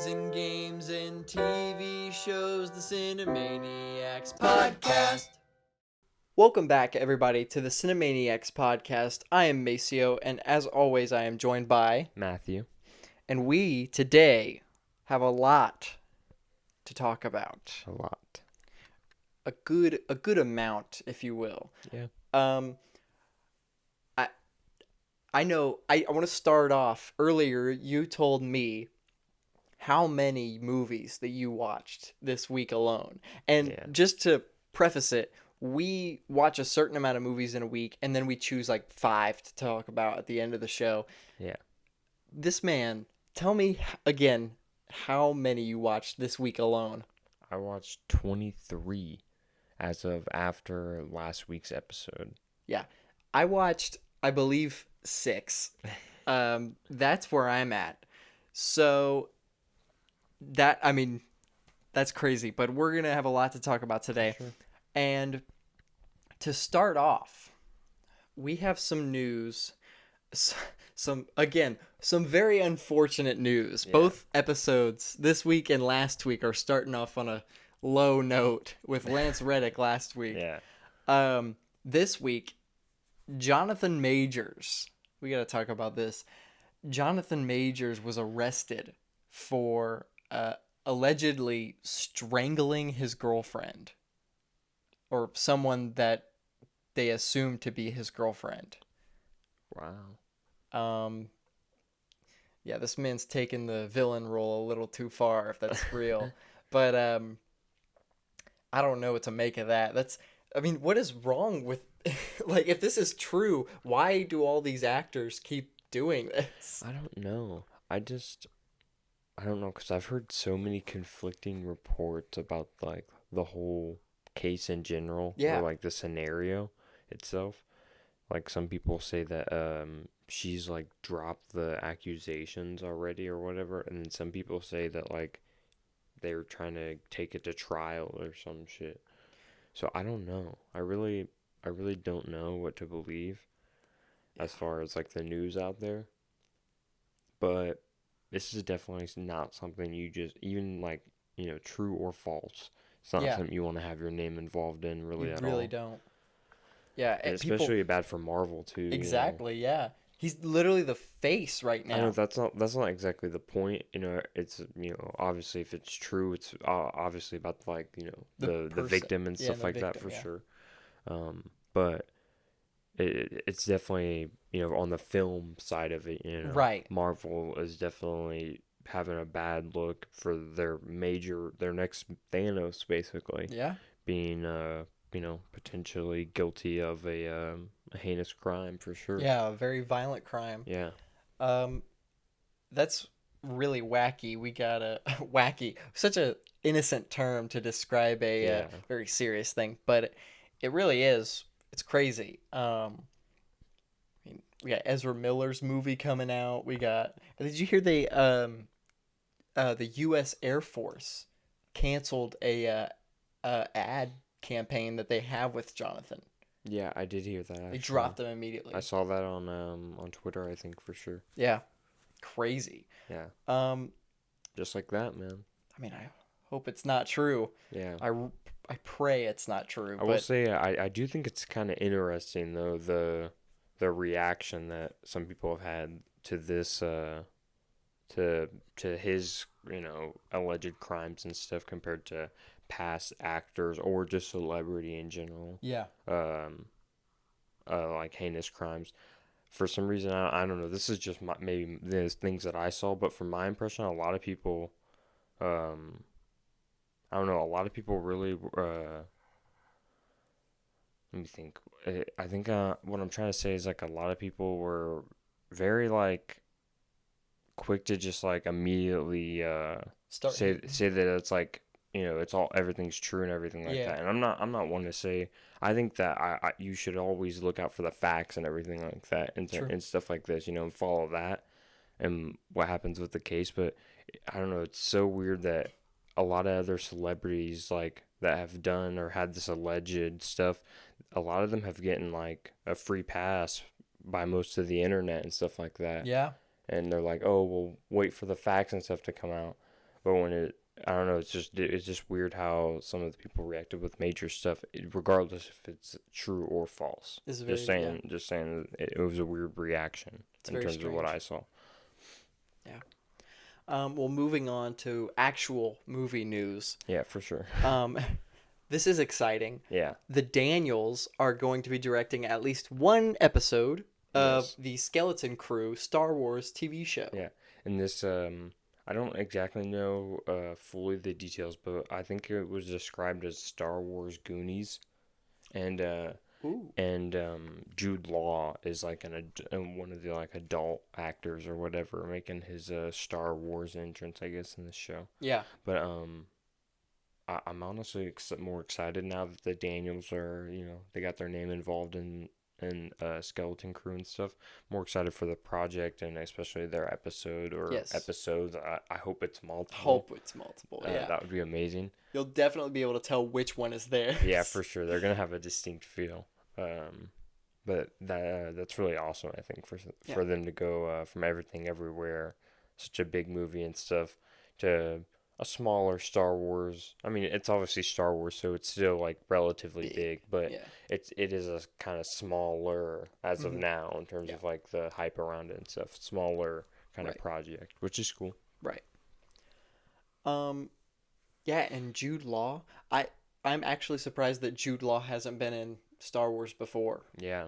movies and games and TV shows, the Cinemaniacs podcast. Welcome back, everybody, to the Cinemaniacs podcast. I am Maceo, and as always, I am joined by Matthew. And we, today, have a lot to talk about. A lot. A good amount, if you will. Yeah. I know, I want to start off. Earlier, you told me how many movies that you watched this week alone. And just to preface it, we watch a certain amount of movies in a week, and then we choose like 5 to talk about at the end of the show. Yeah. This man, tell me again how many you watched this week alone. I watched 23 as of after last week's episode. Yeah. I watched, I believe, 6. That's where I'm at. So that's crazy, but we're going to have a lot to talk about today. Sure. And to start off, we have some news, some very unfortunate news. Yeah. Both episodes this week and last week are starting off on a low note with Lance Reddick last week. Yeah. This week, Jonathan Majors, we got to talk about this. Jonathan Majors was arrested for allegedly strangling his girlfriend, or someone that they assumed to be his girlfriend. Wow. Yeah, this man's taken the villain role a little too far, if that's real. But I don't know what to make of that. What is wrong with, like, if this is true, why do all these actors keep doing this? I don't know. I don't know, because I've heard so many conflicting reports about, like, the whole case in general. Yeah. Or, like, the scenario itself. Like, some people say that she's, like, dropped the accusations already or whatever. And then some people say that, like, they were trying to take it to trial or some shit. So I don't know. I really don't know what to believe as far as, like, the news out there. But this is definitely not something you just, even, like, true or false. It's not something you want to have your name involved in really at all. You really don't. Yeah. And especially bad for Marvel, too. Exactly, yeah. He's literally the face right now. I know that's not exactly the point. It's, obviously if it's true, it's obviously about, like, the victim and stuff like that for sure. But it's definitely, on the film side of it, right. Marvel is definitely having a bad look for their next Thanos, basically. Yeah. Being, potentially guilty of a heinous crime for sure. Yeah, a very violent crime. Yeah. That's really wacky. We got wacky, such a innocent term to describe a very serious thing, but it really is. It's crazy. We got Ezra Miller's movie coming out. Did you hear the U.S. Air Force canceled a ad campaign that they have with Jonathan? Yeah, I did hear that. Actually. They dropped them immediately. I saw that on Twitter, I think, for sure. Yeah, crazy. Yeah. Just like that, man. I hope it's not true. Yeah. I pray it's not true. I will say I do think it's kind of interesting though the reaction that some people have had to this to his alleged crimes and stuff compared to past actors or just celebrity in general. Yeah. Like heinous crimes. For some reason, I don't know. This is just maybe the things that I saw, but from my impression, a lot of people, I don't know. A lot of people really. Let me think. I think what I'm trying to say is, like, a lot of people were very, like, quick to just, like, immediately say that it's like, everything's true and everything like that. And I'm not one to say. I think that you should always look out for the facts and everything like that and stuff like this, and follow that and what happens with the case. But I don't know. It's so weird that a lot of other celebrities, like, that have done or had this alleged stuff, a lot of them have gotten, like, a free pass by most of the internet and stuff like that. Yeah. And they're like, oh, well, wait for the facts and stuff to come out. But when I don't know, it's just weird how some of the people reacted with major stuff, regardless if it's true or false. It's very Just saying, it was a weird reaction in terms of what I saw. Yeah. Well, moving on to actual movie news. Yeah, for sure. This is exciting. Yeah. The Daniels are going to be directing at least one episode of the Skeleton Crew Star Wars TV show. Yeah, and this I don't exactly know fully the details, but I think it was described as Star Wars Goonies, and Jude Law is like one of the like adult actors or whatever making his Star Wars entrance, I guess, in the show. Yeah. But I'm honestly more excited now that the Daniels are, they got their name involved in Skeleton Crew and stuff. More excited for the project and especially their episode or episodes. I hope it's multiple. Yeah, that would be amazing. You'll definitely be able to tell which one is theirs. Yeah, for sure. They're gonna have a distinct feel. But that's really awesome. I think for them to go from Everything Everywhere, such a big movie and stuff, to a smaller Star Wars. I mean, it's obviously Star Wars, so it's still like relatively big, but it is a kind of smaller as of now in terms of like the hype around it and stuff. Smaller kind of project, which is cool. Right. Yeah, and Jude Law. I'm actually surprised that Jude Law hasn't been in Star Wars before. Yeah.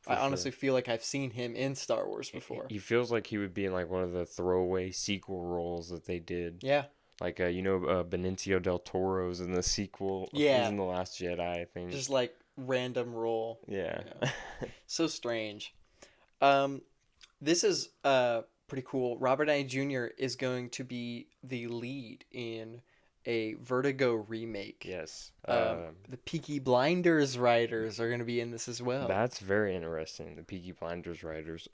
I honestly feel like I've seen him in Star Wars before. He feels like he would be in like one of the throwaway sequel roles that they did. Yeah. Like, Benicio del Toro's in the sequel. Yeah. He's in The Last Jedi, I think. Just, like, random role. Yeah. So strange. This is pretty cool. Robert Downey Jr. is going to be the lead in a Vertigo remake. Yes. The Peaky Blinders writers are going to be in this as well. That's very interesting. The Peaky Blinders writers.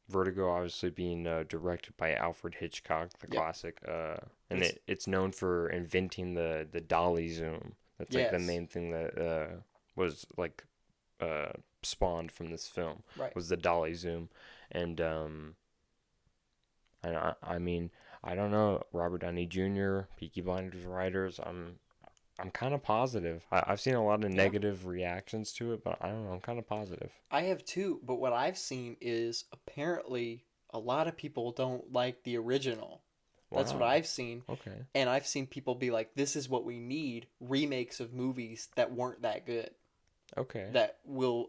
Vertigo obviously being directed by Alfred Hitchcock, the classic, and it's known for inventing the dolly zoom. That's like the main thing that was like spawned from this film was the dolly zoom, and I mean I don't know, Robert Downey Jr., Peaky Blinders writers. I'm kind of positive. I've seen a lot of negative reactions to it, but I don't know. I'm kind of positive. I have too, but what I've seen is apparently a lot of people don't like the original. Wow. That's what I've seen. Okay. And I've seen people be like, this is what we need, remakes of movies that weren't that good. Okay. That will,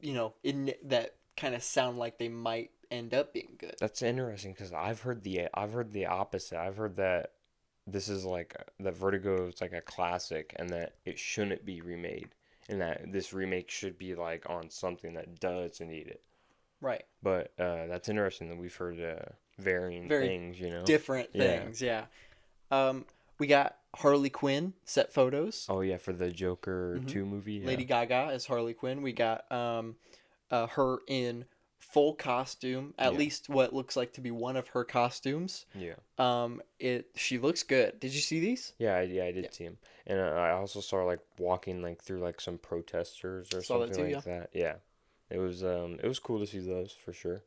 that kind of sound like they might end up being good. That's interesting because I've heard the opposite. I've heard that this is like that Vertigo is like a classic and that it shouldn't be remade and that this remake should be like on something that does need it. Right. But that's interesting that we've heard varying things, different things. Yeah. We got Harley Quinn set photos. Oh yeah, for the Joker 2 movie. Yeah. Lady Gaga as Harley Quinn. We got her in full costume, at least what looks like to be one of her costumes. Yeah. She looks good. Did you see these? Yeah, I did see them, and I also saw her like walking like through like some protesters or something like that. Yeah, it was cool to see those for sure.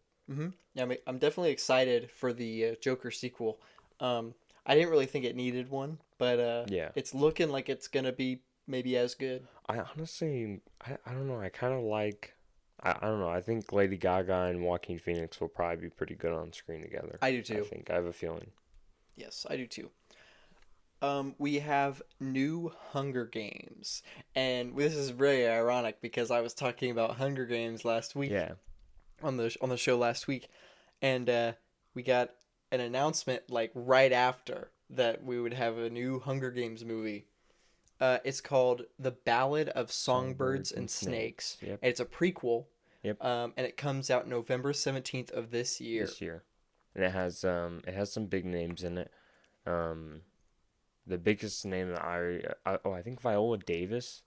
Yeah, I'm definitely excited for the Joker sequel. I didn't really think it needed one, but it's looking like it's gonna be maybe as good. I honestly, I don't know. I kind of like. I don't know. I think Lady Gaga and Joaquin Phoenix will probably be pretty good on screen together. I do too. I have a feeling. Yes, I do too. We have new Hunger Games, and this is really ironic because I was talking about Hunger Games last week. Yeah. On the show last week, and we got an announcement like right after that we would have a new Hunger Games movie. It's called The Ballad of Songbirds and Snakes. Yep. And it's a prequel. Yep. And it comes out November 17th of this year. And it has some big names in it. The biggest name that I think Viola Davis.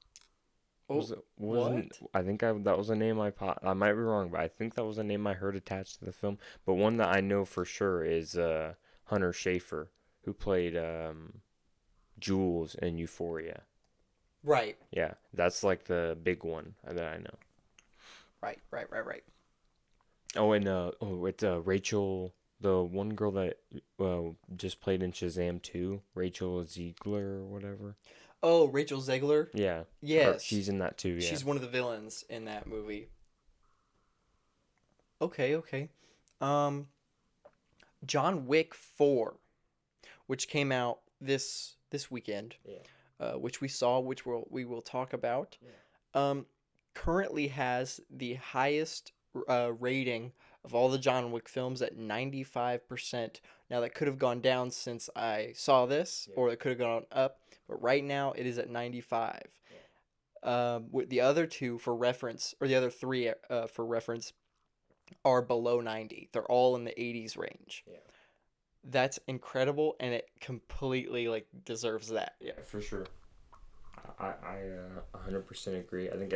What? I think that was a name I might be wrong, but I think that was a name I heard attached to the film. But one that I know for sure is Hunter Schafer, who played Jules in Euphoria. Right. Yeah, that's like the big one that I know. Right. Oh, and it's Rachel the one girl that just played in Shazam 2, Rachel Ziegler or whatever. Oh, Rachel Zegler. Yeah. Yes, She's in that too, yeah. she's one of the villains in that movie. Okay, okay. Um, John Wick 4, which came out this weekend, Yeah. which we saw, which we will talk about. Yeah. Currently has the highest rating of all the John Wick films at 95%. Now that could have gone down since I saw this, Yeah. or it could have gone up, but right now it is at 95. With the other two for reference, or the other three for reference, are below 90. They're all in the 80s range. Yeah. That's incredible, and it completely like deserves that. Yeah, for sure. I 100% agree. I think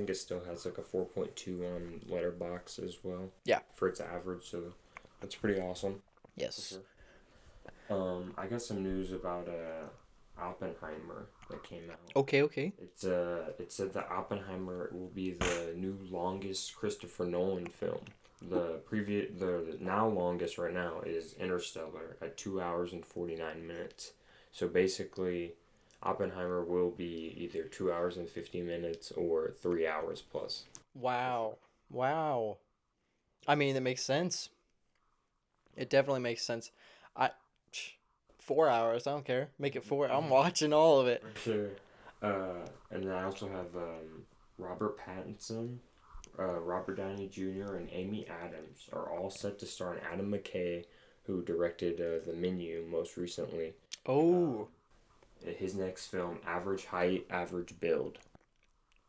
it still has like a 4.2 on Letterboxd as well. Yeah. For its average, so that's pretty awesome. Yes. For sure. I got some news about Oppenheimer that came out. Okay, okay. It said that Oppenheimer will be the new longest Christopher Nolan film. The now longest right now is Interstellar at 2 hours and 49 minutes. So basically, Oppenheimer will be either 2 hours and 50 minutes or 3 hours plus. Wow. Wow. I mean, it makes sense. It definitely makes sense. I 4 hours, I don't care. Make it 4. I'm watching all of it. For sure. And then I also have Robert Pattinson, Robert Downey Jr., and Amy Adams are all set to star in Adam McKay, who directed The Menu most recently. Oh. His next film, Average Height, Average Build.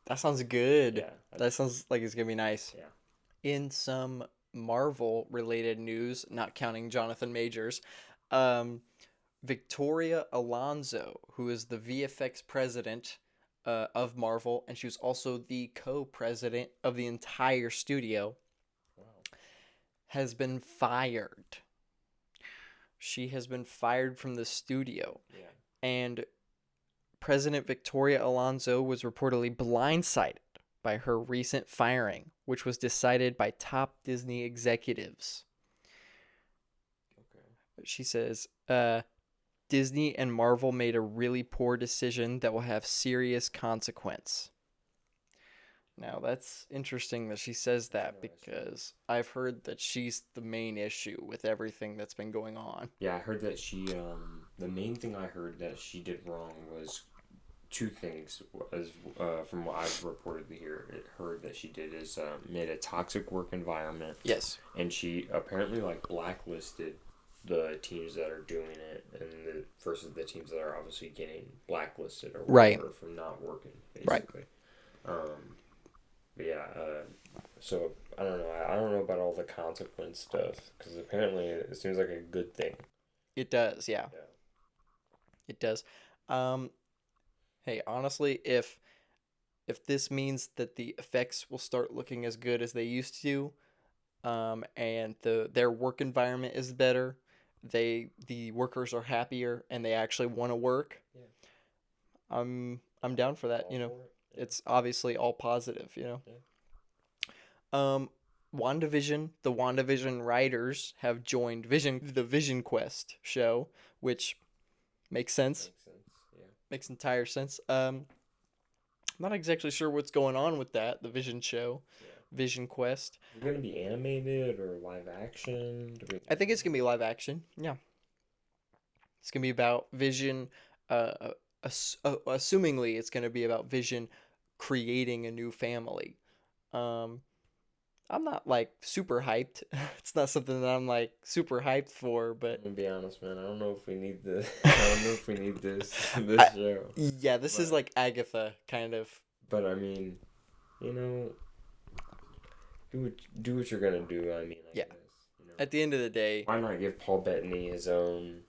That sounds good. Yeah. That sounds like it's going to be nice. Yeah. In some Marvel related news, not counting Jonathan Majors, Victoria Alonso, who is the VFX president of Marvel, and she was also the co-president of the entire studio, has been fired. She has been fired from the studio. Yeah. And President Victoria Alonso was reportedly blindsided by her recent firing, which was decided by top Disney executives. Okay. She says, Disney and Marvel made a really poor decision that will have serious consequence. Now, that's interesting that she says that, because I've heard that she's the main issue with everything that's been going on. Yeah, I heard that she, the main thing I heard that she did wrong was two things. As from what I've reportedly heard that she did is made a toxic work environment. Yes. And she apparently like blacklisted the teams that are doing it, and versus the teams that are obviously getting blacklisted or whatever from not working, basically. Right. But yeah, so I don't know. I don't know about all the consequence stuff, because apparently it seems like a good thing. It does, yeah. It does. Hey, honestly, if this means that the effects will start looking as good as they used to, and their work environment is better, the workers are happier and they actually want to work, I'm down for that. It's obviously all positive. WandaVision, the WandaVision writers have joined the Vision Quest show, which makes sense. Makes entire sense. I'm not exactly sure what's going on with that, the Vision show. Vision Quest. Is it going to be animated or live action? I think it's going to be live action. Yeah. It's going to be about Vision. Assumingly, it's going to be about Vision creating a new family. I'm not like super hyped. It's not something that I'm like super hyped for, but I'm gonna be honest, man. I don't know if we need this. This show. Yeah, this is like Agatha kind of. But I mean, do what you're gonna do. I mean, I guess, At the end of the day, why not give Paul Bettany his own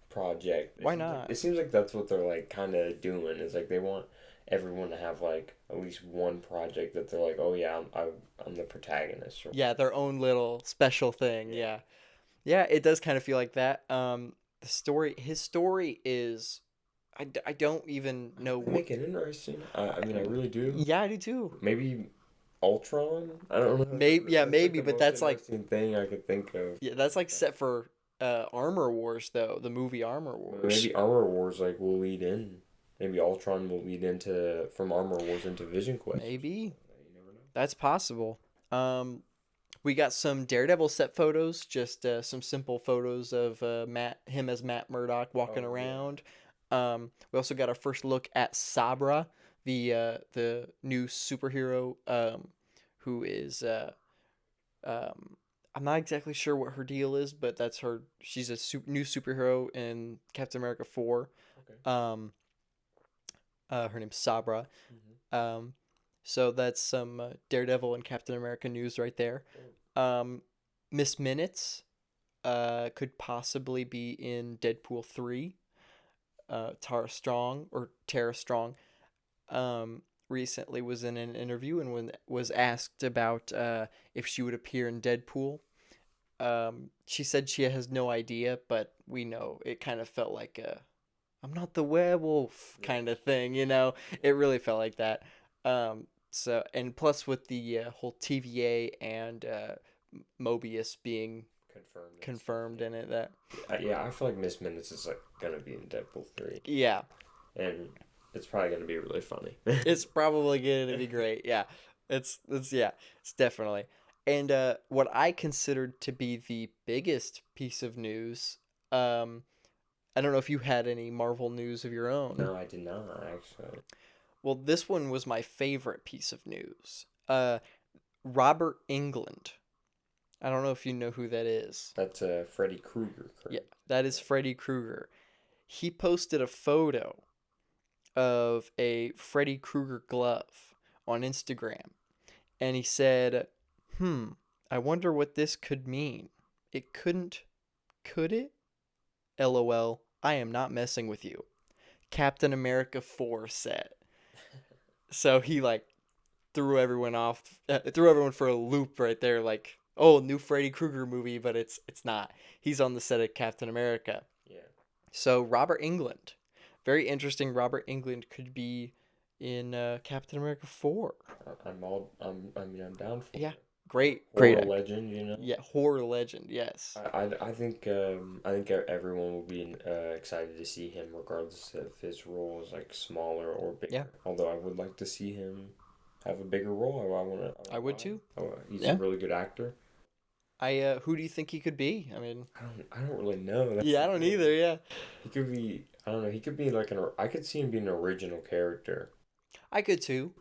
project? Why not? It seems like that's what they're like kind of doing. Is like they want everyone to have like at least one project that they're like, oh yeah, I'm the protagonist. Yeah, their own little special thing. Yeah, it does kind of feel like that. His story is, I don't even know. Make it interesting. I mean, I really do. Yeah, I do too. Maybe Ultron. I don't know. Maybe, yeah, That's like maybe, the but most that's like, interesting thing I could think of. yeah, that's like set for Armor Wars though, the movie Armor Wars. Maybe Armor Wars like will lead in. Maybe Ultron will lead into from Armor Wars into Vision Quest or something Maybe like that. You never know. that's possible. We got some Daredevil set photos, just some simple photos of him as Matt Murdock walking Oh yeah. around. We also got our first look at Sabra, the new superhero, who is um, I'm not exactly sure what her deal is, but that's her. She's a new superhero in Captain America 4. Okay. Um, her name's Sabra. Mm-hmm. Um, so that's some Daredevil and Captain America news right there. Um, Miss Minutes could possibly be in Deadpool 3. Tara Strong recently was in an interview and when was asked about if she would appear in Deadpool. She said she has no idea, but we know it kind of felt like a "I'm not the werewolf" kind of thing, you know. It really felt like that. So and plus with the whole TVA and Mobius being Confirmed and stuff. confirmed Yeah. in it, that Yeah, I feel like Miss Minutes is like gonna be in Deadpool 3, yeah, and it's probably gonna be really funny. it's probably going to be great. Yeah, it's definitely. And what I considered to be the biggest piece of news, um, I don't know if you had any Marvel news of your own. No, I did not actually. Well, this one was my favorite piece of news. Robert England. I don't know if you know who that is. That's Freddy Krueger, Yeah, correct? that is Freddy Krueger. He posted a photo of a Freddy Krueger glove on Instagram, and he said, I wonder what this could mean. It couldn't, could it? LOL, I am not messing with you. Captain America 4 set. So he like threw everyone for a loop right there. Like, oh, new Freddy Krueger movie, but it's not. He's on the set of Captain America. Yeah. So Robert England, very interesting. Robert England could be in Captain America 4. I'm down for Yeah, it. great Horror actor. legend, you know. Yeah, horror legend. Yes, I think everyone will be excited to see him, regardless if his role is like smaller or bigger. Yeah. Although I would like to see him have a bigger role. I would too. He's Yeah. a really good actor. Who do you think he could be? I mean, I don't really know. That's yeah, I the don't thing. either. Yeah, He could be. I don't know. He could be like I could see him being an original character. I could too.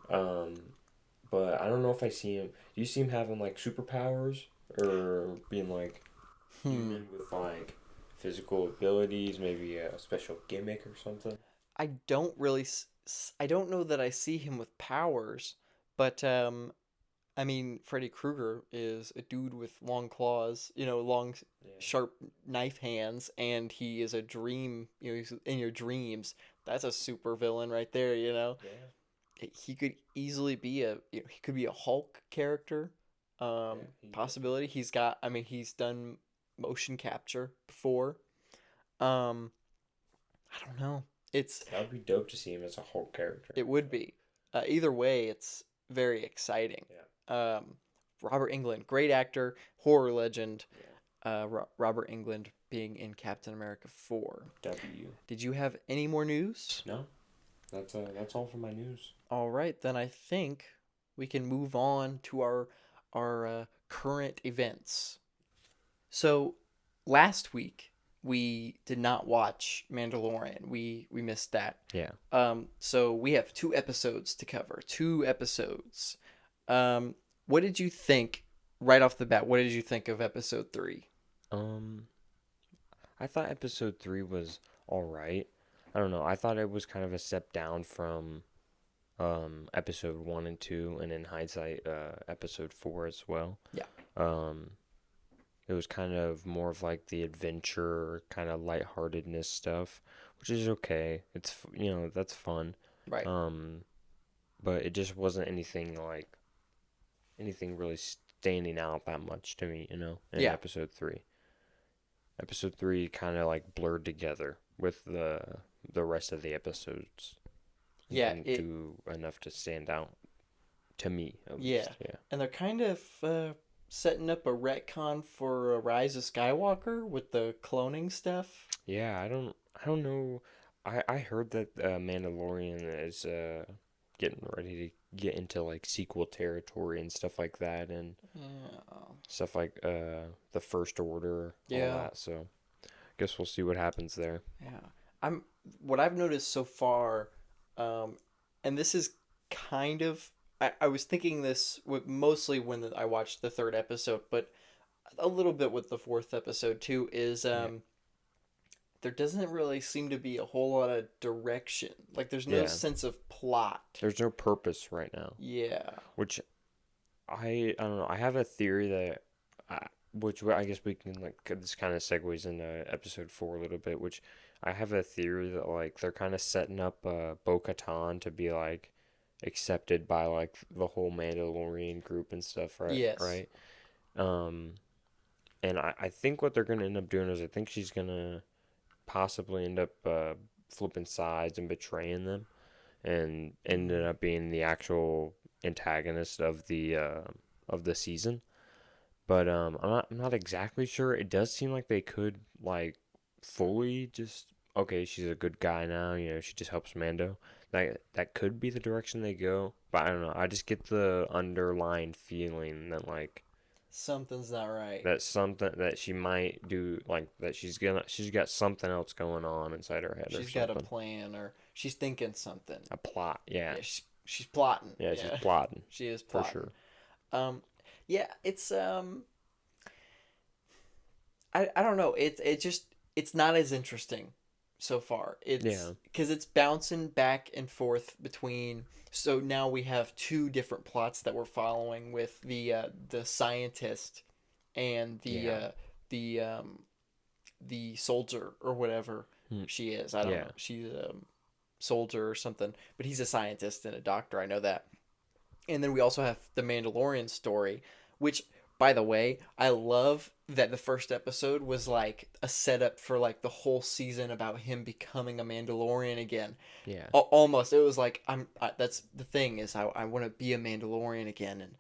But I don't know if I see him. Do you see him having like superpowers or being like human with like physical abilities, maybe a special gimmick or something? I don't really. I don't know that I see him with powers, but I mean, Freddy Krueger is a dude with long claws, long, Yeah. sharp knife hands, and he is a dream. He's in your dreams. That's a super villain right there. He could easily be he could be a Hulk character. Yeah. Possibility. He's done motion capture before. Um, I don't know. That would be dope to see him as a Hulk character. It would be. Either way, it's very exciting. Yeah. Robert Englund, great actor, horror legend. Yeah. Robert Englund being in Captain America 4. W. Did you have any more news? No. That's all for my news. All right, then I think we can move on to our current events. So last week we did not watch Mandalorian. We missed that. Yeah. So we have 2 episodes to cover. 2 episodes. What did you think right off the bat? What did you think of episode 3? I thought episode 3 was all right. I don't know. I thought it was kind of a step down from episode 1 and 2, and in hindsight, episode 4 as well. Yeah. It was kind of more of like the adventure, kind of lightheartedness stuff, which is okay. It's that's fun. Right. But it just wasn't anything really standing out that much to me, in Yeah. episode 3. Episode 3 kind of like blurred together with the rest of the episodes. Yeah, Didn't do enough to stand out. to me at Yeah. least. Yeah. And they're kind of setting up a retcon for Rise of Skywalker with the cloning stuff. Yeah, I don't know. I heard that Mandalorian is getting ready to get into like sequel territory and stuff like that, and Yeah. stuff like the First Order, all Yeah. that. So guess we'll see what happens there. Yeah. I'm what I've noticed so far, and this is kind of I was thinking this mostly when I watched the third episode, but a little bit with the fourth episode too, is Yeah. there doesn't really seem to be a whole lot of direction. Like there's no Yeah. sense of plot. There's no purpose right now, Yeah. which I don't know. I have a theory that, which I guess we can like this kind of segues into episode 4 a little bit. Which I have a theory that like they're kind of setting up Bo-Katan to be like accepted by like the whole Mandalorian group and stuff, right? Yes. Right. Um, and I think what they're gonna end up doing is I think she's gonna possibly end up flipping sides and betraying them, and ended up being the actual antagonist of the season. But I'm not exactly sure. It does seem like they could like fully just okay, she's a good guy now. You know, she just helps Mando. That could be the direction they go. But I don't know. I just get the underlying feeling that like Something's not right. that's something that she might do, like that she's got something else going on inside her head or She's got a something. plan, or she's thinking something. A plot, yeah. Yeah, she's plotting. Yeah, she's plotting She is for plotting. sure. Yeah, it's I don't know. It's not as interesting so far. It's Yeah. because it's bouncing back and forth between. So now we have two different plots that we're following with the scientist and Yeah. the soldier or whatever she is. I don't Yeah. know. She's a soldier or something, but he's a scientist and a doctor. I know that. And then we also have the Mandalorian story, which, by the way, I love that the first episode was like a setup for like the whole season about him becoming a Mandalorian again. Yeah. Almost, it was like that's the thing is I want to be a Mandalorian again,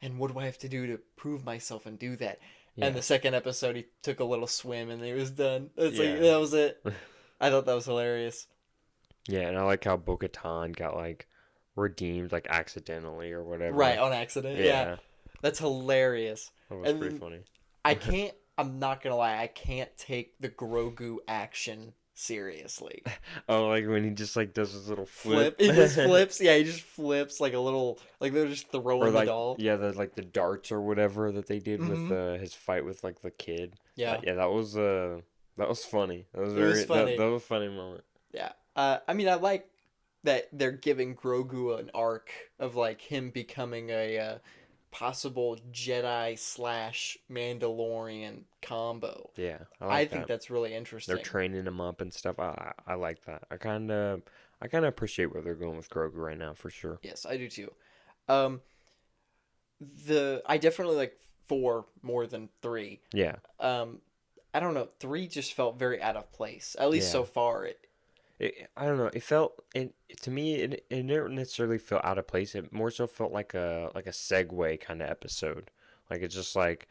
and what do I have to do to prove myself and do that? Yeah. And the second episode, he took a little swim and he was done. It's like Yeah. that was it. I thought that was hilarious. Yeah, and I like how Bo-Katan got like redeemed like accidentally or whatever. Right, on accident. Yeah. That's hilarious. That was And pretty funny. I'm not gonna lie, I can't take the Grogu action seriously. Oh, like when he just like does his little flip. He just flips. Yeah, he just flips like a little, like they're just throwing Or the like doll. yeah, the like the darts or whatever that they did with Mhm. his fight with like the kid. Yeah. Yeah, that was funny. That was It was very funny. that was a funny moment. Yeah. I mean, I like that they're giving Grogu an arc of like him becoming a possible Jedi slash Mandalorian combo. Yeah, I think that's really interesting. They're training him up and stuff. I like that. I kind of appreciate where they're going with Grogu right now for sure. Yes, I do too. Um, I definitely like 4 more than 3. Yeah. I don't know. 3 just felt very out of place. At least so Yeah. far. I don't know. It felt to me. It didn't necessarily feel out of place. It more so felt like a segue kind of episode. Like it's just like,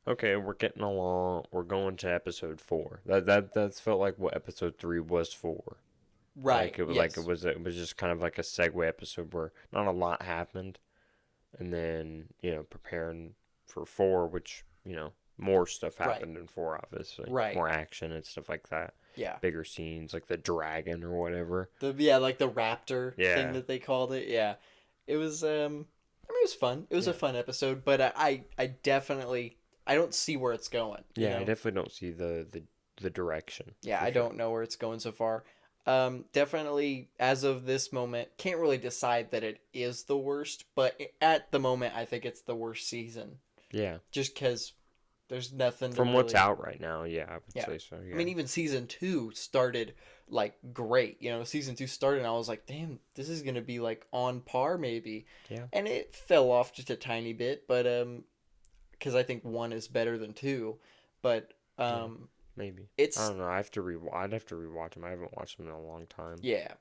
okay, we're getting along. We're going to episode 4. That's felt like what episode 3 was for. Right. Like it was yes. it was just kind of like a segue episode where not a lot happened, and then preparing for 4, which more stuff happened in 4, obviously. Right. More action and stuff like that. Yeah. Bigger scenes like the dragon or whatever. Like the raptor Yeah. thing that they called it. Yeah. It was I mean it was fun. It was a fun episode, but I definitely I don't see where it's going. Yeah, I definitely don't see the direction. Yeah, I don't know where it's going so far. Definitely as of this moment, can't really decide that it is the worst, but at the moment I think it's the worst season. Yeah. Just because there's nothing From to what's really... out right now, yeah, I would say so. Yeah. I mean, even season 2 started like great. Season 2 started and I was like, damn, this is gonna be like on par maybe. Yeah. And it fell off just a tiny bit, but because I think 1 is better than 2, but maybe it's I don't know. I'd have to rewatch them. I haven't watched them in a long time. yeah.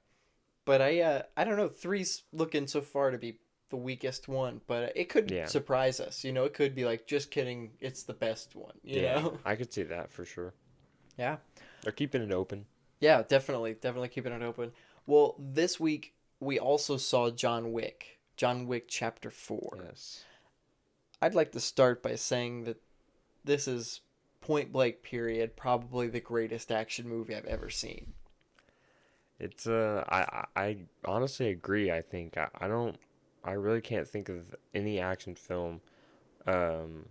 But I don't know. 3's looking so far to be the weakest one, but it could Yeah. surprise us. You know, it could be like, just kidding, it's the best one. You know? I could see that for sure. Yeah. They're keeping it open. Yeah, definitely keeping it open. Well, this week we also saw John Wick. John Wick Chapter 4. Yes. I'd like to start by saying that this is point blank period probably the greatest action movie I've ever seen. It's I honestly agree. I think I really can't think of any action film, um,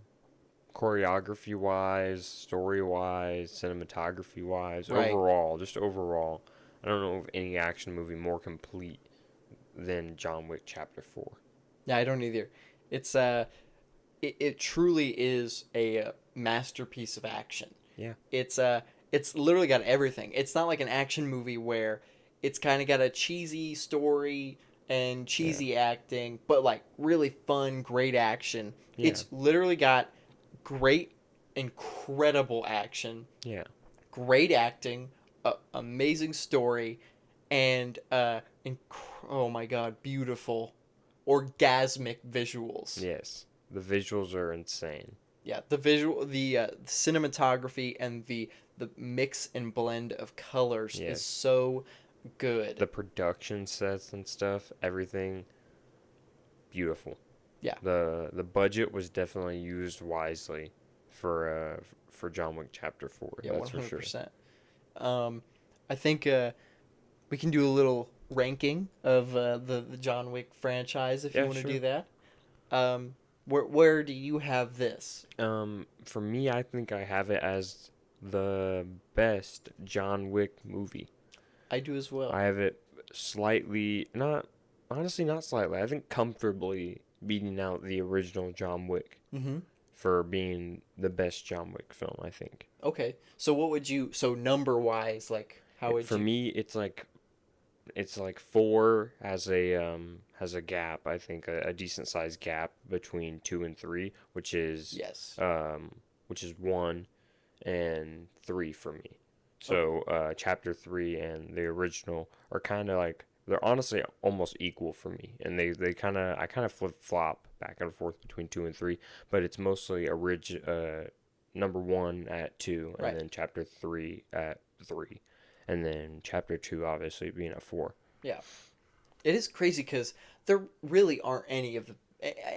choreography wise, story wise, cinematography wise, Right. overall, just overall. I don't know of any action movie more complete than John Wick Chapter 4. Yeah, I don't either. It's it truly is a masterpiece of action. Yeah. It's literally got everything. It's not like an action movie where it's kind of got a cheesy story and cheesy acting, but like really fun, great action. Yeah. It's literally got great, incredible action, Yeah. great acting, amazing story, and oh my god, beautiful, orgasmic visuals. Yes. The visuals are insane. Yeah, the cinematography and the mix and blend of colors is so good. The production sets and stuff, everything, beautiful. Yeah. The budget was definitely used wisely for John Wick Chapter 4. Yeah, that's 100%. For sure. I think we can do a little ranking of the John Wick franchise if you want to do that. Where do you have this? For me, I think I have it as the best John Wick movie. I do as well. I have it slightly, not slightly, I think comfortably beating out the original John Wick for being the best John Wick film, I think. Okay. So what would you, so number wise, like how would For me, it's like 4 has a gap, I think a decent sized gap between 2 and 3, which is 1 and 3 for me. So Chapter 3 and the original are kind of like, they're honestly almost equal for me, and I kind of flip flop back and forth between 2 and 3, but it's mostly number 1 at 2, and then Chapter 3 at 3. And then Chapter 2 obviously being at 4. Yeah. It is crazy because there really aren't any of the...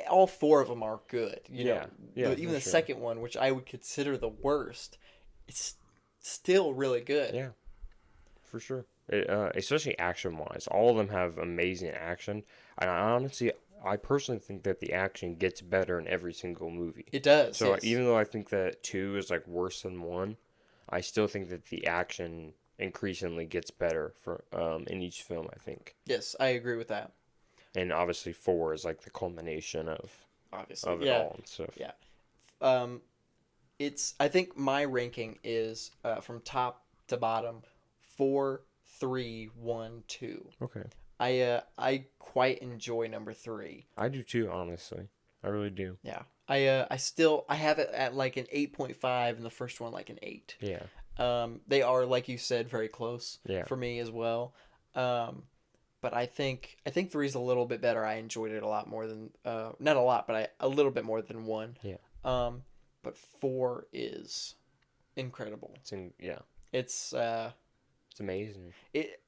All 4 of them are good. You know? Even the second one, which I would consider the worst, it's still really good. Yeah, for sure. Especially action-wise. All of them have amazing action. And I personally think that the action gets better in every single movie. It does, So even though I think that 2 is like worse than 1, I still think that the action increasingly gets better for in each film, I think. Yes, I agree with that. And obviously 4 is like the culmination of it all and stuff. Yeah. I think my ranking is from top to bottom 4, 3, 1, 2. Okay. I quite enjoy number 3. I do too, honestly. I really do. Yeah. I have it at like an 8.5 and the first one like an 8. Yeah. They are, like you said, very close for me as well. But I think 3 is a little bit better. I enjoyed it a lot more than not a lot, but a little bit more than 1. Yeah. But 4 is incredible. It's amazing.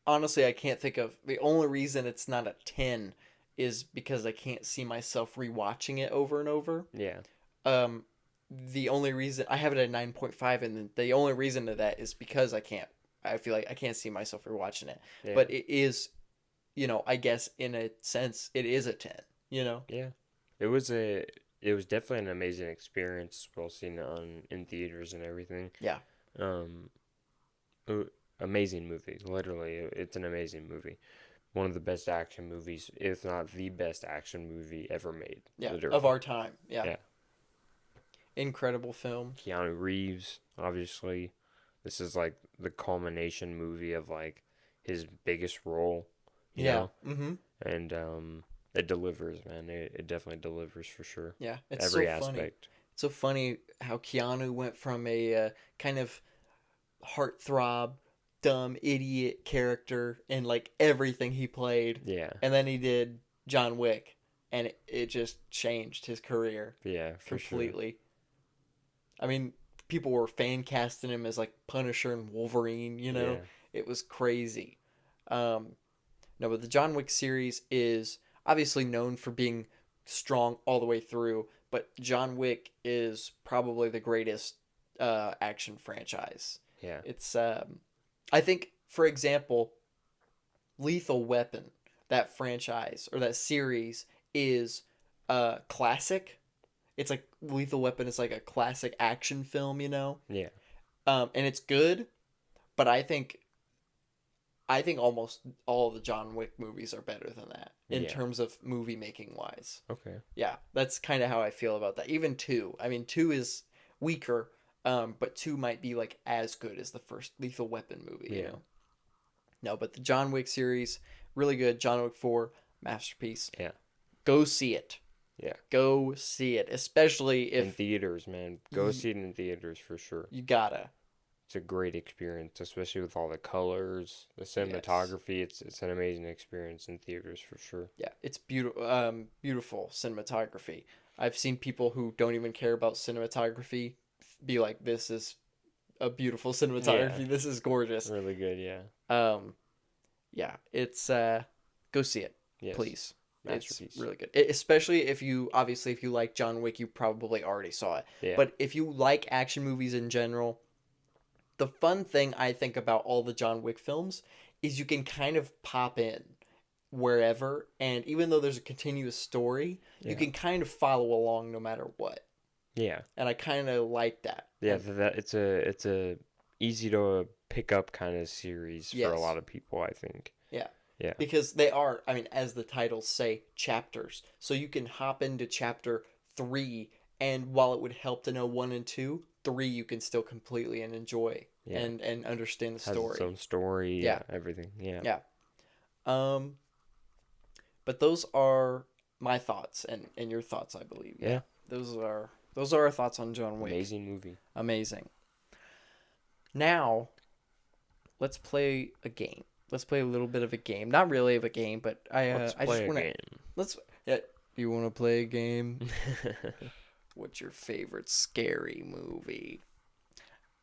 Honestly, I can't think of the only reason it's not a 10 is because I can't see myself rewatching it over and over. Yeah. The only reason I have it at 9.5, and the only reason to that is because I feel like I can't see myself rewatching it. Yeah. But it is, I guess in a sense it is a 10, Yeah. It was definitely an amazing experience, well seen in theaters and everything. Yeah. Amazing movie. Literally, it's an amazing movie. One of the best action movies, if not the best action movie ever made. Yeah, literally. of our time. Yeah. Incredible film. Keanu Reeves, obviously. This is like the culmination movie of like his biggest role. You know? Mm-hmm. And it delivers, man. It definitely delivers for sure. Yeah, it's every so aspect. Funny. It's so funny how Keanu went from a kind of heartthrob, dumb idiot character in like everything he played. Yeah. And then he did John Wick, and it just changed his career. Yeah, for completely. sure. I mean, people were fan casting him as like Punisher and Wolverine. Yeah. It was crazy. Um, no, but the John Wick series is obviously known for being strong all the way through, but John Wick is probably the greatest action franchise. Yeah. It's I think, for example, Lethal Weapon, that franchise or that series is classic. It's like Lethal Weapon is like a classic action film, Yeah. and it's good, but I think almost all the John Wick movies are better than that in Yeah. terms of movie making wise. Okay. Yeah, that's kind of how I feel about that. Even two. I mean, two is weaker, but two might be like as good as the first Lethal Weapon movie. Yeah. No, but the John Wick series, really good. John Wick 4, masterpiece. Yeah. Go see it. Yeah. Go see it, especially In if theaters, man. Go see it in theaters for sure. you gotta. It's a great experience, especially with all the colors, the cinematography. It's an amazing experience in theaters for sure. Yeah, it's beautiful. Beautiful cinematography. I've seen people who don't even care about cinematography be like, "This is a beautiful cinematography. Yeah. This is gorgeous." Really good, yeah. Yeah, it's go see it, Yes. please. Masterpiece. It's really good, especially if you like John Wick, you probably already saw it. Yeah. But if you like action movies in general, the fun thing I think about all the John Wick films is you can kind of pop in wherever, and even though there's a continuous story, you can kind of follow along no matter what. Yeah. And I kind of like that. Yeah, that it's a easy to pick up kind of series for a lot of people, I think. Yeah. Yeah. Because they are, I mean, as the titles say, chapters. So you can hop into chapter 3, and while it would help to know 1 and 2, 3 you can still completely enjoy and understand the story. Has its own story, everything. Yeah. Yeah. But those are my thoughts and your thoughts, I believe. Yeah. Those are our thoughts on John Wick. Amazing movie. Amazing. Now, let's play a game. Let's play a little bit of a game. Not really of a game, but Let's I play just a want to. game. Let's. Yeah. You want to play a game? What's your favorite scary movie?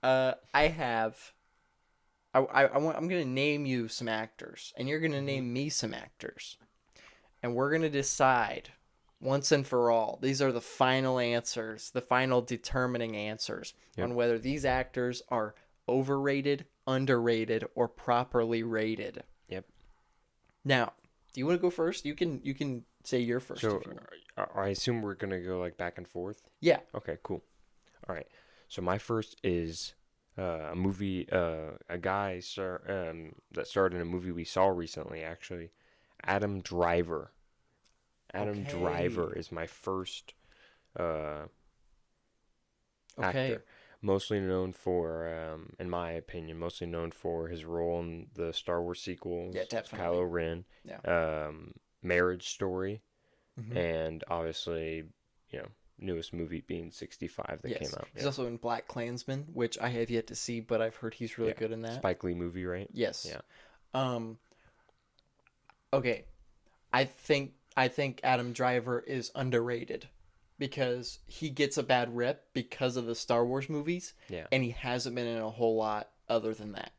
I have. I'm gonna name you some actors, and you're gonna name me some actors, and we're gonna decide once and for all. These are the final answers, the final determining answers on whether these actors are overrated, underrated, or properly rated. Yep. Now, do you want to go first? You can say your first. So, I assume we're gonna go like back and forth. Yeah. Okay. Cool. All right. So my first is a movie. A guy that starred in a movie we saw recently. Actually, Adam Driver. Adam Driver is my first actor. Mostly known for, in my opinion, mostly known for his role in the Star Wars sequels. Yeah, definitely. Kylo Ren. Yeah. Marriage Story. And obviously, newest movie being 65 that came out. He's also in Black Klansman, which I have yet to see, but I've heard he's really good in that. Spike Lee movie, right? Yes. Yeah. Okay. I think Adam Driver is underrated because he gets a bad rep because of the Star Wars movies. Yeah. And he hasn't been in a whole lot other than that.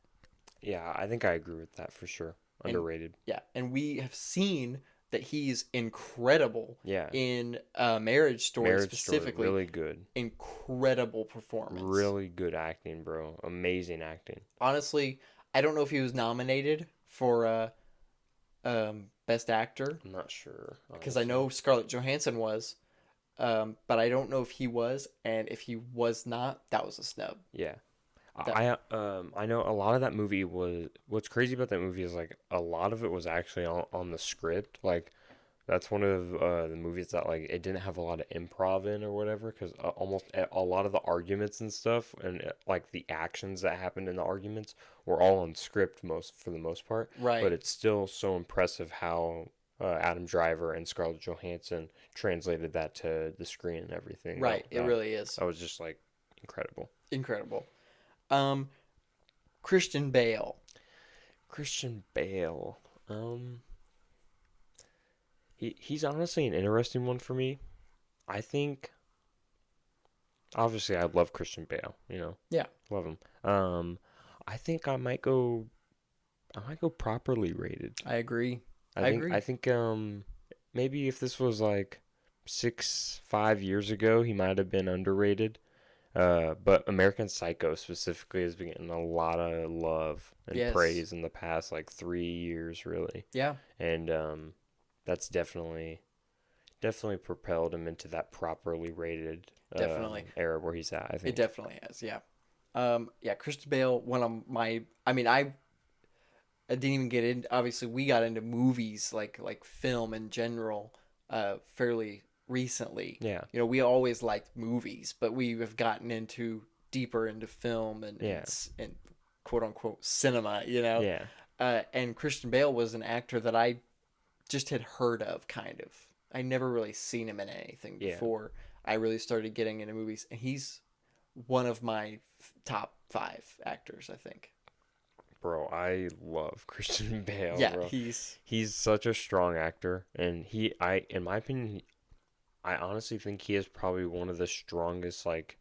Yeah, I think I agree with that for sure. Underrated. And we have seen that he's incredible in Marriage Story specifically. Really good. Incredible performance. Really good acting, bro. Amazing acting. Honestly, I don't know if he was nominated for Best Actor. I'm not sure. Because I know Scarlett Johansson was, but I don't know if he was, and if he was not, that was a snub. Yeah. I know a lot of that movie was, what's crazy about that movie is like a lot of it was actually on the script. Like that's one of the movies that like it didn't have a lot of improv in or whatever, because almost a lot of the arguments and stuff and like the actions that happened in the arguments were all on script for the most part. Right. But it's still so impressive how Adam Driver and Scarlett Johansson translated that to the screen and everything. Right. It really is. I was just like incredible. Incredible. Christian Bale. Christian Bale. He's honestly an interesting one for me. I think obviously I love Christian Bale, you know. Yeah. Love him. I think I might go properly rated. I agree. I think maybe if this was like 5 years ago, he might have been underrated. But American Psycho specifically has been getting a lot of love and Yes. praise in the past like 3 years, really. Yeah. And that's definitely propelled him into that properly rated Definitely. era where he's at, I It think. definitely has. Yeah. Yeah. Christian Bale. One of my. I mean, I didn't even get in. Obviously, we got into movies like film in general, fairly recently. Yeah. You know, we always liked movies, but we have gotten into deeper into film Yeah. and quote unquote cinema. You know. Yeah. And Christian Bale was an actor that I just had heard of, kind of. I never really seen him in anything Yeah. before I really started getting into movies, and he's one of my top 5 actors, I think. Bro, I love Christian Bale, Yeah, bro. he's Such a strong actor, and in my opinion, I honestly think he is probably one of the strongest like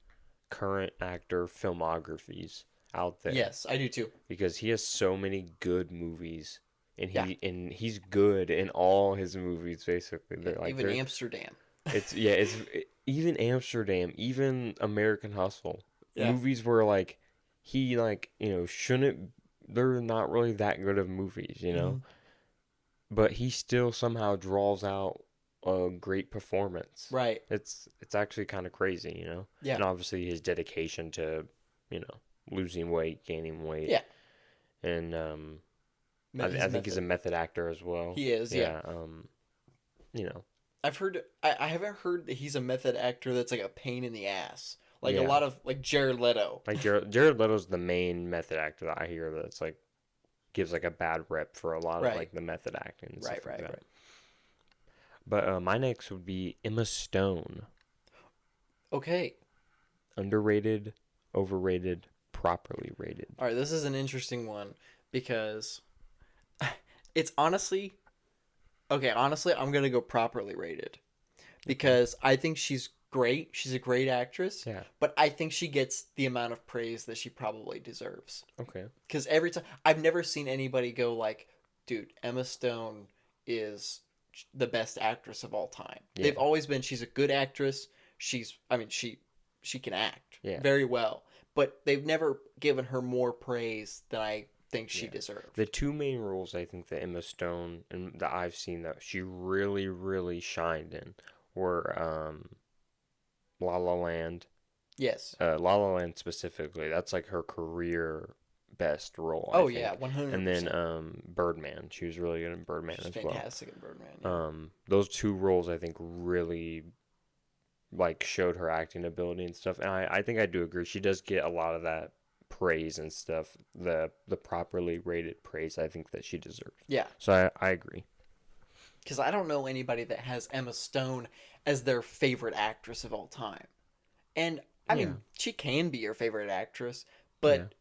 current actor filmographies out there. Yes, I do too. Because he has so many good movies, and Yeah. he's good in all his movies basically. Even Amsterdam. It's even Amsterdam, even American Hustle. Yeah. Movies where like he like, shouldn't they're not really that good of movies, Mhm. But he still somehow draws out a great performance. Right. It's actually kind of crazy, Yeah. And obviously his dedication to, losing weight, gaining weight. Yeah. And I think he's a method actor as well. He is, yeah. I've heard. I haven't heard that he's a method actor that's like a pain in the ass. Like a lot of like Jared Leto. Like Jared Leto's the main method actor that I hear that's like gives like a bad rep for a lot of like the method acting and stuff like that. Right. But my next would be Emma Stone. Okay. Underrated, overrated, properly rated. All right, this is an interesting one because it's honestly I'm going to go properly rated because I think she's great. She's a great actress. Yeah. But I think she gets the amount of praise that she probably deserves. Okay. Because every time I've never seen anybody go like, dude, Emma Stone is the best actress of all time. Yeah. They've always been, she's a good actress. She can act very well. But they've never given her more praise than I think she deserved. The two main roles I think that Emma Stone and that I've seen that she really, really shined in were La La Land. Yes. La La Land specifically. That's like her career best role. Oh, yeah, 100%. And then Birdman. She was really good in Birdman as well. Fantastic in Birdman. Yeah. Those two roles I think really like showed her acting ability and stuff. And I think I do agree. She does get a lot of that praise and stuff. The properly rated praise I think that she deserves. Yeah. So I agree. Because I don't know anybody that has Emma Stone as their favorite actress of all time. And I mean, she can be your favorite actress, but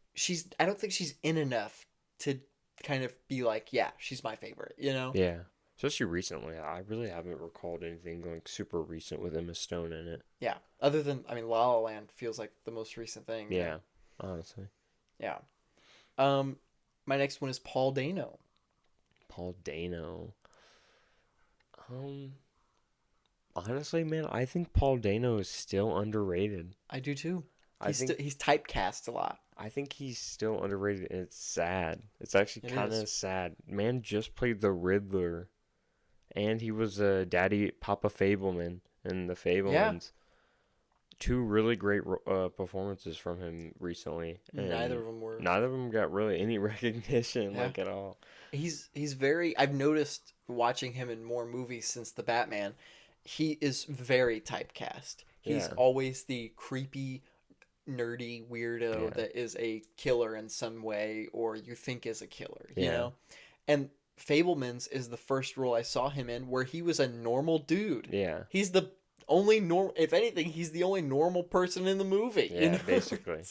I don't think she's in enough to kind of be like, yeah, she's my favorite, Yeah. Especially recently. I really haven't recalled anything like super recent with Emma Stone in it. Yeah. Other than, La La Land feels like the most recent thing. Yeah, honestly. Yeah. My next one is Paul Dano. Paul Dano. Honestly, man, I think Paul Dano is still underrated. I do too. He's typecast a lot. I think he's still underrated, and it's sad. It's actually kind of sad. Man just played the Riddler, and he was Daddy Papa Fableman in the Fablemans. Yeah. Two really great performances from him recently. Neither of them got really any recognition like at all. He's very. I've noticed watching him in more movies since the Batman. He is very typecast. He's always the creepy, nerdy weirdo that is a killer in some way, or you think is a killer. You know, and Fablemans is the first role I saw him in where he was a normal dude. Yeah, he's the only normal. If anything, he's the only normal person in the movie. Yeah, basically.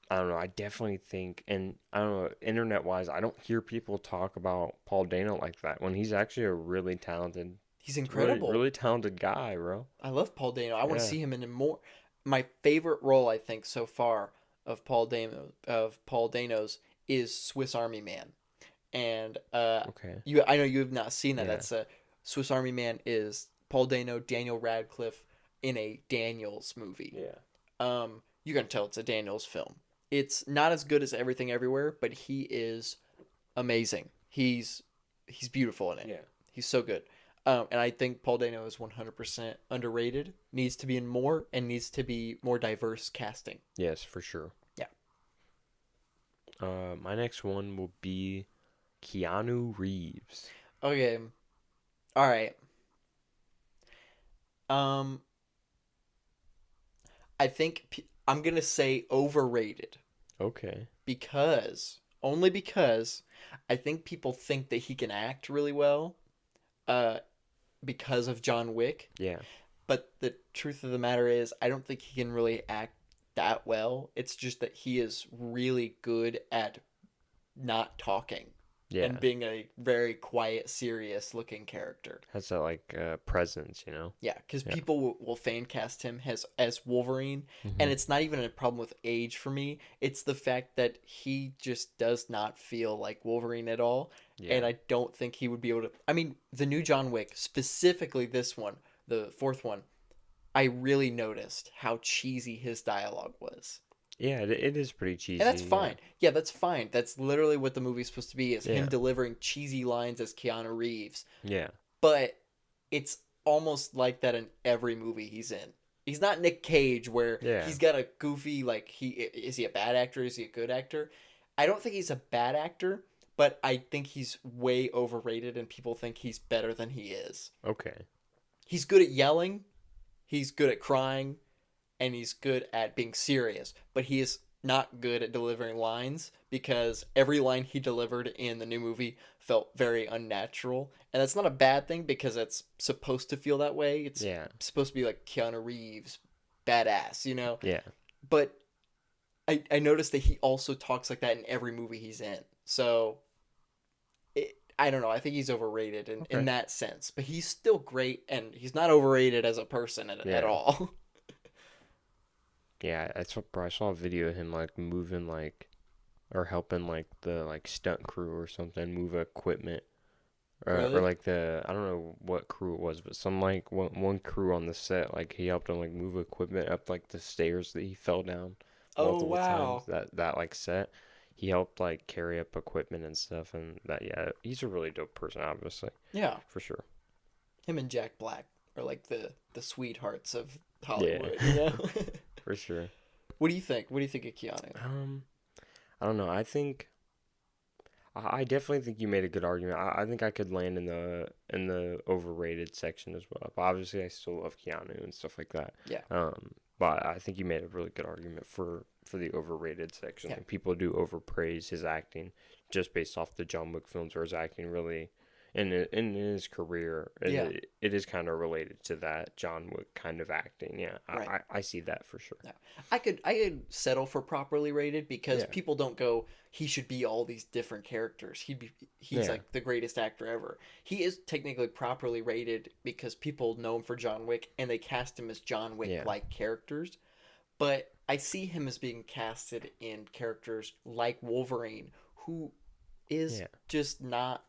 I don't know. I definitely think, and I don't know, internet wise, I don't hear people talk about Paul Dano like that when he's actually a really talented, He's really, incredible. really talented guy, bro. I love Paul Dano. I want to Yeah. see him in more. My favorite role, I think, so far of Paul Dano's is Swiss Army Man, and Okay. I know you have not seen that. Yeah. That's Swiss Army Man is Paul Dano, Daniel Radcliffe in a Daniels movie. Yeah. You can tell it's a Daniels film. It's not as good as Everything Everywhere, but he is amazing. He's beautiful in it. Yeah. He's so good. And I think Paul Dano is 100% underrated. Needs to be in more and needs to be more diverse casting. Yes, for sure. Yeah. My next one will be Keanu Reeves. Okay. All right. Um, I think I'm gonna say overrated Okay. because only because I think people think that he can act really well. Uh, because of John Wick. Yeah. But the truth of the matter is, I don't think he can really act that well. It's just that he is really good at not talking Yeah. and being a very quiet, serious looking character. Has that like presence, you know? Yeah, because Yeah. people will fan cast him as Wolverine, and Mm-hmm. it's not even a problem with age for me. It's the fact that he just does not feel like Wolverine at all, Yeah. and I don't think he would be able to. I mean, the new John Wick, specifically this one, the fourth one, I really noticed how cheesy his dialogue was. Yeah, it is pretty cheesy. And that's fine. Yeah, that's fine. That's literally what the movie's supposed to be, is him Yeah. delivering cheesy lines as Keanu Reeves. Yeah. But it's almost like that in every movie he's in. He's not Nick Cage where Yeah. he's got a goofy, like, is he a bad actor? Is he a good actor? I don't think he's a bad actor, but I think he's way overrated and people think he's better than he is. Okay. He's good at yelling, he's good at crying, and he's good at being serious, but he is not good at delivering lines because every line he delivered in the new movie felt very unnatural. And that's not a bad thing because it's supposed to feel that way. It's Yeah. supposed to be like Keanu Reeves, badass, you know? Yeah. But I noticed that he also talks like that in every movie he's in. So I don't know. I think he's overrated in Okay. that sense, but he's still great, and he's not overrated as a person at Yeah. all. Yeah, I saw a video of him like moving like or helping like the like stunt crew or something move equipment or Really? like the I don't know what crew it was, but some like one crew on the set like he helped him like move equipment up like the stairs that he fell down Oh, multiple times. wow. That like set he helped like carry up equipment and stuff, and that yeah he's a really dope person, obviously, Yeah. for sure. Him and Jack Black are like the sweethearts of Yeah. Hollywood, you know? For sure. What do you think? What do you think of Keanu? I don't know. I definitely think you made a good argument. I think I could land in the overrated section as well. But obviously, I still love Keanu and stuff like that. Yeah. But I think you made a really good argument for the overrated section. Yeah. Like, people do overpraise his acting just based off the John Wick films, where his acting really in his career, Yeah. it is kind of related to that John Wick kind of acting. Yeah, Right. I see that for sure. Yeah. I could settle for properly rated because Yeah. people don't go, he should be all these different characters. He's Yeah. like the greatest actor ever. He is technically properly rated because people know him for John Wick and they cast him as John Wick like characters. But I see him as being casted in characters like Wolverine, who is Yeah. just not,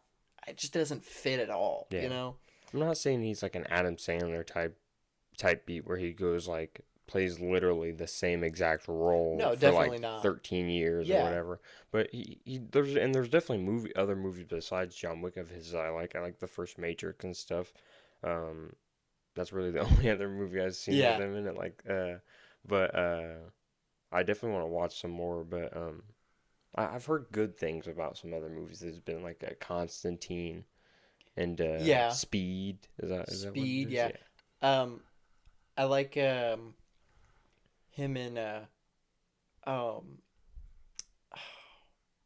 it just doesn't fit at all, Yeah. you know? I'm not saying he's like an Adam Sandler type beat where he goes like plays literally the same exact role No, for definitely like not. 13 years or Yeah. whatever. But he there's definitely other movies besides John Wick of his I like. I like the first Matrix and stuff. Um, that's really the only other movie I've seen Yeah. with him in it. Like but I definitely want to watch some more. But I've heard good things about some other movies. There's been like a Constantine and Yeah. Speed. Is that what it Speed, is? yeah. I like him in um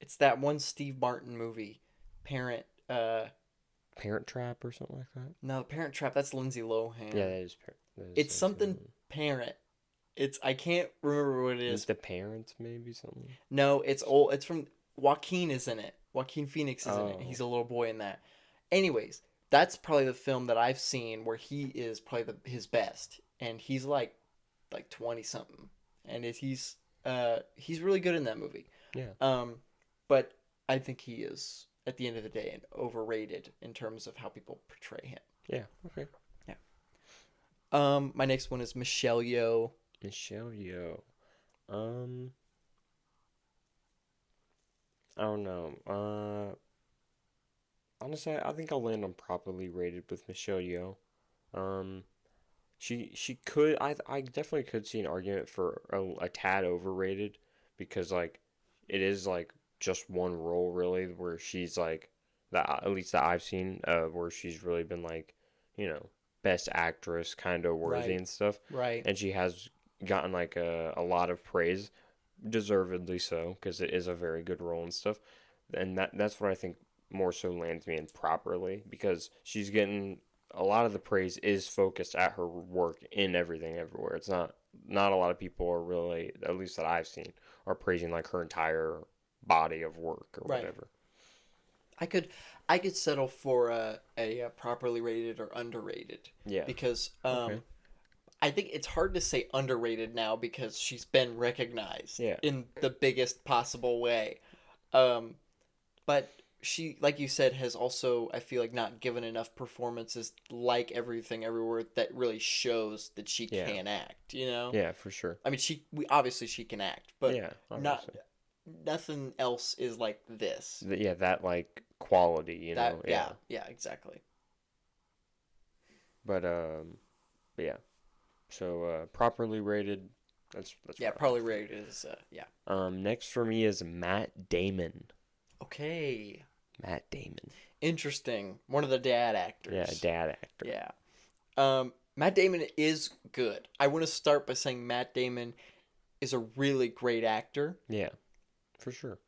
it's that one Steve Martin movie, Parent Parent Trap or something like that. no, Parent Trap, that's Lindsay Lohan. Yeah, that is It's something Parent. I can't remember what it Meet is. the Parents, maybe something. No, it's old. It's from Joaquin is in it. Joaquin Phoenix is in it. Oh, He's a little boy in that. Anyways, that's probably the film that I've seen where he is probably his best, and he's like 20 something, and he's really good in that movie. yeah, But I think he is at the end of the day overrated in terms of how people portray him. yeah. Okay. Yeah. My next one is Michelle Yeoh. Michelle Yeoh. I don't know. Honestly, I think I'll land on properly rated with Michelle Yeoh. Um, she could. I definitely could see an argument for a tad overrated because like it is like just one role really where she's like that at least that I've seen where she's really been like you know best actress kind of worthy Right. and stuff, Right. and she has gotten like a lot of praise, deservedly so because it is a very good role and stuff, and that's what I think more so lands me in properly because she's getting a lot of the praise is focused at her work in everything everywhere. It's not a lot of people are really, at least that I've seen, are praising like her entire body of work or Right. whatever. I could I could settle for a properly rated or underrated Yeah. because Okay. I think it's hard to say underrated now because she's been recognized Yeah. in the biggest possible way. Um, but she, like you said, has also, I feel like, not given enough performances like Everything Everywhere that really shows that she Yeah. can act, you know? Yeah, for sure. I mean, we obviously she can act, but Yeah, not obviously. nothing else is like this. Yeah, that like quality, That Yeah. yeah, exactly. But but yeah. So properly rated. That's Yeah, what I probably have for me. rated is yeah. Next for me is Matt Damon. Okay. Matt Damon. Interesting. One of the dad Yeah, actors. dad actor. Yeah. Matt Damon is good. I want to start by saying Matt Damon is a really great actor. Yeah, for sure.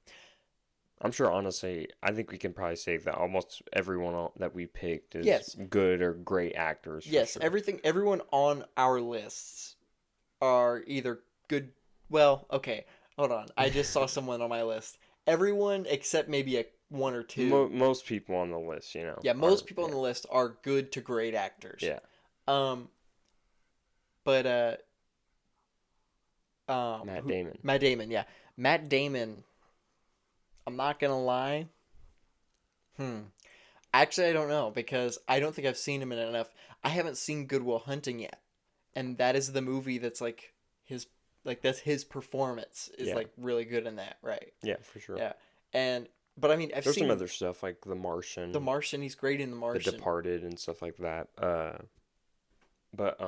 I'm sure, honestly, I think we can probably say that almost everyone that we picked is Yes. good or great actors for Yes, sure. everyone on our lists are either good. Well, okay, hold on. I just saw someone on my list. Everyone except maybe one or two. Most people on the list, Yeah, most people on yeah, the list are good to great actors. yeah. Um, but Matt Damon. Matt Damon, yeah, Matt Damon. I'm not gonna lie. Actually, I don't know because I don't think I've seen him in enough. I haven't seen Good Will Hunting yet, and that is the movie that's like his that's his performance is Yeah, like really good in that, right? yeah, for sure. Yeah, and but I mean I've There's seen some other stuff like The The Martian, Martian. He's great in The The Martian. Departed, and stuff like that. But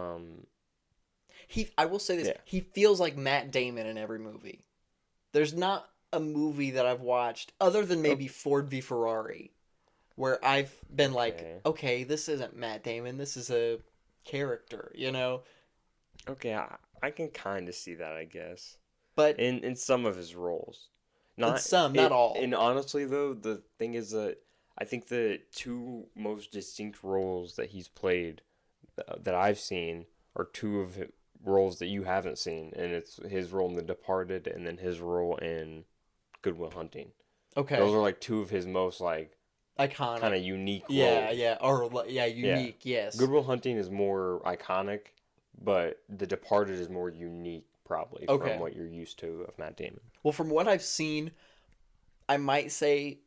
I will say this. yeah. He feels like Matt Damon in every movie. There's not a movie that I've watched other than maybe Ford v Ferrari where I've been like, Okay. okay, this isn't Matt Damon. This is a character, you know? Okay, I can kind of see that, I guess. But In some of his roles. in some, not all. And honestly though, the thing is that I think the two most distinct roles that he's played that I've seen are two of his roles that you haven't seen, and it's his role in The Departed and then his role in Good Will Hunting. Okay. Those are like two of his most like Iconic. kind of unique Yeah, roles. yeah. Or, yeah, unique, yes. Good Will Hunting is more iconic, but The Departed is more unique probably from what you're used to of Matt Damon. Well, from what I've seen, I might say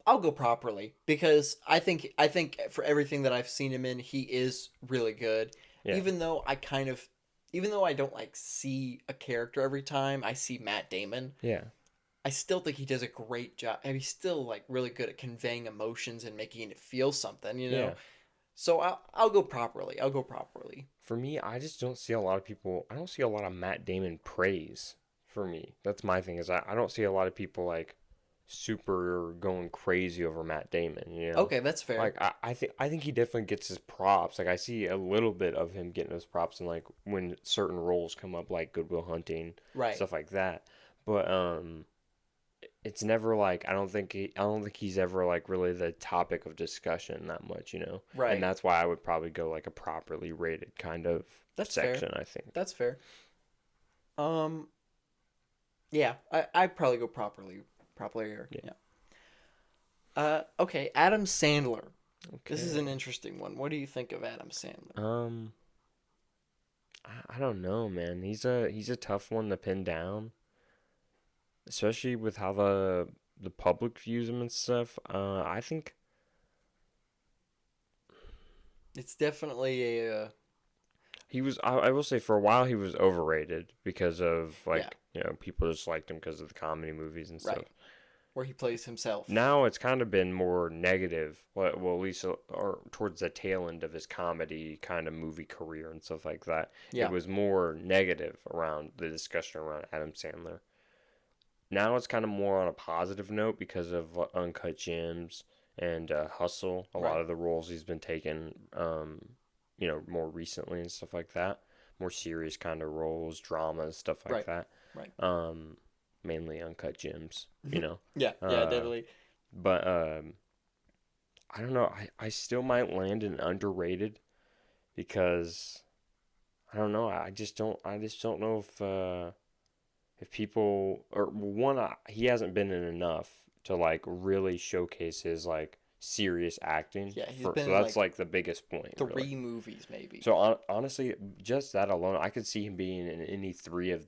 I'll go properly because I think for everything that I've seen him in, he is really good. Yeah. Even though I don't like see a character every time I see Matt Damon, Yeah. I still think he does a great job. And he's still like really good at conveying emotions and making it feel something, you know. Yeah. So I'll go properly. I'll go properly. For me, I just don't see a lot of people. I don't see a lot of Matt Damon praise. For me, that's my thing. Is I don't see a lot of people like super going crazy over Matt Damon. Okay, that's fair. Like I think he definitely gets his props. Like I see a little bit of him getting his props, and like when certain roles come up, like Good Will Hunting, Right. stuff like that. But it's never like I don't think he's ever like really the topic of discussion that much, you know. Right. And that's why I would probably go like a properly rated kind of That's section, fair. I think. That's fair. Um, yeah, I'd probably go properly here. Yeah. Yeah. Okay, Adam Sandler. This is an Okay. interesting one. What do you think of Adam Sandler? I don't know, man. He's a tough one to pin down, especially with how the public views him and stuff. I think It's definitely a he was. I will say for a while he was overrated because of yeah, like people just liked him because of the comedy movies and stuff. right, where he plays himself. Now it's kind of been more negative. Well, at least or towards the tail end of his comedy kind of movie career and stuff like that. Yeah. It was more negative around the discussion around Adam Sandler. Now it's kind of more on a positive note because of Uncut Gems and Hustle. A lot of the roles he's been taking, more recently and stuff like that. More serious kind of roles, dramas, stuff like that. Right. Mainly Uncut Gems, you know. Yeah, definitely. But I don't know. I still might land in underrated because I don't know. I just don't know if people or one he hasn't been in enough to like really showcase his like serious acting. Yeah, he's so been in, that's like, like the biggest point. Three Really. movies, maybe. So honestly, just that alone, I could see him being in any three of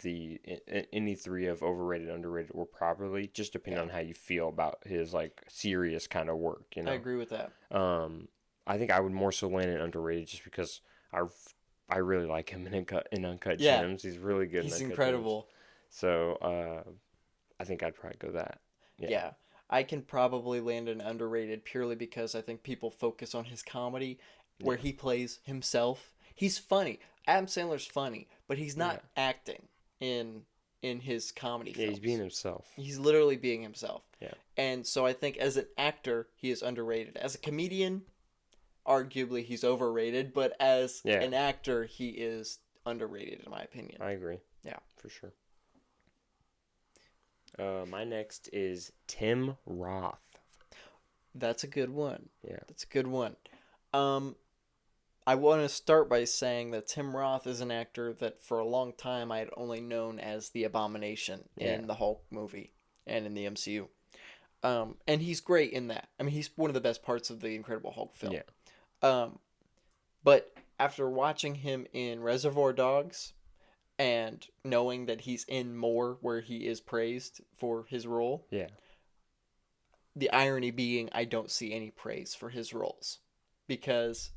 overrated, underrated, or properly, just depending on how you feel about his like serious kind of work. You know, I agree with that. I think I would more so land in underrated just because I really like him in Uncut Yeah. Gems. He's really good. He's in Uncut incredible. Gems. So I think I'd probably go that. Yeah. I can probably land an underrated purely because I think people focus on his comedy where he plays himself. He's funny. Adam Sandler's funny, but he's not acting in his comedy films. Yeah, he's being himself. He's literally being himself. Yeah. And so I think as an actor, he is underrated. As a comedian, arguably he's overrated, but as an actor, he is underrated in my opinion. I agree. Yeah. For sure. My next is Tim Roth. That's a good one. Yeah. That's a good one. I want to start by saying that Tim Roth is an actor that for a long time I had only known as the Abomination in the Hulk movie and in the MCU. And he's great in that. I mean, he's one of the best parts of the Incredible Hulk film. Yeah. But after watching him in Reservoir Dogs and knowing that he's in more where he is praised for his role. Yeah. The irony being I don't see any praise for his roles because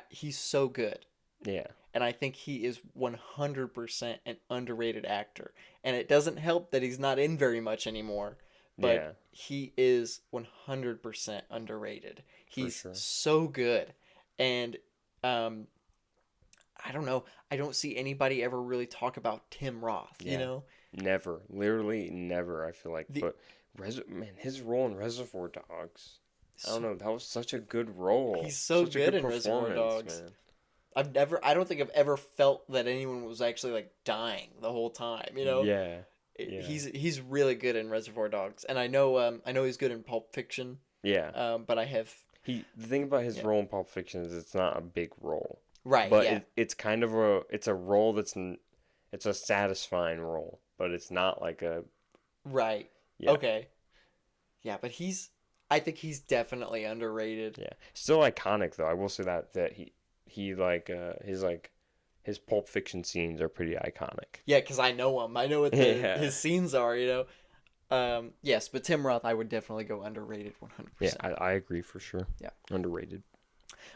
he's so good. Yeah. And I think he is 100% an underrated actor. And it doesn't help that he's not in very much anymore, but he is 100% underrated. He's so good. And I don't know. I don't see anybody ever really talk about Tim Roth, you know? Never. Literally never, I feel like. But, his role in Reservoir Dogs, I don't know, that was such a good role. He's so good in Reservoir Dogs. Man. I don't think I've ever felt that anyone was actually, like, dying the whole time, you know? Yeah. He's really good in Reservoir Dogs. And I know he's good in Pulp Fiction. Yeah. But I have... The thing about his role in Pulp Fiction is it's not a big role. Right, but it's kind of it's a role it's a satisfying role, but it's not like a... Right. Yeah. Okay. Yeah, but I think he's definitely underrated. Yeah. Still iconic, though. I will say that he like, his Pulp Fiction scenes are pretty iconic. Yeah, because I know him. I know what his scenes are, you know? Yes, but Tim Roth, I would definitely go underrated 100%. Yeah, I agree for sure. Yeah. Underrated.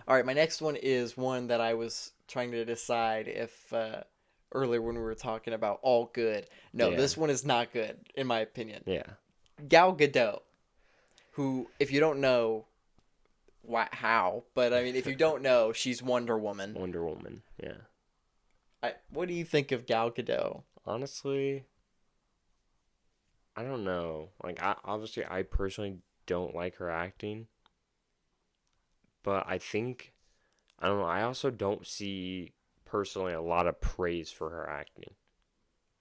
All right, my next one is one that I was trying to decide if earlier when we were talking about all good. No, this one is not good, in my opinion. Yeah. Gal Gadot, who, if you don't know how, but I mean, if you don't know, she's Wonder Woman. Wonder Woman, yeah. What do you think of Gal Gadot? Honestly, I don't know. Like, I personally don't like her acting. But I don't know, I also don't see, personally, a lot of praise for her acting.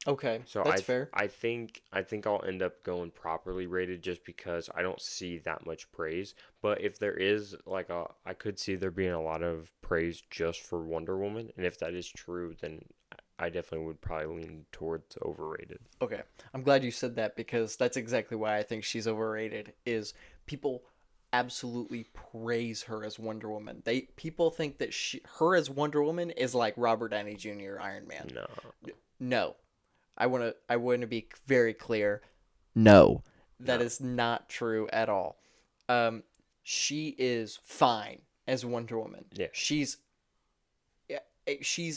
Okay, So that's fair. I think I'll end up going properly rated just because I don't see that much praise. But if there is like I could see there being a lot of praise just for Wonder Woman, and if that is true, then I definitely would probably lean towards overrated. Okay, I'm glad you said that because that's exactly why I think she's overrated. Is people absolutely praise her as Wonder Woman. People think that her as Wonder Woman is like Robert Downey Jr. Iron Man. No. No, I want to be very clear. No, that No. is not true at all. Um, she is fine as Wonder Woman. Yeah. She's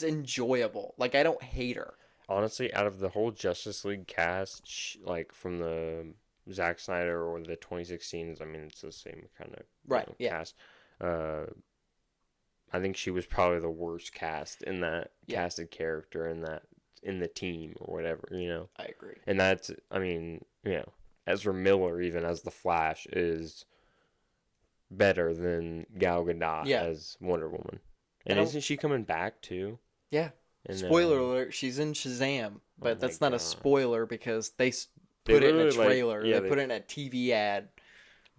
enjoyable. Like I don't hate her. Honestly, out of the whole Justice League cast, like from the Zack Snyder or the 2016s, I mean, it's the same kind of Right. Yeah. cast. Uh, I think she was probably the worst cast in that Yeah. casted character in the team or whatever, you know. I agree. And that's, I mean, you know, Ezra Miller even as the Flash is better than Gal Gadot Yeah. as Wonder Woman. And And isn't she coming back too? yeah. And Spoiler alert, she's in Shazam, but my that's not a God. spoiler because they They put it in a literally, like, trailer. yeah, They put it in a TV ad.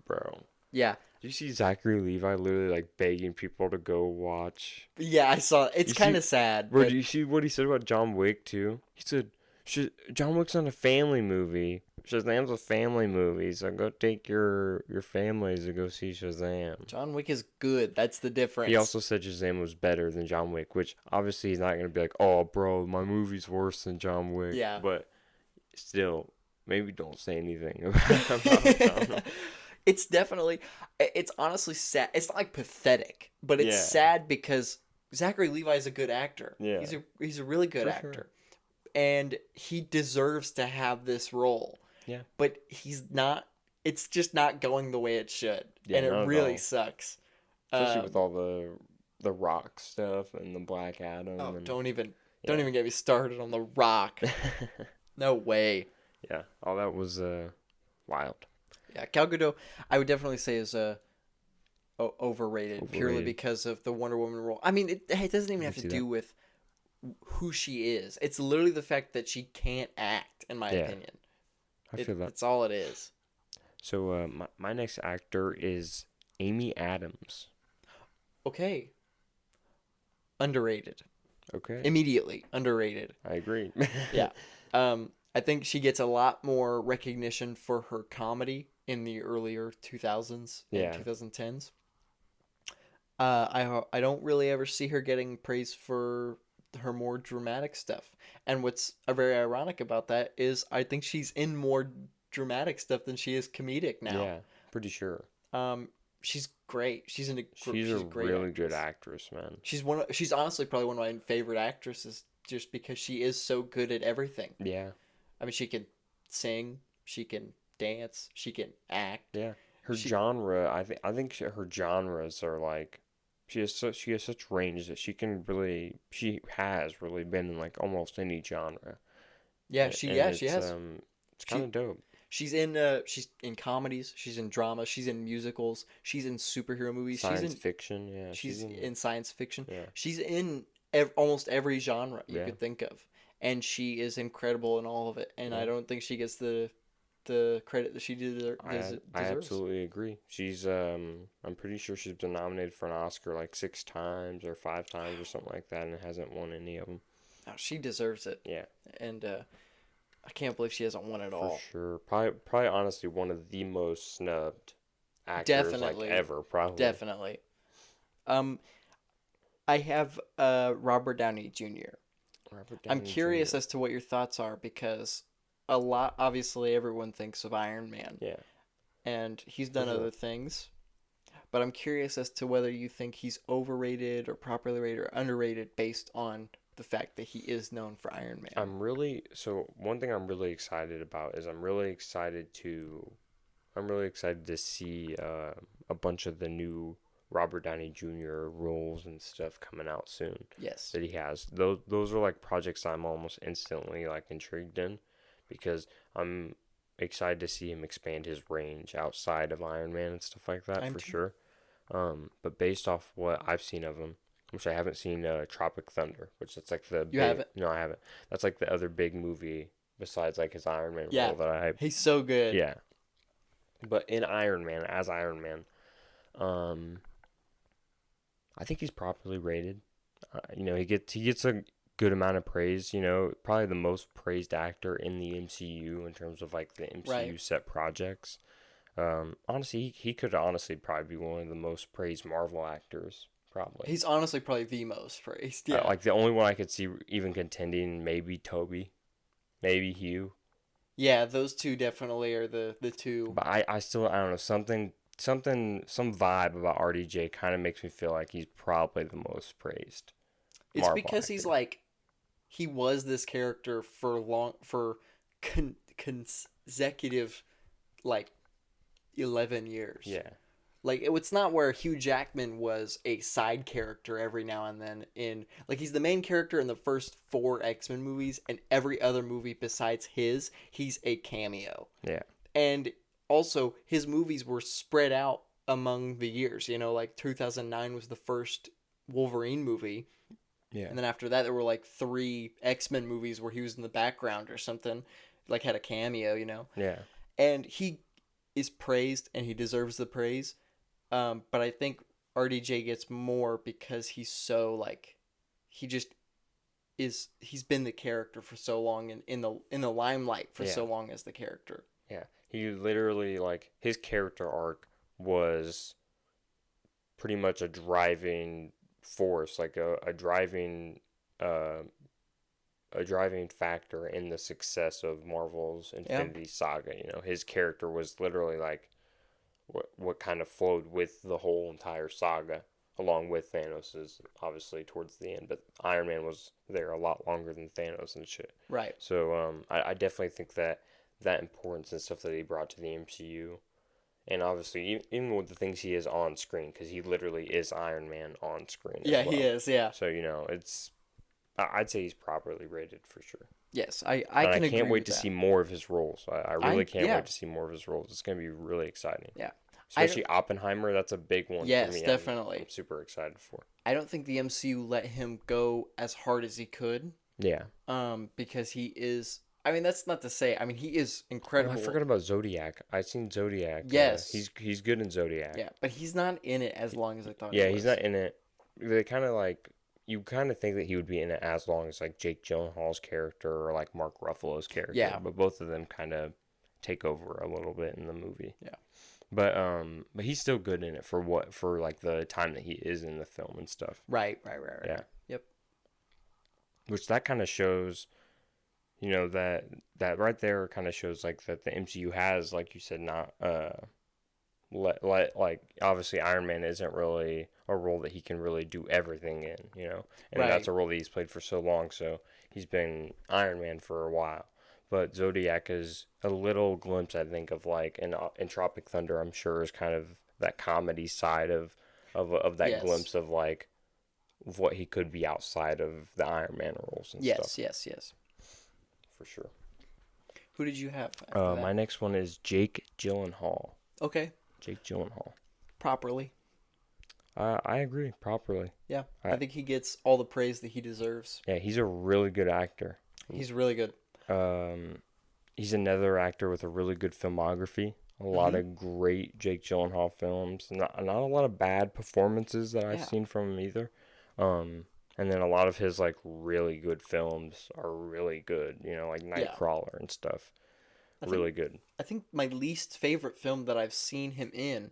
bro. Yeah. Do you see Zachary Levi literally like begging people to go watch? Yeah, I saw it. It's You kind see- of sad. Bro, But do you see what he said about John Wick too? He said, John Wick's not a family movie. Shazam's a family movie, so go take your families to go see Shazam. John Wick is good. That's the difference. He also said Shazam was better than John Wick, which obviously he's not going to be like, oh, bro, my movie's worse than John Wick. Yeah. But still, maybe don't say anything about John. It's definitely, it's honestly sad. It's not like pathetic, but it's Yeah. sad because Zachary Levi is a good actor. Yeah. He's a really good For actor. sure. And he deserves to have this role. Yeah. But he's not, it's just not going the way it should. Yeah, and not it at really all. sucks. Especially with all the Rock stuff and the Black Adam. Oh, and... don't even get me started on The Rock. No way. Yeah, all that was wild. Yeah, Gal Gadot, I would definitely say is overrated purely because of the Wonder Woman role. I mean, it doesn't even have to do with who she is. It's literally the fact that she can't act, in my opinion. I feel that. That's all it is. So my next actor is Amy Adams. Okay. Underrated. Okay. Immediately underrated. I agree. Yeah. I think she gets a lot more recognition for her comedy in the earlier 2000s and 2010s. I don't really ever see her getting praise for her more dramatic stuff. And what's very ironic about that is I think she's in more dramatic stuff than she is comedic now. Yeah, pretty sure. She's great. She's a great really actress. good actress, man. She's honestly probably one of my favorite actresses just because she is so good at everything. Yeah. I mean, she can sing, she can dance, she can act. Yeah. Her genre, I think her genres are like she has such range that she has really been in like almost any genre. Yeah, she has. It's kind of dope. She's in comedies, she's in dramas, she's in musicals, she's in superhero movies, Science fiction, yeah. She's in science fiction. Yeah. She's in almost every genre you could think of, and she is incredible in all of it. And I don't think she gets the credit that she deserves. I absolutely agree. She's I'm pretty sure she's been nominated for an Oscar like 6 times or 5 times or something like that, and hasn't won any of them. Oh, she deserves it. Yeah. And I can't believe she hasn't won at all. For sure. Probably honestly one of the most snubbed actors like ever, probably. Definitely. I have Robert Downey Jr. I'm curious as to what your thoughts are because obviously everyone thinks of Iron Man. Yeah. And he's done other things. But I'm curious as to whether you think he's overrated or properly rated or underrated based on the fact that he is known for Iron Man. One thing I'm really excited about is I'm really excited to see a bunch of the new Robert Downey Jr. roles and stuff coming out soon. Yes. That he has. Those are like projects I'm almost instantly like intrigued in because I'm excited to see him expand his range outside of Iron Man and stuff like that for sure. But based off what I've seen of him, which I haven't seen Tropic Thunder, which that's like the You big. haven't? No, I haven't. That's like the other big movie besides like his Iron Man Yeah. role that I. He's so good. Yeah. But in Iron Man, as Iron Man, um, I think he's properly rated. He gets a good amount of praise. Probably the most praised actor in the MCU in terms of like the MCU Right. set projects. Honestly, he could honestly probably be one of the most praised Marvel actors. Probably. He's honestly probably the most praised. Yeah. Like the only one I could see even contending, maybe Toby, maybe Hugh. Yeah, those two definitely are the two. But I still, I don't know, some vibe about RDJ kind of makes me feel like he's probably the most praised It's Marvel because he's actor. like he was this character for consecutive like 11 years. Yeah. Like it's not where Hugh Jackman was a side character every now and then in like he's the main character in the first 4 X-Men movies and every other movie besides his, he's a cameo. Yeah. And also his movies were spread out among the years, like 2009 was the first Wolverine movie. Yeah. And then after that there were like 3 X-Men movies where he was in the background or something, like had a cameo. Yeah. And he is praised and he deserves the praise. But I think RDJ gets more because he's so like he just he's been the character for so long and in the limelight for Yeah. so long as the character. Yeah. He literally like his character arc was pretty much a driving force, like uh a driving factor in the success of Marvel's Infinity Saga. His character was literally like what kind of flowed with the whole entire saga, along with Thanos's, obviously towards the end. But Iron Man was there a lot longer than Thanos and shit. Right. So I definitely think that importance and stuff that he brought to the MCU, and obviously even with the things he is on screen, because he literally is Iron Man on screen. Yeah, as well. he is. Yeah. So I'd say he's properly rated for sure. Yes, I And can I agree can't wait with to that. see more of his roles. I really can't yeah. wait to see more of his roles. It's going to be really exciting. Yeah. Especially Oppenheimer, that's a big one for Yes, me. definitely. I'm super excited for. I don't think the MCU let him go as hard as he could. Yeah. Because he is. I mean, that's not to say. I mean, he is Oh, incredible. I forgot about Zodiac. I seen Zodiac. Yes. He's good in Zodiac. Yeah, but he's not in it as long as I thought. Yeah, he he's was. not in it. They kind of like you kind of think that he would be in it as long as like Jake Gyllenhaal's character or like Mark Ruffalo's character. Yeah. But both of them kind of take over a little bit in the movie. Yeah. But he's still good in it for like the time that he is in the film and stuff. Right. Yeah. Yep. Which that kind of shows, that right there kind of shows like that the MCU has, like you said, not like obviously Iron Man isn't really a role that he can really do everything in, and Right. that's a role that he's played for so long. So he's been Iron Man for a while. But Zodiac is a little glimpse, I think, of like, and Tropic Thunder, I'm sure, is kind of that comedy side of that Yes. glimpse of like what he could be outside of the Iron Man roles and stuff. Yes. For sure. Who did you have after that? My next one is Jake Gyllenhaal. Okay. Jake Gyllenhaal. Properly. I agree, properly. Yeah. I think he gets all the praise that he deserves. Yeah, he's a really good actor. He's really good. He's another actor with a really good filmography. A lot of great Jake Gyllenhaal films. Not a lot of bad performances that I've seen from him either. And then a lot of his like really good films are really good. Like Nightcrawler and stuff. Really good. I think my least favorite film that I've seen him in,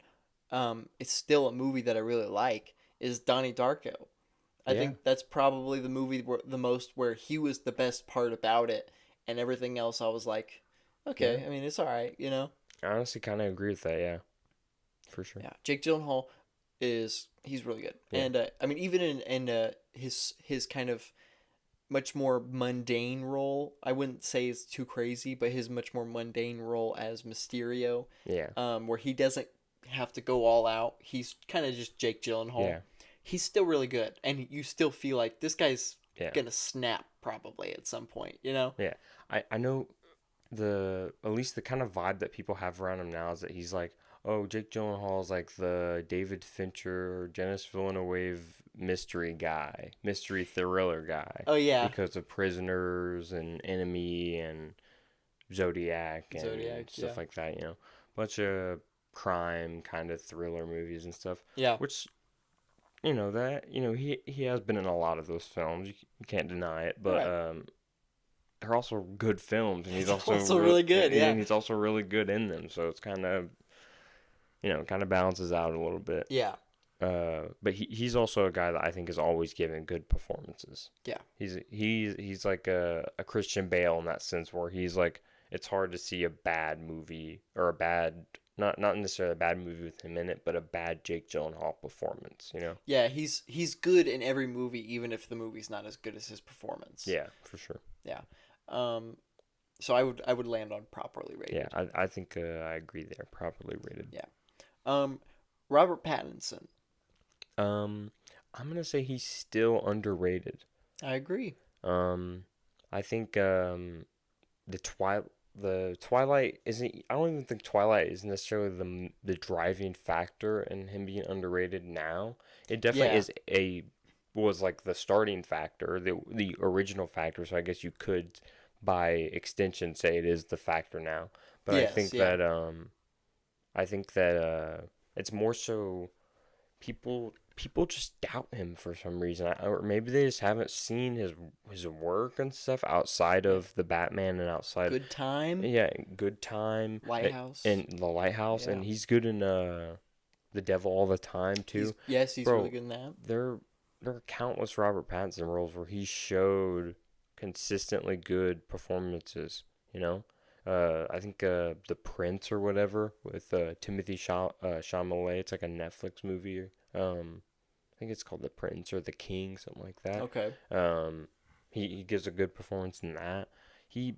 it's still a movie that I really like, is Donnie Darko. I think that's probably the movie where he was the best part about it, and everything else I was like, okay, I mean it's all right, I honestly kind of agree with that, yeah, for sure. Yeah, Jake Gyllenhaal he's really good, and I mean even in his kind of much more mundane role, I wouldn't say it's too crazy, but his much more mundane role as Mysterio, where he doesn't have to go all out, he's kind of just Jake Gyllenhaal. Yeah. He's still really good, and you still feel like this guy's gonna snap probably at some point, Yeah, I know at least the kind of vibe that people have around him now is that he's like, oh, Jake Gyllenhaal is like the David Fincher or Dennis Villeneuve mystery guy, mystery thriller guy. Oh yeah. Because of Prisoners and Enemy and Zodiac and stuff like that, bunch of crime kind of thriller movies and stuff. Yeah. Which, he has been in a lot of those films. You can't deny it, but they're also good films, and he's also really good. Yeah, and he's also really good in them. So it's kind of, kind of balances out a little bit. Yeah. But he's also a guy that I think is always giving good performances. Yeah. He's like a Christian Bale in that sense, where he's like, it's hard to see a bad movie or a bad, not necessarily a bad movie with him in it, but a bad Jake Gyllenhaal performance, Yeah, he's good in every movie, even if the movie's not as good as his performance. Yeah, for sure. Yeah. So I would land on properly rated. Yeah, I think I agree there. Properly rated. Yeah. Robert Pattinson. I'm gonna say he's still underrated. I agree. I think the Twilight isn't. I don't even think Twilight is necessarily the driving factor in him being underrated now. It definitely was like the starting factor, the original factor. So I guess you could, by extension, say it is the factor now. But I think that it's more so people just doubt him for some reason, or maybe they just haven't seen his work and stuff outside of the Batman and outside Good Time. Yeah, Good Time, Lighthouse, and The Lighthouse, and he's good in The Devil All the Time too. He's really good in that. There are countless Robert Pattinson roles where he showed consistently good performances. I think The Prince or whatever with Timothy Chalamet. It's like a Netflix movie. I think it's called The Prince or The King, something like that. Okay. He gives a good performance in that. He's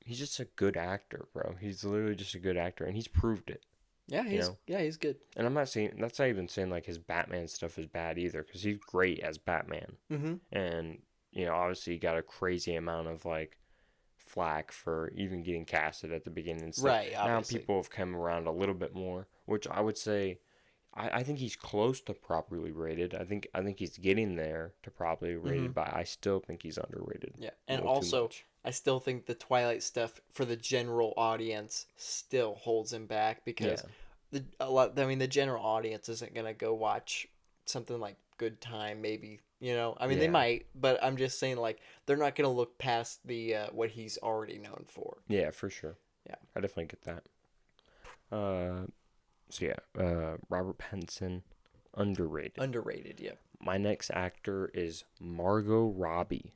just a good actor, bro. He's literally just a good actor, and he's proved it. Yeah, he's good. And that's not even saying like his Batman stuff is bad either, because he's great as Batman. Mm-hmm. And obviously he got a crazy amount of like flack for even getting casted at the beginning and stuff. Right, obviously. Now people have come around a little bit more, which I would say I think he's close to properly rated. I think he's getting there to properly rated, but I still think he's underrated. Yeah, and also I still think the Twilight stuff for the general audience still holds him back, because the general audience isn't gonna go watch something like Good Time, maybe. They might, but I'm just saying, like, they're not gonna look past the what he's already known for. Yeah, for sure. Yeah, I definitely get that. Robert Pattinson, underrated. Underrated, yeah. My next actor is Margot Robbie.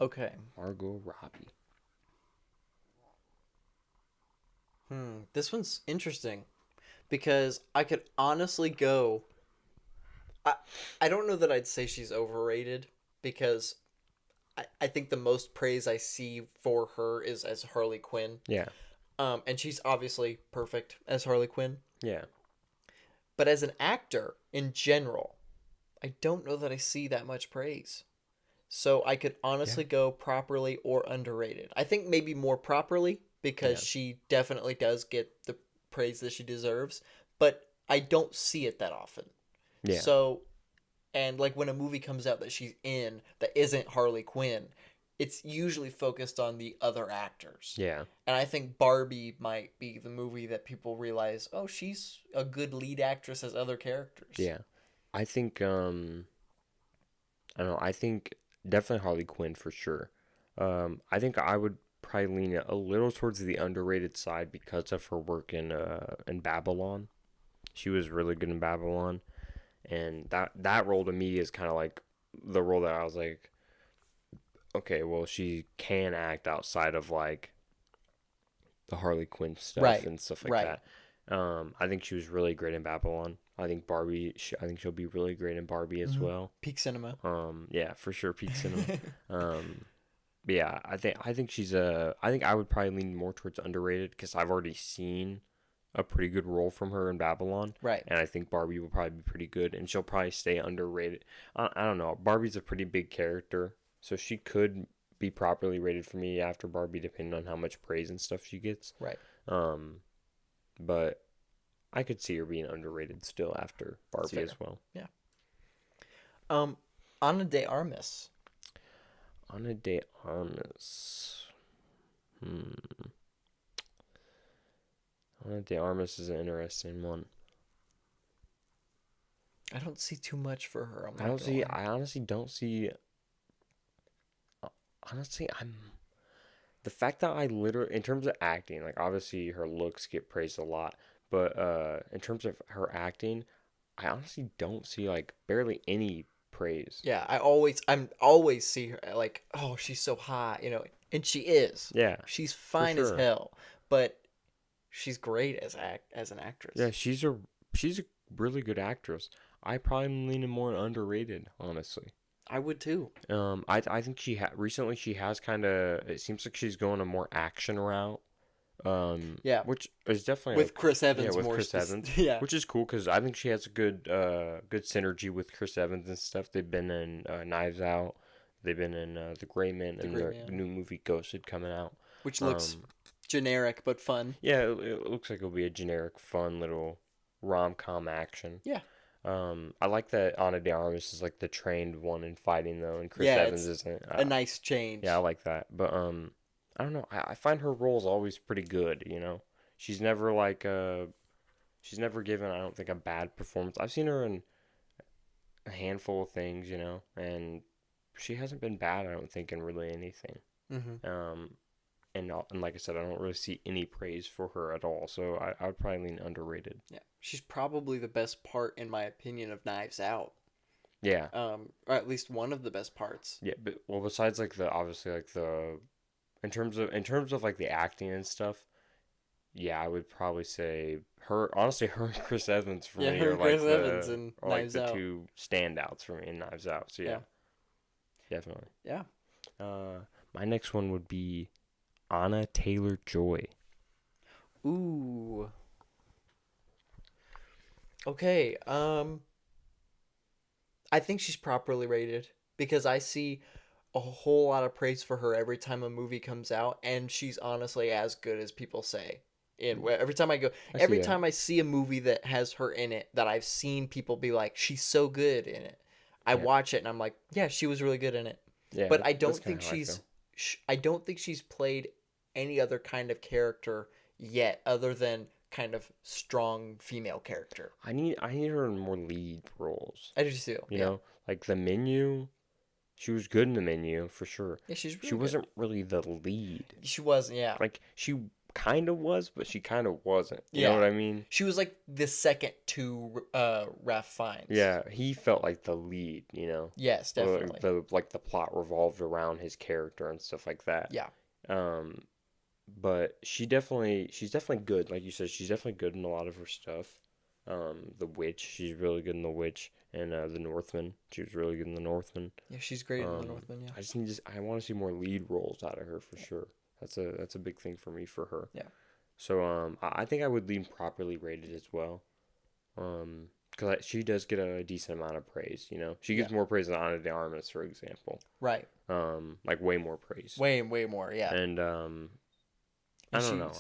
Okay. Margot Robbie. This one's interesting, because I could honestly go. I don't know that I'd say she's overrated, because I think the most praise I see for her is as Harley Quinn. Yeah. And she's obviously perfect as Harley Quinn. Yeah. But as an actor in general, I don't know that I see that much praise. So I could honestly go properly or underrated. I think maybe more properly, because she definitely does get the praise that she deserves, but I don't see it that often. Yeah. So, and like when a movie comes out that she's in that isn't Harley Quinn, it's usually focused on the other actors. Yeah. And I think Barbie might be the movie that people realize, oh, she's a good lead actress as other characters. Yeah. I think, I don't know, I think definitely Harley Quinn for sure. I think I would probably lean a little towards the underrated side because of her work in Babylon. She was really good in Babylon. And that role to me is kind of like the role that I was like, okay, well, she can act outside of like the Harley Quinn stuff and stuff like that. I think she was really great in Babylon. I think I think she'll be really great in Barbie as well. Peak cinema. Yeah, for sure, peak cinema. But yeah, I think she's I think I would probably lean more towards underrated, because I've already seen a pretty good role from her in Babylon. Right. And I think Barbie will probably be pretty good, and she'll probably stay underrated. I don't know. Barbie's a pretty big character, so she could be properly rated for me after Barbie, depending on how much praise and stuff she gets. Right. But I could see her being underrated still after Barbie as well. Yeah. Um, Ana de Armas. Ana de Armas. Ana de Armas is an interesting one. I don't see too much for her. I'm I not don't gonna see. lie. I honestly don't see. Honestly, I'm the fact that I literally, in terms of acting, like obviously her looks get praised a lot, but in terms of her acting, I honestly don't see like barely any praise. Yeah, I'm always see her like, oh, she's so hot, and she is. Yeah, She's for fine as sure. hell, but she's great as an Yeah, actress. she's a really good actress. I probably am leaning more underrated, honestly. I would too. I think recently she has kind of, it seems like she's going a more action route. Yeah, Which is definitely with Chris yeah, Evans with more Chris Evans, yeah. which is cool because I think she has a good synergy with Chris Evans and stuff. They've been in Knives Out, they've been in The Gray Man, The and Great their Man, new movie Ghosted coming out. which looks Um, generic but fun. yeah, it looks like it'll be a generic, fun little rom-com action. Yeah. I like that Ana de Armas is like the trained one in fighting though, and Chris Yeah, Evans it's isn't. a nice Yeah, I change. like that. But I don't know. I find her roles always pretty good. She's never like she's never given, I don't think, a bad performance. I've seen her in a handful of things, and she hasn't been bad. I don't think in really anything. Hmm. Um, and like I said, I don't really see any praise for her at all. So I would probably lean underrated. Yeah, she's probably the best part, in my opinion, of Knives Out. Yeah. Or at least one of the best parts. Yeah, but well, besides like the obviously like the in terms of like the acting and stuff, yeah, I would probably say her. Honestly, her and Chris Evans for Yeah, me her are and like Chris Evans the in are like Knives the Out. two standouts for me in Knives Out. So yeah, Yeah. definitely. Yeah. My next one would be Anna Taylor-Joy. Ooh. Okay. I think she's properly rated because I see a whole lot of praise for her every time a movie comes out, and she's honestly as good as people say. And every time I go, I see every that. time I see a movie that has her in it, that I've seen people be like, she's so good in it. I Yeah, watch it and I'm like, yeah, she was really good in it. yeah, But I that's don't kind think of how I feel. I don't think she's played any other kind of character yet, other than kind of strong female character. I need her in more lead roles. I just feel, You yeah, know, like The Menu. She was good in The Menu for sure. yeah, she's She really good. wasn't really the lead. She wasn't, yeah, Like she kind of was, but she kind of wasn't. You know yeah. what I mean? She was like the second to Ralph Fiennes. Yeah, he felt like the lead. Yes, definitely. The plot revolved around his character and stuff like that. Yeah, Um, but she's definitely good. Like you said, she's definitely good in a lot of her stuff. The Witch, she's really good in The Witch, and The Northman, she was really good in The Northman. yeah, she's great in The Um, Northman. Yeah, I want to see more lead roles out of her for sure. That's a big thing for me for her. yeah, So I think I would lean properly rated as well. Because she does get a decent amount of praise. She gets yeah. more praise than Ana de Armas, for example. Right. Like way more praise. Way, way more. Yeah. And I And don't know.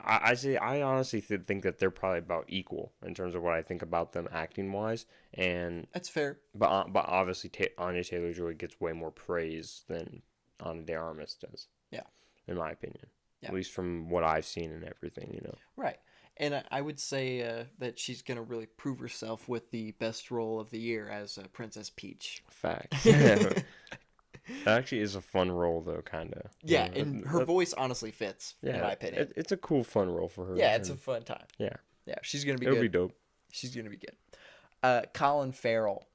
I honestly think that they're probably about equal in terms of what I think about them acting wise. And that's fair. but obviously Anya Taylor-Joy gets way more praise than Ana de Armas does. Yeah. In my opinion. Yeah. At least from what I've seen and everything. Right. And I would say that she's going to really prove herself with the best role of the year as Princess Peach. Facts. That actually is a fun role, though, kind of. Yeah, and her voice honestly fits, in my opinion. It's a cool, fun role for her. Yeah, it's a fun time. Yeah. Yeah, she's going to be It'll good. be dope. She's going to be good. Colin Farrell.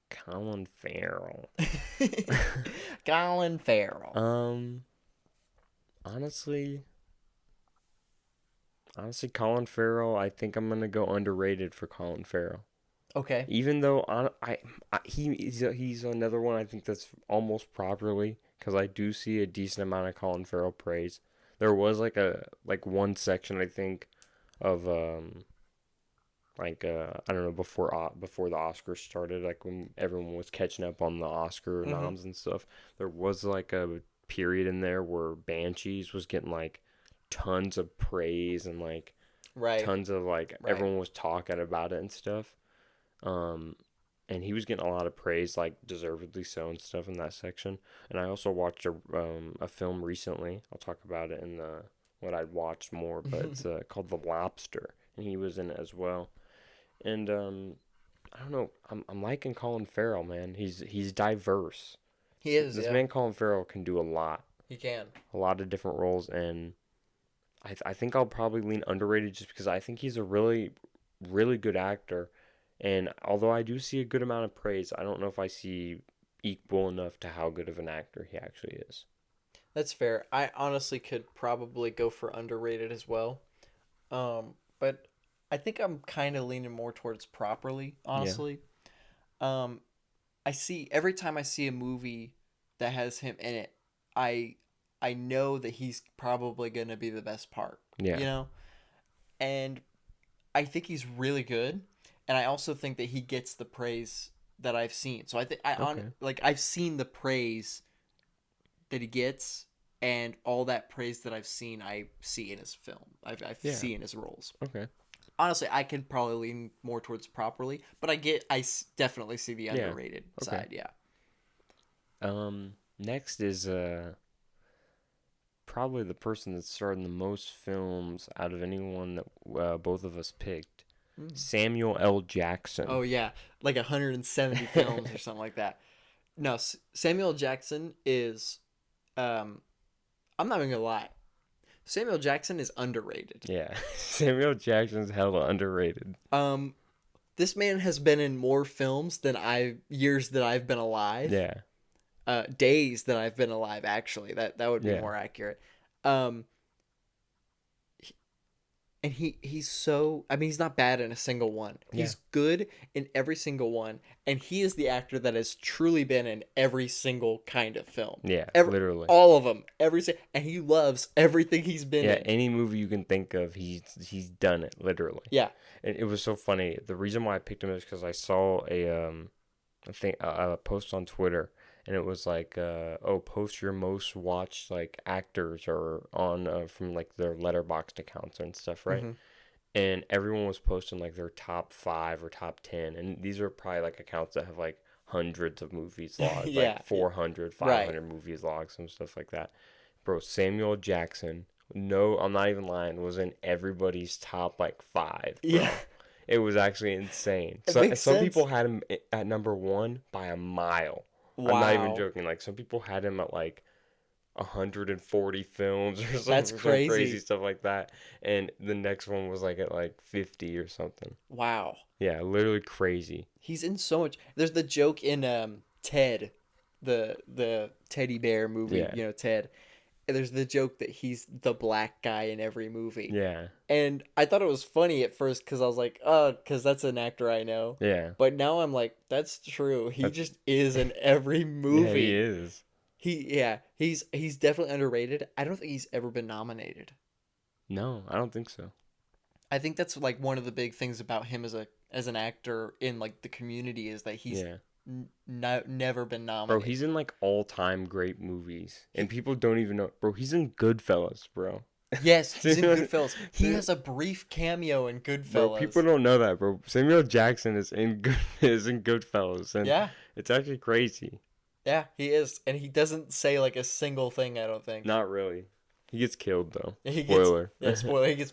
Colin Farrell. Colin Farrell. Honestly, Colin Farrell, I think I'm gonna go underrated for Colin Farrell. Okay. Even though he's another one I think that's almost properly, because I do see a decent amount of Colin Farrell praise. There was like one section I think of I don't know, before the Oscars started, like when everyone was catching up on the Oscar noms and stuff. There was like a period in there where Banshees was getting like tons of praise and like Right. tons of like Right. everyone was talking about it and stuff. And and he was getting a lot of praise, like deservedly so and stuff in that section. And I also watched a film recently. I'll talk about it in the what I'd watched more, but it's called The Lobster, and he was in it as well. And I don't know, I'm liking Colin Farrell, man. He's diverse. He is. This Yeah. man Colin Farrell can do a lot. He can. A lot of different roles, and I think I'll probably lean underrated just because I think he's a really, really good actor. And although I do see a good amount of praise, I don't know if I see equal enough to how good of an actor he actually is. That's fair. I honestly could probably go for underrated as well. But I think I'm kind of leaning more towards properly, Yeah. honestly. Um, I see every time I see a movie that has him in it, I I know that he's probably gonna be the best part. Yeah. You know? And I think he's really good, and I also think that he gets the praise that I've seen. So I think Okay. I've seen the praise that he gets, and all that praise that I've seen, I see in his film. I Yeah. see in his roles. Okay. Honestly, I could probably lean more towards properly, but definitely see the Yeah. underrated Okay. side. Yeah. Next is probably the person that's starred in the most films out of anyone that both of us picked. Mm. Samuel L. Jackson. Oh yeah, like 170 films or something like that. No, Samuel Jackson is, I'm not even gonna lie. Samuel Jackson is underrated. Yeah. Samuel Jackson's hella underrated. This man has been in more films than years that I've been alive. Yeah. Days that I've been alive. Actually, that would be Yeah. more accurate. Um, and he's so. I mean, he's not bad in a single one. He's good in every single one, and he is the actor that has truly been in every single kind of film. Yeah, literally. All of them. And he loves everything he's been in. Yeah, any movie you can think of, he's done it, literally. Yeah. And it was so funny. The reason why I picked him is because I saw a post on Twitter, and it was like, post your most watched like actors or on from like their Letterboxd accounts and stuff, right? Mm-hmm. And everyone was posting like their top 5 or top 10, and these are probably like accounts that have like hundreds of movies logged, Yeah. like 400, 500 movies logged, some stuff like that. Bro, Samuel Jackson, no, I'm not even lying, was in everybody's top like 5. Bro. Yeah. It was actually insane. It So makes some sense. people had him at number 1 by a mile. Wow. I'm not even joking. Like some people had him at like 140 films or something. That's crazy. Some crazy stuff like that. And the next one was like at like 50 or something. Wow. Yeah, literally crazy. He's in so much. There's the joke in Ted, the teddy bear movie. Yeah. You know, Ted. And there's the joke that he's the black guy in every movie. Yeah. And I thought it was funny at first because I was like, oh, because that's an actor I know. Yeah. But now I'm like, that's true. He just is in every movie. Yeah, he is. He's definitely underrated. I don't think he's ever been nominated. No, I don't think so. I think that's like one of the big things about him as an actor in like the community is that he's never been nominated. Bro, he's in like all-time great movies, and people don't even know. Bro, he's in Goodfellas, bro. Yes, he's in Goodfellas. He has a brief cameo in Goodfellas. Bro, people don't know that, bro. Samuel Jackson is in Goodfellas, and yeah, it's actually crazy. Yeah, he is, and he doesn't say like a single thing. I don't think. Not really. He gets killed though. Spoiler. Spoiler. He gets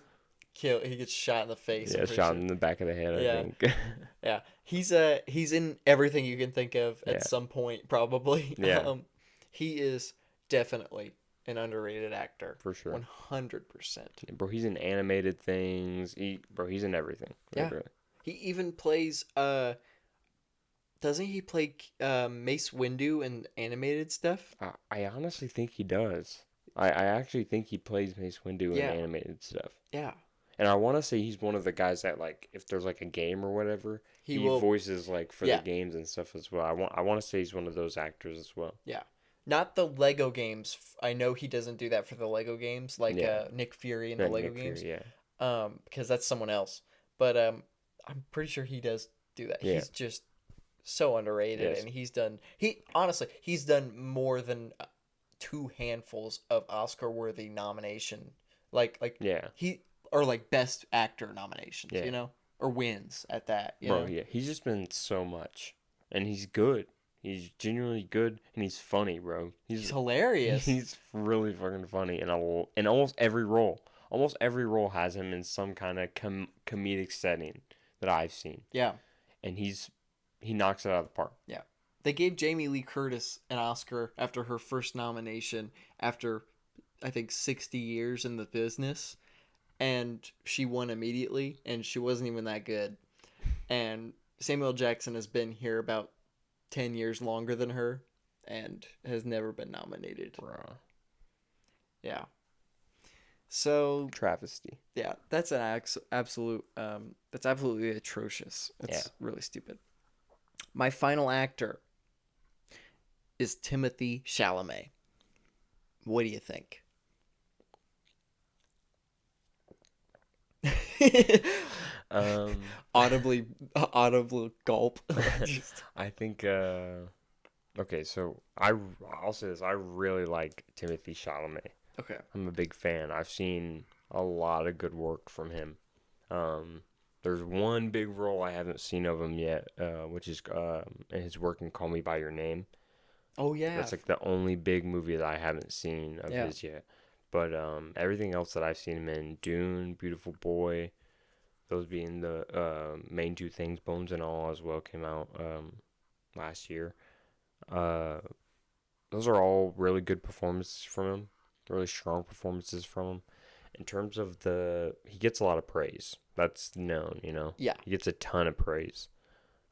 killed. He gets shot in the face. Yeah, shot in the back of the head. I think. Yeah, he's in everything you can think of at some point, probably. Yeah. He is definitely an underrated actor. For sure. 100%. Bro, he's in animated things. He's in everything. Yeah. Literally. He even plays. Doesn't he play Mace Windu in animated stuff? I honestly think he does. I actually think he plays Mace Windu in animated stuff. Yeah. And I want to say he's one of the guys that, like, if there's, like, a game or whatever, he voices, like, for the games and stuff as well. I want to say he's one of those actors as well. Yeah. Not the Lego games. I know he doesn't do that for the Lego games, like Nick Fury in the Lego games. Fury, yeah. Because that's someone else. But I'm pretty sure he does do that. Yeah. He's just so underrated, and he's done more than 2 handfuls of Oscar-worthy nomination. Or like best actor nominations, you know, or wins at that. You know? Yeah, he's just been so much. and he's good. He's genuinely good, and he's funny, bro. He's hilarious. He's really fucking funny in almost every role. Almost every role has him in some kind of comedic setting that I've seen. Yeah. And he knocks it out of the park. Yeah. They gave Jamie Lee Curtis an Oscar after her first nomination after, I think, 60 years in the business. And she won immediately, and she wasn't even that good. And Samuel Jackson has been here about 10 years longer than her and has never been nominated. Bruh. Yeah. So travesty. Yeah, that's an absolute that's absolutely atrocious. It's really stupid. My final actor is Timothée Chalamet. What do you think? Audibly gulp. I think okay, so I'll say this. I really like Timothée Chalamet. Okay. I'm a big fan. I've seen a lot of good work from him. There's one big role I haven't seen of him yet, which is his work in Call Me by Your Name. Oh yeah. That's like the only big movie that I haven't seen of his yet. But everything else that I've seen him in, Dune, Beautiful Boy, those being the main two things, Bones and All as well, came out last year. Those are all really good performances from him. Really strong performances from him. In terms of he gets a lot of praise. That's known, you know. Yeah. He gets a ton of praise.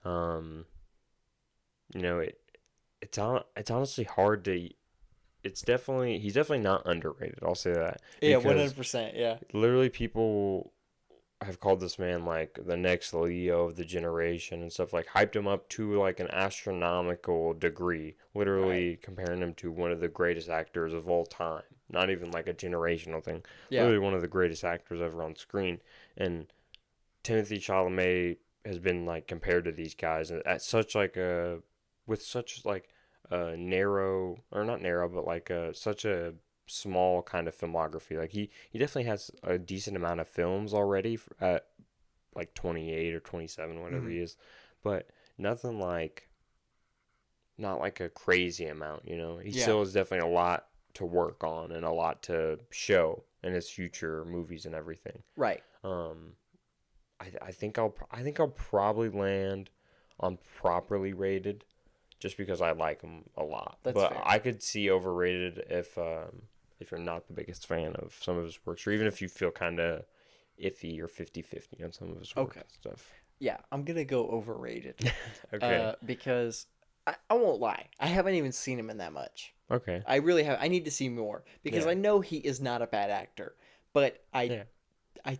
You know, it's honestly hard to. He's definitely not underrated. I'll say that. Yeah, 100%. Yeah. Literally, people have called this man like the next Leo of the generation and stuff, like hyped him up to like an astronomical degree, literally comparing him to one of the greatest actors of all time. Not even like a generational thing. Yeah. Literally one of the greatest actors ever on screen. And Timothée Chalamet has been like compared to these guys at such like with such like narrow, or not narrow, but like such a small kind of filmography. Like he definitely has a decent amount of films already at like 28 or 27, whatever he is, but nothing like, not like a crazy amount, you know. He still has definitely a lot to work on and a lot to show in his future movies and everything. Right. I think I'll probably land on Properly Rated, just because I like him a lot. But fair. I could see Overrated if you're not the biggest fan of some of his works, or even if you feel kind of iffy or 50-50 on some of his work and stuff. Yeah, I'm going to go Overrated. Okay. Because I won't lie. I haven't even seen him in that much. Okay. I really have. I need to see more because I know he is not a bad actor, but I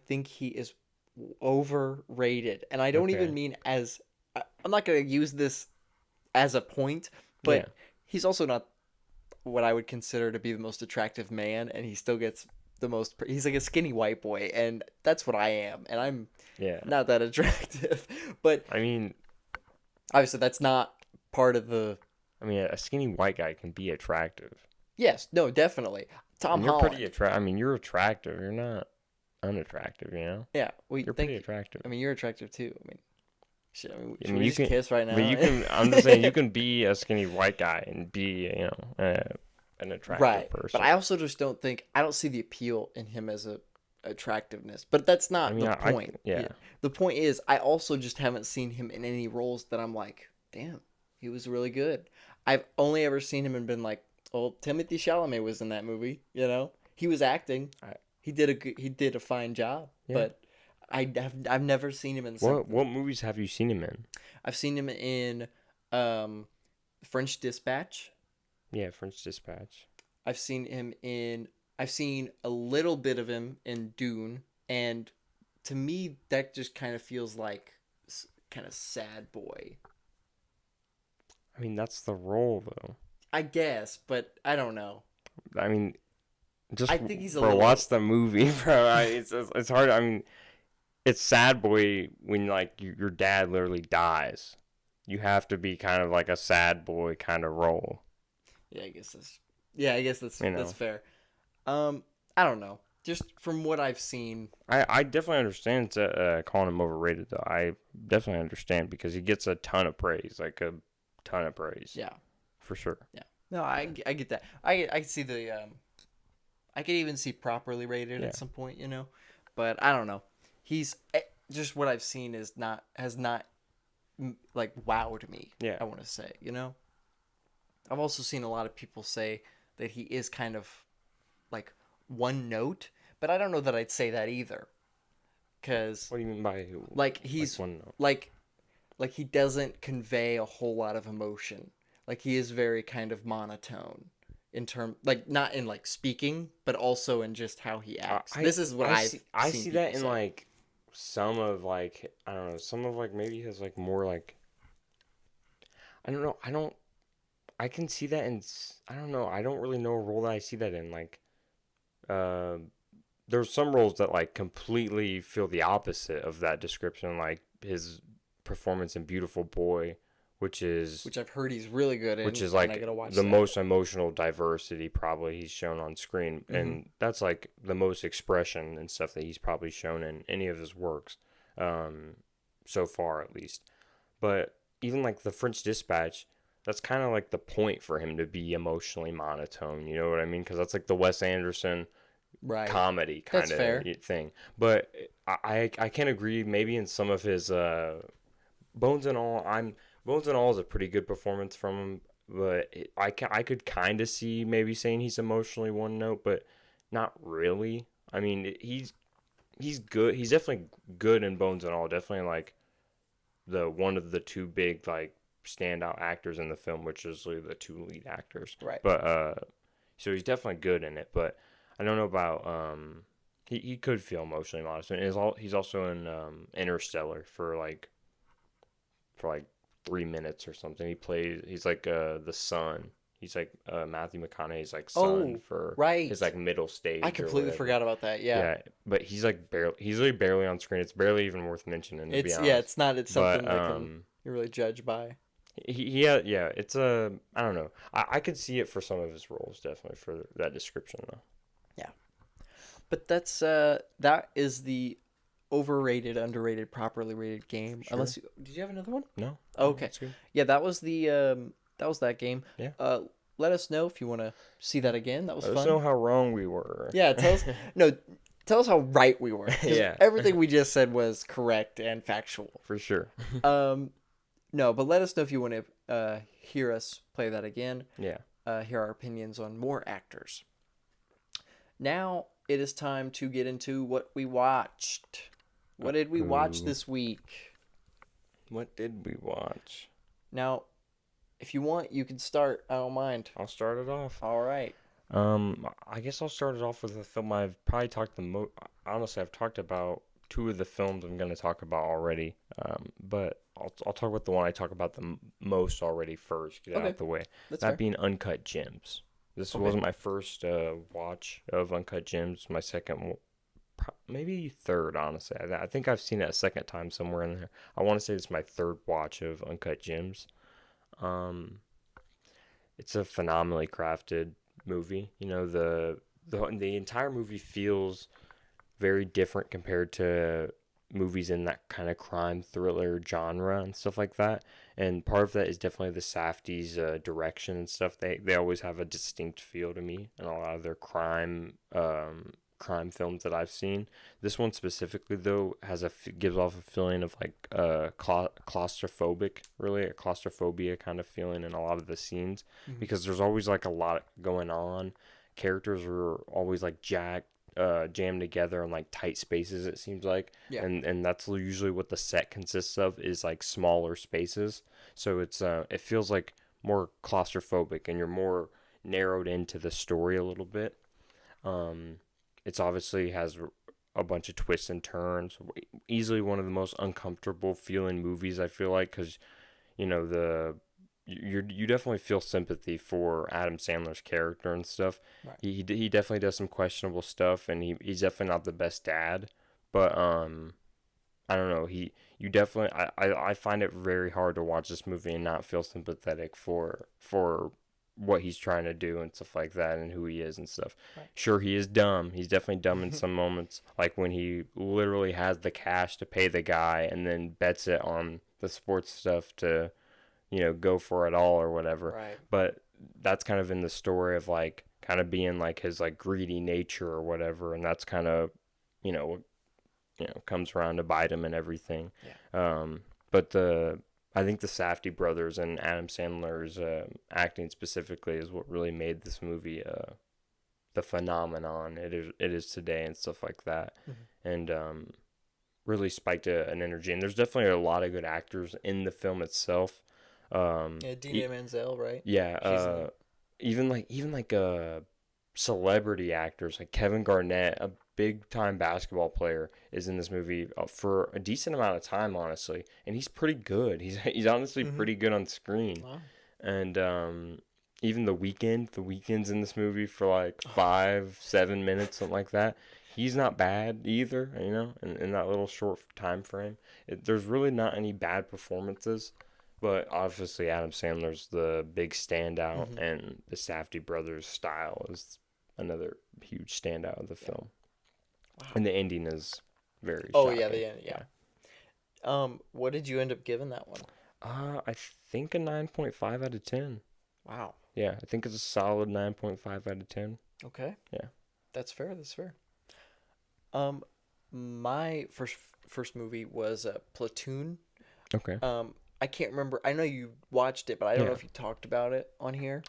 think he is overrated. And I don't even mean as, I'm not going to use this as a point, but he's also not what I would consider to be the most attractive man, and he still gets the most. He's like a skinny white boy, and that's what I am, and I'm not that attractive. But I mean, obviously, that's not part of the. I mean, a skinny white guy can be attractive. Yes, no, definitely. Tom Holland. You're pretty attractive. I mean, you're attractive. You're not unattractive, you know. Yeah, well, you're pretty attractive. I mean, you're attractive too. I mean. Shit, I mean, you can kiss right now. But you can. I'm just saying, you can be a skinny white guy and be, you know, an attractive person. But I also just don't think I don't see the appeal in him as a attractiveness. But that's not the point. The point is, I also just haven't seen him in any roles that I'm like, damn, he was really good. I've only ever seen him and been like, oh, Timothée Chalamet was in that movie. You know, he was acting. He did a fine job. But I've never seen him in something. What movies have you seen him in? I've seen him in French Dispatch. Yeah, French Dispatch. I've seen a little bit of him in Dune, and to me that just kind of feels like kind of sad boy. I mean, that's the role though. I guess, but I don't know. I mean, I think he's watch the movie, bro. It's hard. I mean, it's sad boy when like your dad literally dies. You have to be kind of like a sad boy kind of role. Yeah, I guess that's fair. I don't know. just from what I've seen. I definitely understand calling him overrated, though. I definitely understand because he gets a ton of praise, like a ton of praise. Yeah. For sure. Yeah. No, I get that. I see the I could even see properly rated at some point, you know, but I don't know. He's just what I've seen has not like wowed me. Yeah. I want to say, you know. I've also seen a lot of people say that he is kind of like one note, but I don't know that I'd say that either. Cause What do you mean by like he's one note? like he doesn't convey a whole lot of emotion. Like he is very kind of monotone in term, like not in like speaking, but also in just how he acts. This is what I see that in like some of like I don't know, some of like maybe his like more like I don't know, I can see that in I don't know, I don't really know a role that I see that in like uh there's some roles that like completely feel the opposite of that description, like his performance in Beautiful Boy, which I've heard he's really good in, which is and like I gotta watch the that. most emotional diversity probably he's shown on screen, and that's like the most expression and stuff that he's probably shown in any of his works, so far at least. But even like the French Dispatch, that's kind of like the point for him to be emotionally monotone. You know what I mean? Because that's like the Wes Anderson Right. comedy kind of thing. But I can agree maybe in some of his Bones and All. Bones and All is a pretty good performance from him, but I could kind of see maybe saying he's emotionally one note, but not really. I mean, he's good. He's definitely good in Bones and All. Definitely like the one of the two big like standout actors in the film, which is really the two lead actors. Right. But so he's definitely good in it. But I don't know about he could feel emotionally modest, and he's also in Interstellar for like 3 minutes or something. He's like the son. He's like Matthew McConaughey's like son for his like middle stage. I completely forgot about that. Yeah. Yeah, but he's really barely on screen. It's barely even worth mentioning, to be honest. Yeah, it's not. It's something that you really judge by. It's a I don't know. I could see it for some of his roles, definitely for that description though. Yeah, but that is the overrated, underrated, properly rated game. Sure. Unless did you have another one? No. Okay. Yeah, that was that game. Yeah. Let us know if you want to see that again. That was fun. Let us know how wrong we were. Yeah, tell us how right we were. Yeah. Everything we just said was correct and factual. For sure. No, but let us know if you want to hear us play that again. Yeah. Hear our opinions on more actors. Now it is time to get into what we watched. What did we watch this week? What did we watch? Now, if you want, you can start. I don't mind. I'll start it off. All right. I guess I'll start it off with a film I've probably talked the most. Honestly, I've talked about two of the films I'm going to talk about already. But I'll talk about the one I talk about the most already first. Get it out the way. That's that fair. being Uncut Gems. This wasn't my first watch of Uncut Gems. My second, maybe third, honestly. I think I've seen it a second time somewhere in there. I want to say it's my third watch of Uncut Gems. It's a phenomenally crafted movie. You know, the entire movie feels very different compared to movies in that kind of crime thriller genre and stuff like that. And part of that is definitely the Safdie's direction and stuff. They always have a distinct feel to me in a lot of their crime films that I've seen. This one specifically, though, gives off a feeling of like claustrophobic, really a claustrophobia kind of feeling in a lot of the scenes, because there's always like a lot going on. Characters are always like jammed together in like tight spaces, it seems like. Yeah. And that's usually what the set consists of, is like smaller spaces. So it feels like more claustrophobic, and you're more narrowed into the story a little bit. It's obviously has a bunch of twists and turns. Easily one of the most uncomfortable feeling movies, I feel like, because you know you definitely feel sympathy for Adam Sandler's character and stuff. Right. He definitely does some questionable stuff, and he's definitely not the best dad. But I don't know. I find it very hard to watch this movie and not feel sympathetic for what he's trying to do and stuff like that and who he is and stuff. Right. Sure, he is dumb. He's definitely dumb in some moments, like when he literally has the cash to pay the guy and then bets it on the sports stuff to, go for it all or whatever. Right. But that's kind of in the story of like kind of being like his like greedy nature or whatever, and that's kind of, what comes around to bite him and everything. Yeah. But I think the Safdie brothers and Adam Sandler's acting specifically is what really made this movie the phenomenon it is today and stuff like that, and really spiked an energy. And there's definitely a lot of good actors in the film itself. Dina Menzel, right? Yeah, even like celebrity actors like Kevin Garnett, a big time basketball player, is in this movie for a decent amount of time, honestly, and he's pretty good. He's honestly pretty good on screen. Wow. And even the Weeknd's in this movie for like 5-7 minutes, something like that. He's not bad either, in that little short time frame. There's really not any bad performances. But obviously, Adam Sandler's the big standout, and the Safdie brothers' style is another huge standout of the film. Wow. And the ending is very shocking. Yeah, the end, yeah. What did you end up giving that one? I think a 9.5 out of 10. Wow. Yeah, I think it's a solid 9.5 out of 10. Okay. Yeah. That's fair. My first movie was Platoon. Okay. I can't remember. I know you watched it, but I don't know if you talked about it on here.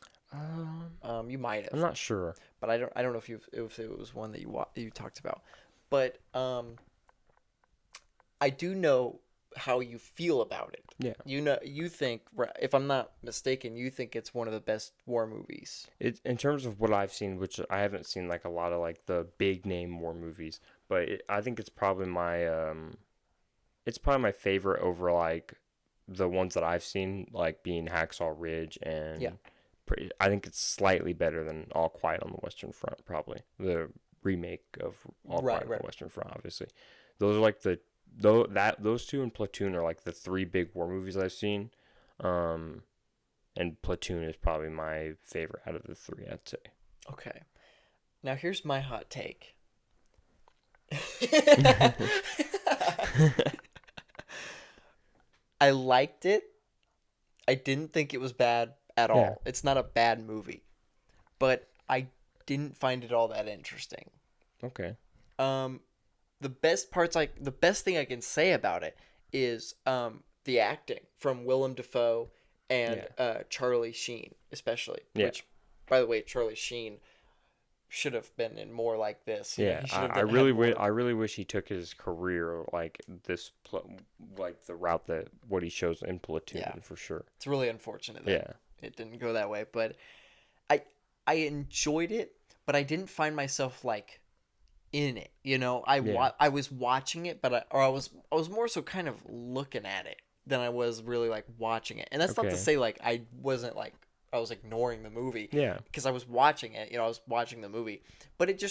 You might have. I'm not sure. But I don't know if it was one that you talked about. But I do know how you feel about it. Yeah. You think, if I'm not mistaken, you think it's one of the best war movies. In terms of what I've seen, which I haven't seen like a lot of like the big name war movies, but I think it's probably my favorite over like the ones that I've seen, like being Hacksaw Ridge, and I think it's slightly better than All Quiet on the Western Front, probably the remake of All Quiet on the Western Front. Obviously, those are like those two and Platoon are like the three big war movies I've seen, and Platoon is probably my favorite out of the three, I'd say. Okay, now here's my hot take. I liked it. I didn't think it was bad at all. It's not a bad movie, but I didn't find it all that interesting. Okay. The best thing I can say about it is the acting from Willem Dafoe and Charlie Sheen, especially. Yeah. Which, by the way, Charlie Sheen should have been in more like this. Yeah, I really wish he took his career like this, like the route that what he shows in Platoon for sure. It's really unfortunate that it didn't go that way, but I enjoyed it, but I didn't find myself like in it. I was watching it, but I was more so kind of looking at it than I was really like watching it. And that's not to say like I wasn't like I was ignoring the movie. Yeah. Because I was watching it. I was watching the movie. But it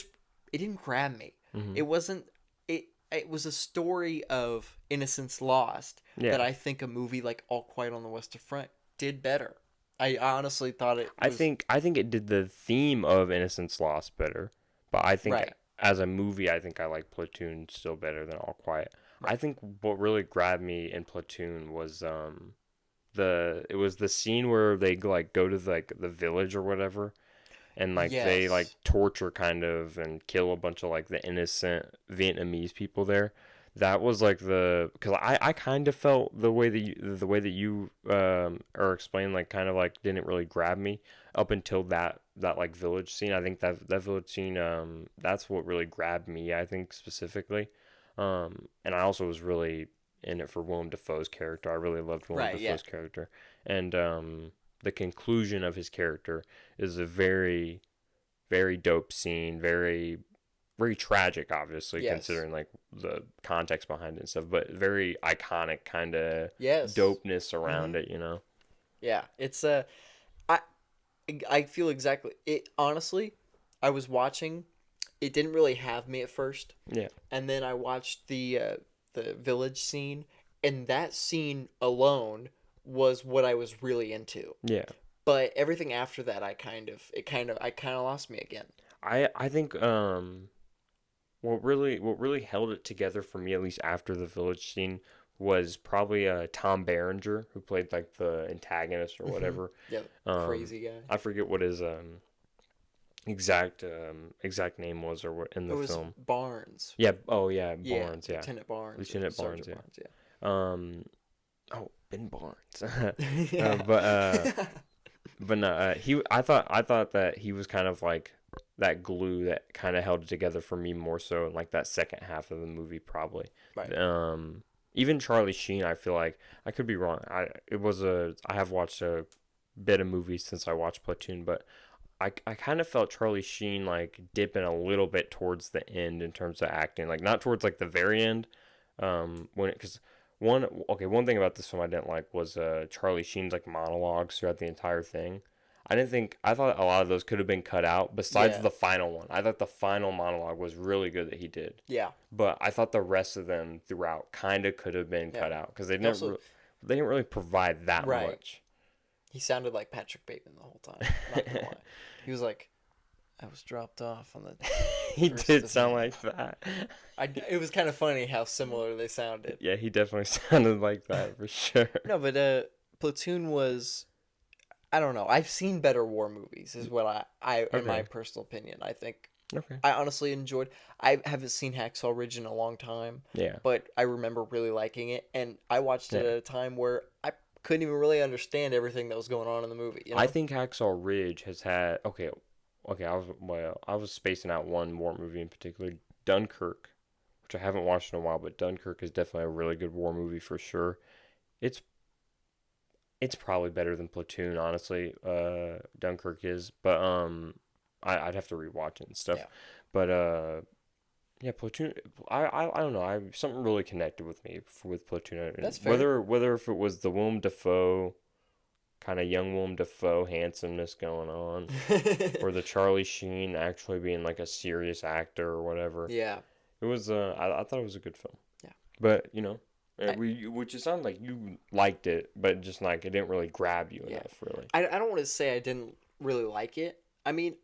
didn't grab me. Mm-hmm. It wasn't... It was a story of innocence lost that I think a movie like All Quiet on the Western Front did better. I honestly thought it was... I think it did the theme of innocence lost better. But I think as a movie, I think I like Platoon still better than All Quiet. Right. I think what really grabbed me in Platoon was... it was the scene where they like go to the village or whatever, and like they like torture kind of and kill a bunch of like the innocent Vietnamese people there. That was like because I kind of felt the way that you are explaining like kind of like didn't really grab me up until that like village scene. I think that village scene that's what really grabbed me, I think, specifically, and I also was really in it for Willem Dafoe's character. I really loved Willem Dafoe's character, and the conclusion of his character is a very, very dope scene. Very, very tragic, obviously, considering like the context behind it and stuff. But very iconic kind of dopeness around it. Yeah, it's I feel exactly it. Honestly, I was watching. It didn't really have me at first. Yeah, and then I watched the village scene, and that scene alone was what I was really into. Yeah. But everything after that, I kind of lost me again. I think what really held it together for me, at least after the village scene, was probably Tom Berenger, who played like the antagonist or whatever. Yeah, Um, crazy guy. I forget what his exact name was or what in It the was film. Barnes. Yeah. Oh yeah, Yeah, Barnes. Yeah. Lieutenant Barnes. Lieutenant Barnes. Sergeant Yeah. Barnes. Um. Oh, Ben Barnes. Yeah. But Yeah. but no, I thought that he was kind of like that glue that kind of held it together for me more so in like that second half of the movie probably. Right. Even Charlie Sheen, I feel like I could be wrong. I have watched a bit of movies since I watched Platoon, but I kind of felt Charlie Sheen like dipping a little bit towards the end in terms of acting, like not towards like the very end, when because one thing about this film I didn't like was Charlie Sheen's like monologues throughout the entire thing. I thought a lot of those could have been cut out besides Yeah. the final one. I thought the final monologue was really good that he did. Yeah. But I thought the rest of them throughout kind of could have been cut out because Also, they didn't really provide that Right. much. he sounded like Patrick Bateman the whole time. Not gonna lie. He was like, I was dropped off on the. He first did of sound May." like that. It was kind of funny how similar they sounded. Yeah, he definitely sounded like that for sure. No, but Platoon was. I don't know. I've seen better war movies, is what I in my Okay. personal opinion. I think Okay. I honestly enjoyed. I haven't seen Hacksaw Ridge in a long time, Yeah. but I remember really liking it, and I watched it Yeah. at a time where I couldn't even really understand everything that was going on in the movie. You know? I think Hacksaw Ridge has had okay. I was spacing out one war movie in particular, Dunkirk, which I haven't watched in a while, but Dunkirk is definitely a really good war movie for sure. It's it's probably better than Platoon, honestly. Dunkirk is, but I'd have to rewatch it and stuff. Yeah. But yeah, Platoon. I don't know. Something really connected with me with Platoon. And That's fair. whether if it was the Willem Dafoe kind of young Willem Dafoe handsomeness going on, or the Charlie Sheen actually being like a serious actor or whatever. Yeah. It was. I thought it was a good film. Yeah. But I- which it sounded like you liked it, but just like it didn't really grab you Yeah. enough, really. I don't want to say I didn't really like it. I mean,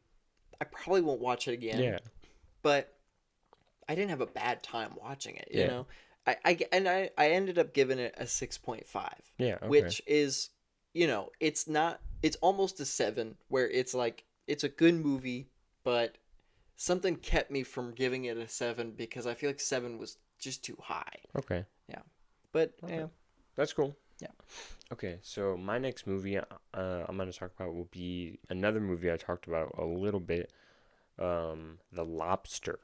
I probably won't watch it again. Yeah. But I didn't have a bad time watching it. You Yeah. know, I ended up giving it a 6.5, Yeah. Okay. which is, it's not. It's almost a 7, where it's like it's a good movie, but something kept me from giving it a 7 because I feel like 7 was just too high. Okay. But Okay. yeah, That's cool. Yeah. Okay, so my next movie I'm going to talk about will be another movie I talked about a little bit, The Lobster.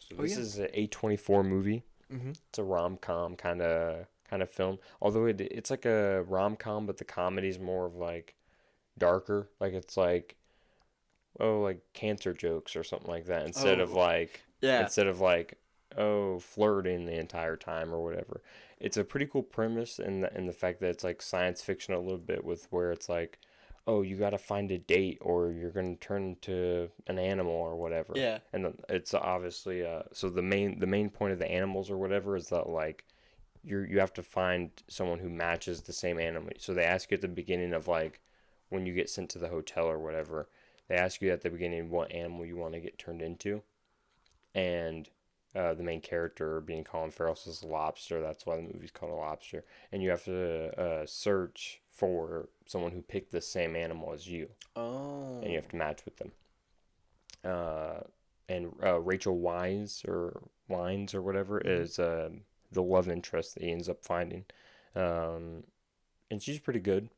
So this is an A24 movie. Mm-hmm. It's a rom-com kind of film. Although it's like a rom-com, but the comedy is more of like darker. Like it's like like cancer jokes or something like that instead of like flirting the entire time or whatever. It's a pretty cool premise in the fact that it's like science fiction a little bit with where it's like, oh, you got to find a date or you're going to turn into an animal or whatever. Yeah. And then it's obviously so the main point of the animals or whatever is that like you have to find someone who matches the same animal. So they ask you at the beginning of like when you get sent to the hotel or whatever, they ask you at the beginning what animal you want to get turned into. And the main character being Colin Farrell says lobster. That's why the movie's called a lobster. And you have to search for someone who picked the same animal as you. Oh. And you have to match with them. And Rachel Wines or whatever is the love interest that he ends up finding. And she's pretty good.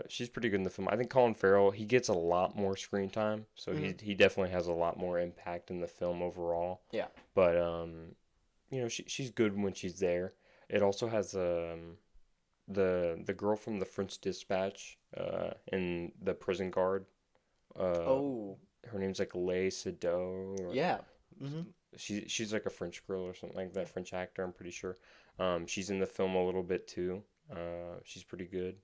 She's pretty good in the film. I think Colin Farrell, he gets a lot more screen time, so he definitely has a lot more impact in the film overall. Yeah. But she's good when she's there. It also has the girl from the French Dispatch in the prison guard. Her name's like Leigh Sado. Yeah. Mm-hmm. She's like a French girl or something like that, French actor, I'm pretty sure. She's in the film a little bit too. She's pretty good.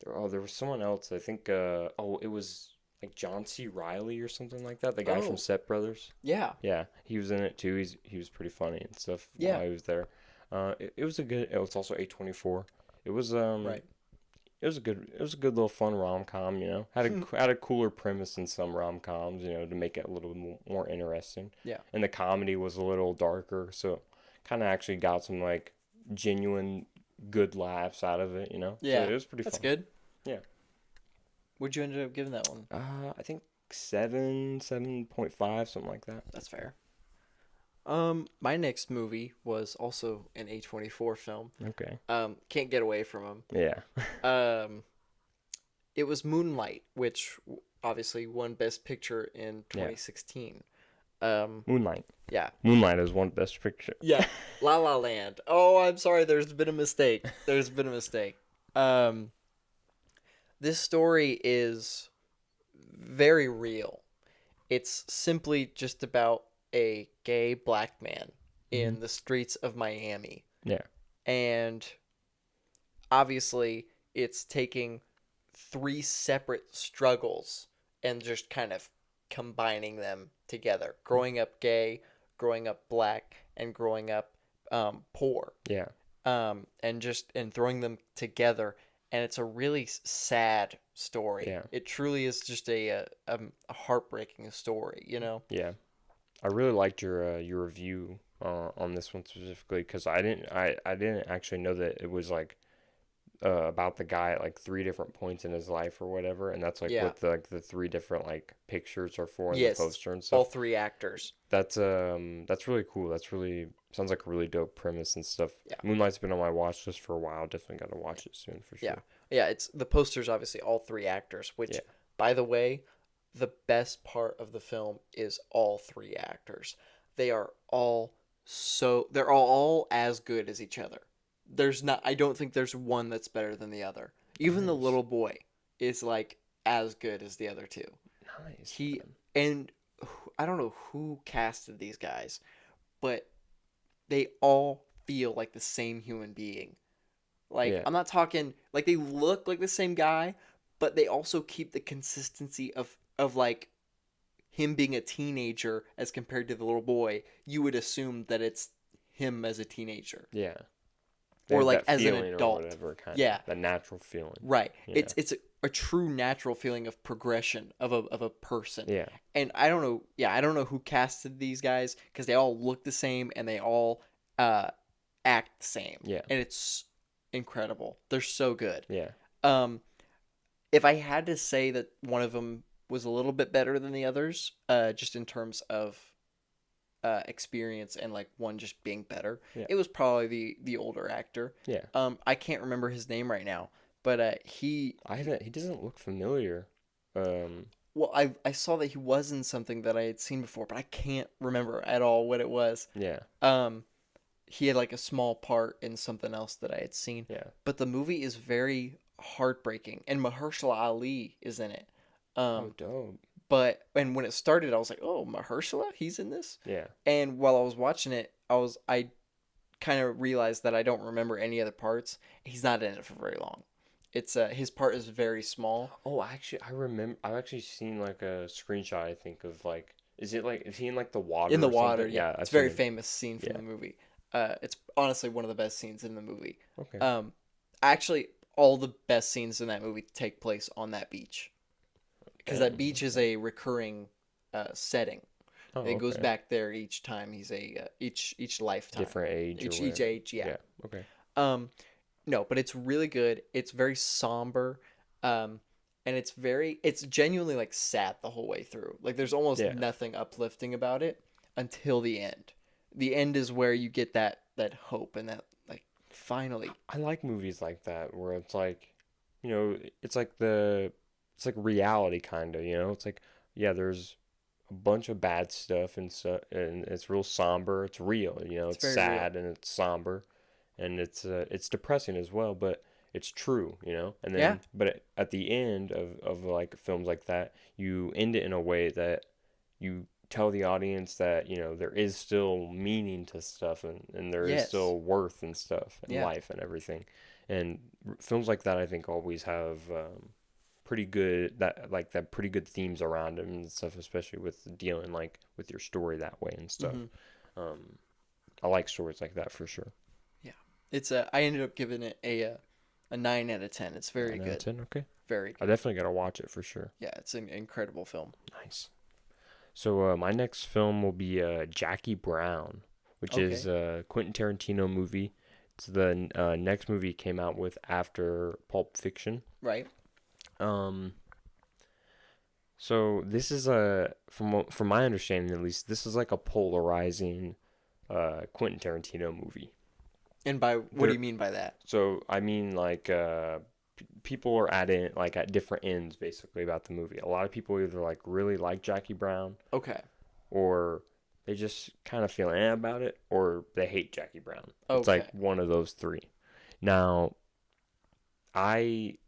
There was someone else. I think. It was like John C. Reilly or something like that. The guy from Step Brothers. Yeah. Yeah, he was in it too. He was pretty funny and stuff. Yeah. While he was there. It was a good. It was also A24. It was Right. it was a good little fun rom-com, you know. Had a cooler premise than some rom-coms, you know, to make it a little more interesting. Yeah. And the comedy was a little darker, so kind of actually got some like genuine good laughs out of it, you know. So Yeah. it was pretty That's fun. good. Yeah. What'd you end up giving that one? I think 7.5, something like that. That's fair. My next movie was also an A24 film. Okay. Can't get away from him. Yeah. It was Moonlight, which obviously won Best Picture in 2016. Moonlight. Yeah. Moonlight is one best picture. Yeah. La La Land. Oh, I'm sorry. There's been a mistake. This story is very real. It's simply just about a gay black man in the streets of Miami. Yeah. And obviously, it's taking 3 separate struggles and just kind of combining them together. Growing up gay, growing up black, and growing up poor. Yeah. And throwing them together, and it's a really sad story. Yeah. It truly is just a heartbreaking story, you know. Yeah. I really liked your review on this one specifically because I didn't actually know that it was like about the guy at like 3 different points in his life or whatever, and that's like Yeah. what the 3 different like pictures are for in Yes, the poster and all stuff. 3 actors. That's really cool. That's really sounds like a really dope premise and stuff. Yeah. Moonlight's been on my watch list for a while. Definitely got to watch it soon for Yeah, sure. yeah. It's the poster's obviously all 3 actors, which, Yeah. by the way, the best part of the film is all 3 actors. They are all they're all as good as each other. I don't think there's one that's better than the other. Even the Nice. little boy is like as good as the other 2. Nice. And I don't know who casted these guys, but they all feel like the same human being. Like, Yeah. I'm not talking like they look like the same guy, but they also keep the consistency of like him being a teenager as compared to the little boy. You would assume that it's him as a teenager. Yeah. Or That- like that as an feeling or adult. whatever kind Yeah. of that natural feeling. Right. Yeah. It's a true natural feeling of progression of a person. Yeah. And I don't know who casted these guys because they all look the same and they all act the same. Yeah. And it's incredible. They're so good. Yeah. If I had to say that one of them was a little bit better than the others, just in terms of experience and like one just being better, Yeah. it was probably the older actor. Yeah. I can't remember his name right now, but he He doesn't look familiar. well, I saw that he was in something that I had seen before, but I can't remember at all what it was. Yeah. He had like a small part in something else that I had seen. Yeah. But the movie is very heartbreaking, and Mahershala Ali is in it. Oh, dope. But when it started, I was like, "Oh, Mahershala, he's in this." Yeah. And while I was watching it, I kind of realized that I don't remember any other parts. He's not in it for very long. It's his part is very small. Oh, actually, I remember. I've actually seen like a screenshot. I think of like, is he in like the water? In the or water, something? yeah. I've It's a very seen it. famous scene from Yeah. the movie. It's honestly one of the best scenes in the movie. Okay. Actually, all the best scenes in that movie take place on that beach, because that beach is a recurring setting. Oh, It goes okay. back there each time he's each lifetime. Different age. or Each whatever. age, yeah. Okay. No, but it's really good. It's very somber. And it's genuinely like sad the whole way through. Like there's almost Yeah. nothing uplifting about it until the end. The end is where you get that hope and that like finally. I like movies like that where it's like, you know, it's like reality kind of, you know. It's like, yeah, there's a bunch of bad stuff and it's real somber. It's real, you know. It's very sad and it's somber, and it's depressing as well, but it's true, you know. And then, Yeah. but at the end of like films like that, you end it in a way that you tell the audience that, you know, there is still meaning to stuff, and there is Yes. still worth and stuff and Yeah. life and everything. And films like that, I think, always have pretty good themes around them and stuff, especially with dealing like with your story that way and stuff. I like stories like that for sure. It's I ended up giving it a A 9 out of 10. It's very 9 out of good. 10. Okay. Very I good. definitely gotta watch it for sure. Yeah, it's an incredible film. Nice. So my next film will be Jackie Brown, which is Okay. a Quentin Tarantino movie. It's the next movie he came out with after Pulp Fiction. Right. Um, so this is from my understanding at least, this is like a polarizing Quentin Tarantino movie. And by what do you mean by that? So I mean like people are at different ends basically about the movie. A lot of people either like really like Jackie Brown, Okay. or they just kind of feel about it, or they hate Jackie Brown. It's Okay. like one of those three. Now, I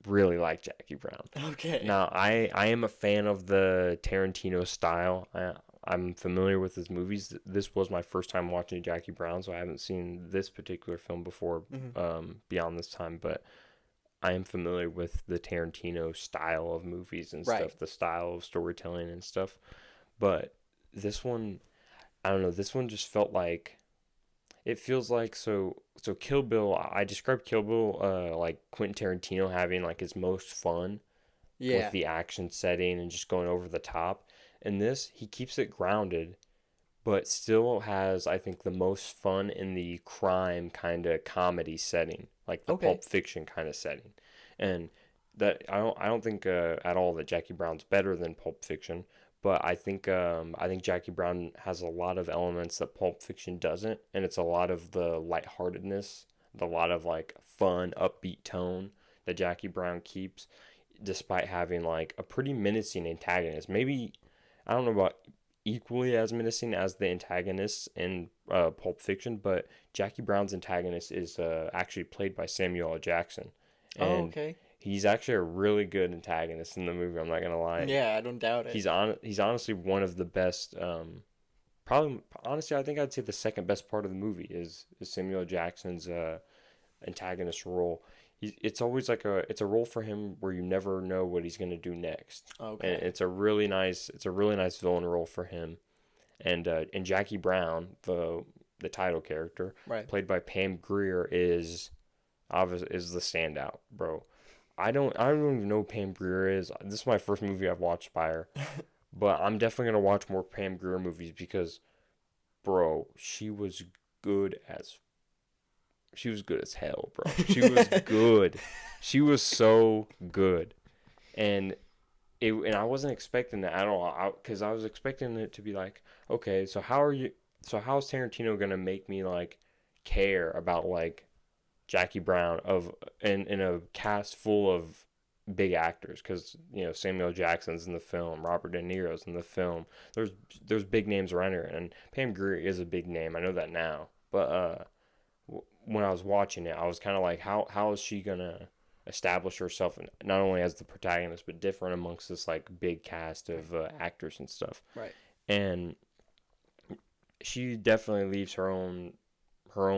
really like Jackie Brown. Okay. Now, I am a fan of the Tarantino style. I'm familiar with his movies. This was my first time watching Jackie Brown, so I haven't seen this particular film before beyond this time, but I am familiar with the Tarantino style of movies and Right. stuff, the style of storytelling and stuff. But this one, I don't know, this one just felt like, it feels like, so Kill Bill, I described Kill Bill like Quentin Tarantino having like his most fun Yeah. with the action setting and just going over the top. And this, he keeps it grounded, but still has, I think, the most fun in the crime kind of comedy setting, like the Okay. Pulp Fiction kind of setting. And that I don't think at all that Jackie Brown's better than Pulp Fiction, but I think Jackie Brown has a lot of elements that Pulp Fiction doesn't, and it's a lot of the lightheartedness, a lot of like fun, upbeat tone that Jackie Brown keeps, despite having like a pretty menacing antagonist. Maybe, I don't know about equally as menacing as the antagonists in Pulp Fiction, but Jackie Brown's antagonist is actually played by Samuel L. Jackson, Oh, and okay. he's actually a really good antagonist in the movie. I'm not gonna lie. Yeah, I don't doubt it. He's honestly one of the best. Probably honestly, I think I'd say the second best part of the movie is Samuel L. Jackson's antagonist role. It's always like it's a role for him where you never know what he's gonna do next. Okay. And it's a really nice villain role for him. And Jackie Brown, the title character, Right. played by Pam Grier, is the standout, bro. I don't even know who Pam Grier is. This is my first movie I've watched by her, but I'm definitely gonna watch more Pam Grier movies because, bro, she was good as hell, bro. She was good. She was so good, and I wasn't expecting that at all. Because I was expecting it to be like, okay, so how's Tarantino gonna make me like care about like Jackie Brown in a cast full of big actors, because Samuel Jackson's in the film, Robert De Niro's in the film. There's big names around here, and Pam Grier is a big name. I know that now, but when I was watching it, I was kind of like, how is she gonna establish herself not only as the protagonist but different amongst this like big cast of actors and stuff. Right. And she definitely leaves her own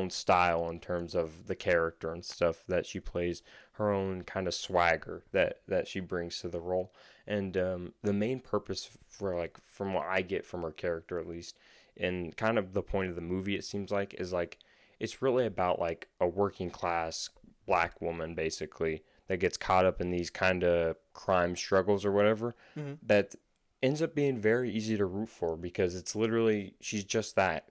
style in terms of the character and stuff that she plays, her own kind of swagger that she brings to the role. And the main purpose for, like, from what I get from her character at least, and kind of the point of the movie, it seems like, is like, it's really about like a working class black woman basically that gets caught up in these kind of crime struggles or whatever, that ends up being very easy to root for, because it's literally, she's just that.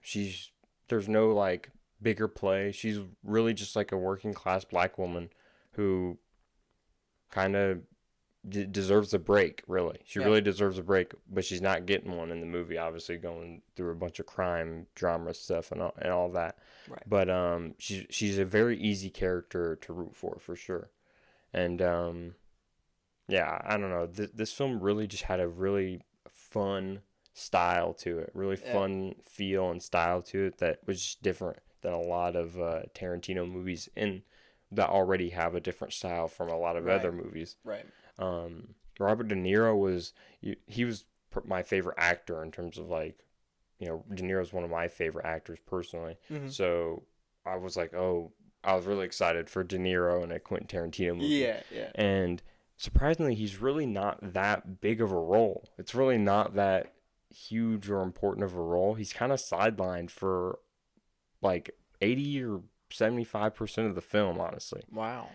There's no like bigger play. She's really just like a working class black woman who kind of deserves a break, really. She really deserves a break, but she's not getting one in the movie, obviously, going through a bunch of crime drama stuff and all that. Right. But she's a very easy character to root for sure. And yeah, I don't know. This film really just had a really fun style to it, really fun feel and style to it that was just different than a lot of Tarantino movies that already have a different style from a lot of other movies. Right. Robert De Niro was my favorite actor in terms of like, De Niro is one of my favorite actors personally. So I was like, I was really excited for De Niro in a Quentin Tarantino movie. Yeah. And surprisingly, he's really not that big of a role. It's really not that huge or important of a role. He's kind of sidelined for like 80 or 75% of the film, honestly. Wow.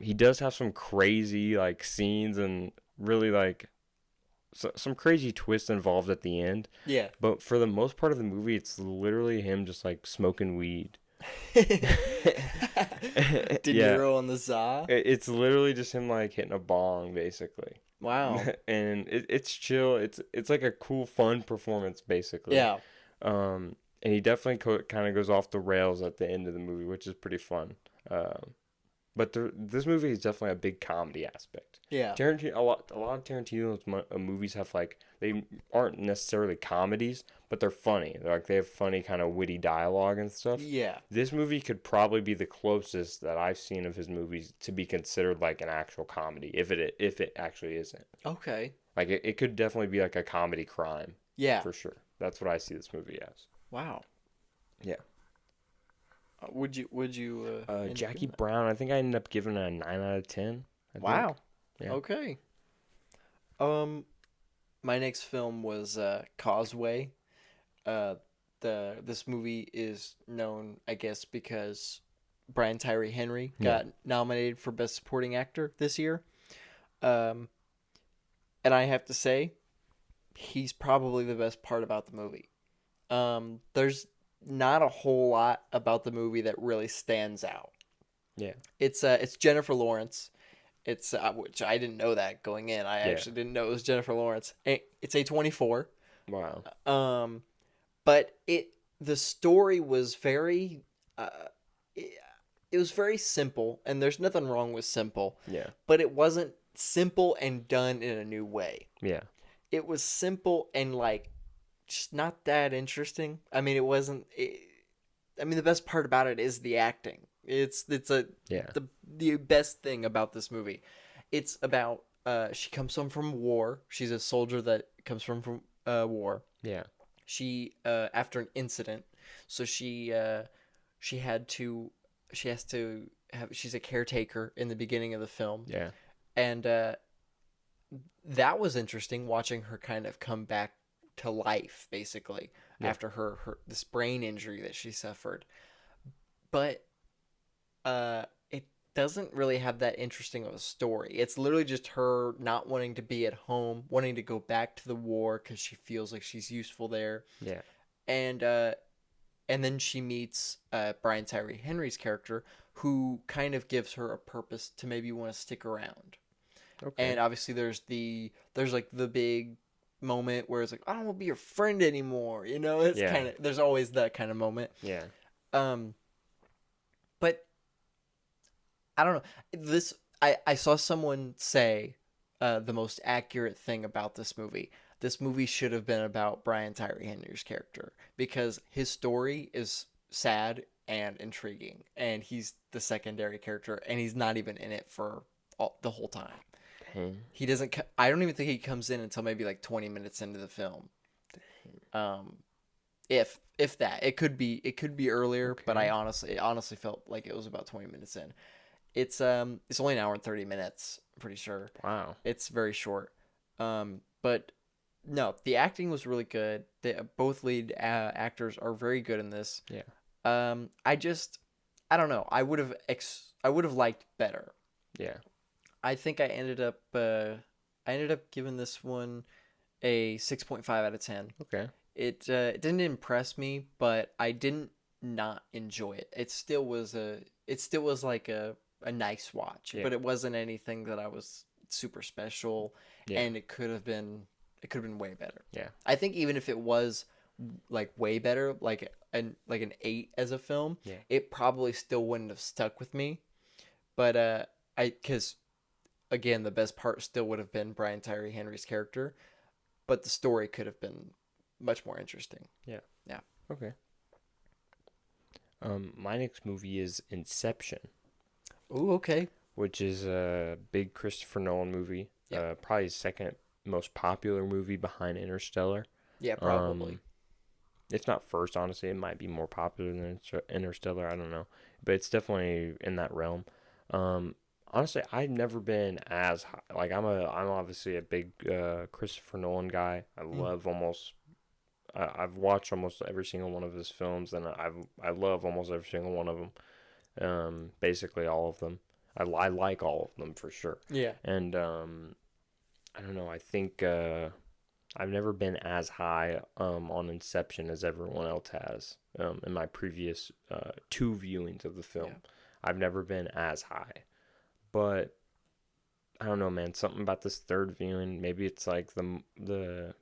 He does have some crazy like scenes and really like some crazy twists involved at the end. Yeah. But for the most part of the movie, it's literally him just like smoking weed. De Yeah, Niro on the za. it's literally just him like hitting a bong, basically. Wow. And it's chill. It's like a cool, fun performance, basically. Yeah. And he definitely kind of goes off the rails at the end of the movie, which is pretty fun. But this movie is definitely a big comedy aspect. Yeah. Tarantino, a lot of Tarantino's movies have like, they aren't necessarily comedies, but they're funny. They have funny kind of witty dialogue and stuff. Yeah. This movie could probably be the closest that I've seen of his movies to be considered like an actual comedy, if it actually isn't. Okay. Like it could definitely be like a comedy crime. Yeah. For sure. That's what I see this movie as. Wow. Yeah. Would you Jackie Brown, I think I ended up giving it a 9 out of 10. Wow. Yeah. Okay. My next film was Causeway. This movie is known, I guess, because Brian Tyree Henry got nominated for Best Supporting Actor this year. And I have to say, he's probably the best part about the movie. There's not a whole lot about the movie that really stands out. Yeah. It's Jennifer Lawrence. It's which I didn't know that going in. I actually didn't know it was Jennifer Lawrence. It's A24. Wow. But the story was very it was very simple, and there's nothing wrong with simple. Yeah. But it wasn't simple and done in a new way. Yeah. It was simple and like just not that interesting. I mean, it wasn't. I mean, the best part about it is the acting. It's the best thing about this movie. It's about she comes from war. She's a soldier that comes from war. Yeah. She after an incident, so she has to have, she's a caretaker in the beginning of the film. Yeah. And that was interesting, watching her kind of come back to life, basically, after her this brain injury that she suffered. But it doesn't really have that interesting of a story. It's literally just her not wanting to be at home, wanting to go back to the war because she feels like she's useful there. Yeah. And then she meets Brian Tyree Henry's character, who kind of gives her a purpose to maybe want to stick around. Okay. And obviously there's like the big moment where it's like, I don't want to be your friend anymore. You know, it's kind of, there's always that kind of moment. Yeah. But I don't know. I saw someone say the most accurate thing about this movie. This movie should have been about Brian Tyree Henry's character, because his story is sad and intriguing, and he's the secondary character, and he's not even in it for the whole time. Dang. He doesn't. I don't even think he comes in until maybe like 20 minutes into the film. If that, it could be earlier, but I honestly felt like it was about 20 minutes in. It's only an hour and 30 minutes. I'm pretty sure. Wow. It's very short. But no, the acting was really good. Both lead actors are very good in this. Yeah. I don't know. I would have liked better. Yeah. I think I ended up giving this one a 6.5 out of 10. Okay. It didn't impress me, but I didn't not enjoy it. It still was like a nice watch, but it wasn't anything that I was super special, and it could have been way better. Yeah. I think even if it was like way better, like an 8 as a film, it probably still wouldn't have stuck with me. But because again, the best part still would have been Brian Tyree Henry's character, but the story could have been much more interesting. Yeah. Yeah. Okay. My next movie is Inception. Ooh, okay. Which is a big Christopher Nolan movie. Yeah. Probably his second most popular movie behind Interstellar. Yeah, probably. If not first, honestly, it might be more popular than Interstellar. I don't know, but it's definitely in that realm. Honestly, I've never been as high. Like I'm obviously a big Christopher Nolan guy. I love I've watched almost every single one of his films, and I love almost every single one of them. Basically all of them. I like all of them for sure. Yeah. And I don't know. I think I've never been as high on Inception as everyone else has in my previous 2 viewings of the film. Yeah. I've never been as high, but I don't know, man. Something about this third viewing. Maybe it's like the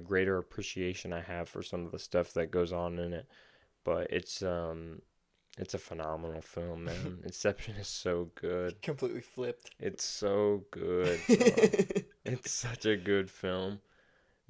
greater appreciation I have for some of the stuff that goes on in it. But it's a phenomenal film, man. Inception is so good. Completely flipped. It's so good, bro. It's such a good film.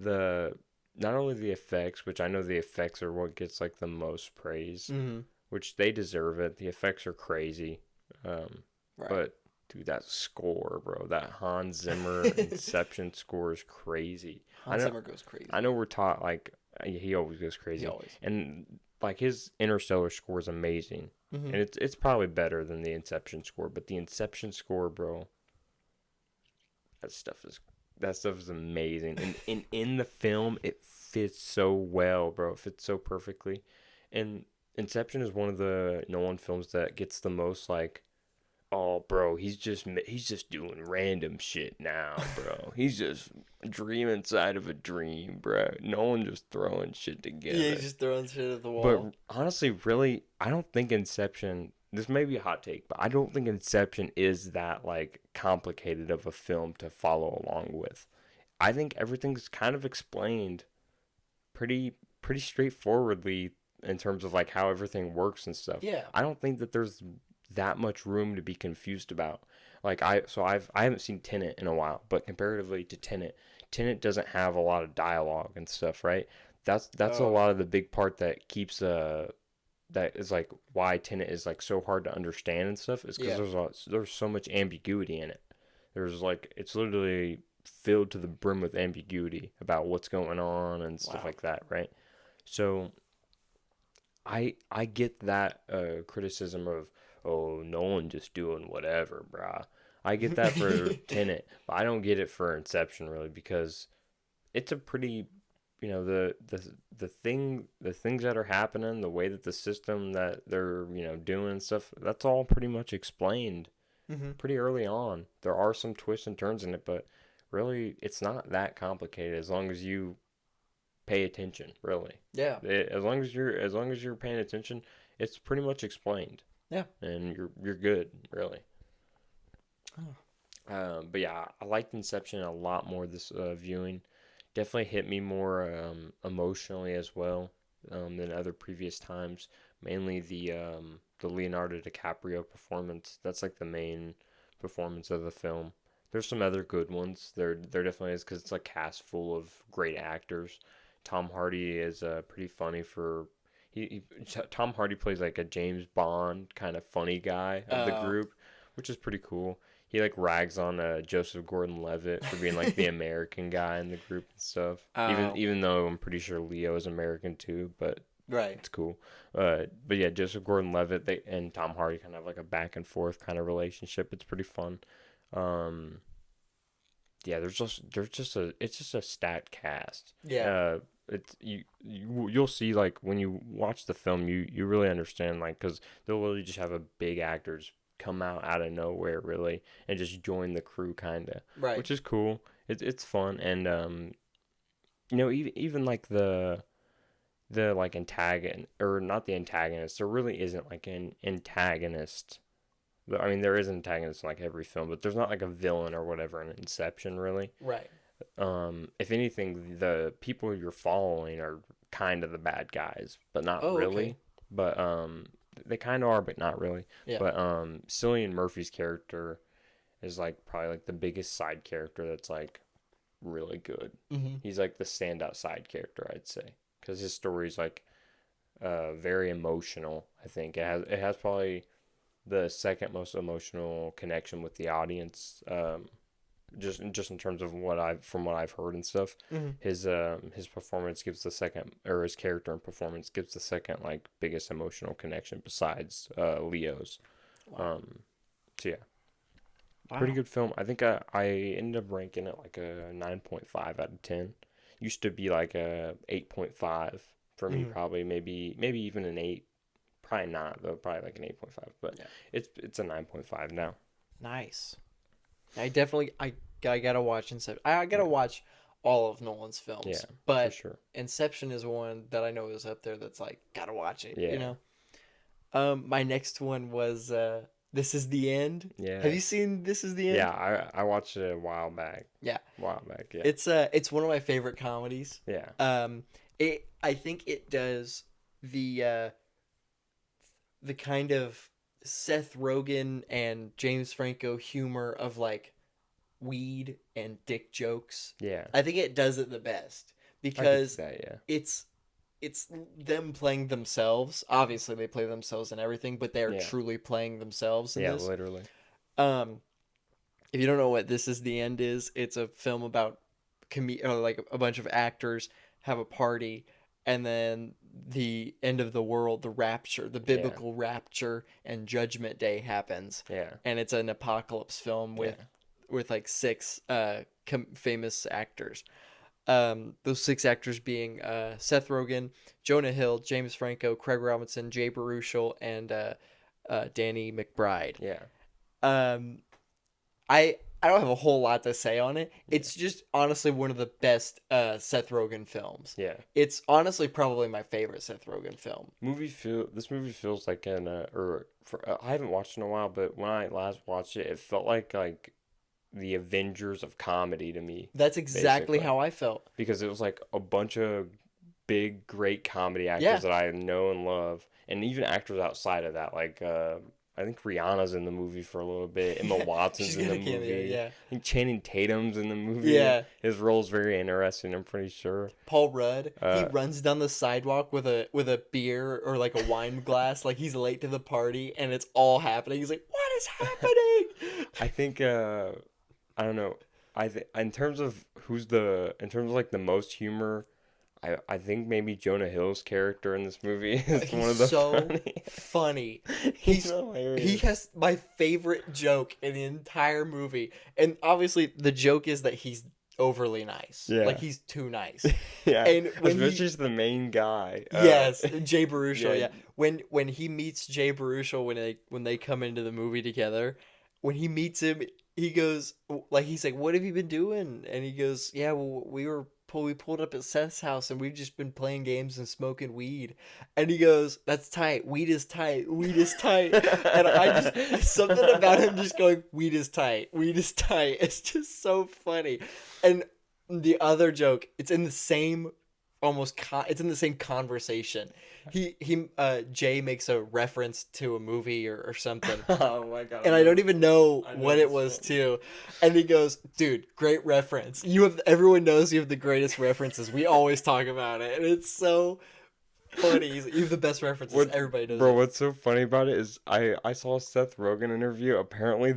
The Not only the effects, which I know the effects are what gets like the most praise, Mm-hmm. which they deserve it. The effects are crazy. Right. But dude, that score, bro, that Hans Zimmer Inception score is crazy. Hans Zimmer goes crazy. I know we're taught like he always goes crazy. He always. And like his Interstellar score is amazing. Mm-hmm. And it's probably better than the Inception score, but the Inception score, bro, that stuff is amazing. And in the film, it fits so well, bro. It fits so perfectly. And Inception is one of the Nolan films that gets the most like, oh, bro, he's just doing random shit now, bro. He's just a dream inside of a dream, bro. No one just throwing shit together. Yeah, he's just throwing shit at the wall. But honestly, really, I don't think Inception. This may be a hot take, but I don't think Inception is that like complicated of a film to follow along with. I think everything's kind of explained pretty straightforwardly in terms of like how everything works and stuff. Yeah. I don't think that there's that much room to be confused about. Like I haven't seen Tenet in a while, but comparatively to Tenet doesn't have a lot of dialogue and stuff, right? That's a lot of the big part that keeps that is like why Tenet is like so hard to understand and stuff is because there's so much ambiguity in it. There's like it's literally filled to the brim with ambiguity about what's going on and stuff like that, right? So I get that criticism of, oh, Nolan just doing whatever, brah. I get that for Tenet, but I don't get it for Inception really because it's a pretty, the things that are happening, the way that the system that they're doing stuff, that's all pretty much explained pretty early on. There are some twists and turns in it, but really it's not that complicated as long as you pay attention. Really, yeah. As long as you're paying attention, it's pretty much explained. Yeah, and you're good, really. Oh. But yeah, I liked Inception a lot more this viewing. Definitely hit me more emotionally as well than other previous times. Mainly the Leonardo DiCaprio performance. That's like the main performance of the film. There's some other good ones. There definitely is because it's a cast full of great actors. Tom Hardy is pretty funny for. Tom Hardy plays like a James Bond kind of funny guy of the group, which is pretty cool. He like rags on Joseph Gordon-Levitt for being like the American guy in the group and stuff. Even though I'm pretty sure Leo is American too, but it's cool. But yeah, Joseph Gordon-Levitt and Tom Hardy kind of have like a back and forth kind of relationship. It's pretty fun. Yeah, it's just a stacked cast. Yeah. You'll see like when you watch the film you really understand like because they'll literally just have a big actors come out of nowhere really and just join the crew kind of which is cool. It's fun and even like the like antagonist or not the antagonist, there really isn't like an antagonist. I mean, there is an antagonist in like every film, but there's not like a villain or whatever in Inception really. If anything, the people you're following are kind of the bad guys, but not really. Okay. But they kind of are, but not really. Yeah. But Cillian Murphy's character is like probably like the biggest side character that's like really good. Mm-hmm. He's like the standout side character, I'd say, because his story's like very emotional. I think it has probably the second most emotional connection with the audience. Just in terms of what I've heard and stuff, his performance gives the second, or his character and performance gives the second like biggest emotional connection besides Leo's. So yeah, pretty good film. I think I ended up ranking it like a 9.5 out of 10. Used to be like a 8.5 for me, probably maybe even an 8. Probably not though. Probably like an 8.5. But Yeah. it's a 9.5 now. Nice. I gotta watch Inception. I gotta watch all of Nolan's films. Yeah, but for sure. Inception is one that I know is up there. That's like gotta watch it. Yeah. You know. My next one was This Is the End. Yeah. Have you seen This Is the End? Yeah, I watched it a while back. Yeah. Yeah. It's one of my favorite comedies. Yeah. I think it does the kind of Seth Rogen and James Franco humor of like weed and dick jokes. Yeah. I think it does it the best because yeah. it's them playing themselves. Obviously, they play themselves and everything, but they're truly playing themselves in this. Yeah, literally. If you don't know what This Is the End is, it's a film about like a bunch of actors have a party, and then the end of the world, the rapture, the biblical rapture and judgment day happens. Yeah. And it's an apocalypse film with like 6 famous actors. Those 6 actors being Seth Rogen, Jonah Hill, James Franco, Craig Robinson, Jay Baruchel, and Danny McBride. Yeah. I don't have a whole lot to say on it. It's just honestly one of the best Seth Rogen films. Yeah. It's honestly probably my favorite Seth Rogen film. This movie feels like I haven't watched it in a while, but when I last watched it, it felt like the Avengers of comedy to me. That's exactly how I felt. Because it was like a bunch of big, great comedy actors that I know and love. And even actors outside of that, like I think Rihanna's in the movie for a little bit. Emma Watson's in the movie. I think Channing Tatum's in the movie. Yeah. His role's very interesting, I'm pretty sure. Paul Rudd, he runs down the sidewalk with a beer or like a wine glass, like he's late to the party, and it's all happening. He's like, "What is happening?" I think I don't know. In terms of like the most humor, I think maybe Jonah Hill's character in this movie is one of the funny. He's hilarious. He has my favorite joke in the entire movie, and obviously the joke is that he's overly nice. Yeah. Like he's too nice. Yeah. And especially the main guy. Yes, Jay Baruchel. Yeah. When he meets Jay Baruchel when they come into the movie together, when he meets him, he goes he's like, "What have you been doing?" And he goes, "Yeah, well, we pulled up at Seth's house and we've just been playing games and smoking weed." And he goes, "That's tight. Weed is tight. Weed is tight." And something about him just going, "Weed is tight. Weed is tight." It's just so funny. And the other joke, it's in the same conversation. Jay makes a reference to a movie or something. Oh my god! And I don't even know what it was too. And he goes, "Dude, great reference. Everyone knows you have the greatest references. We always talk about it." And it's so funny. You have the best references. Everybody does. Bro, what's so funny about it is I saw a Seth Rogen interview. Apparently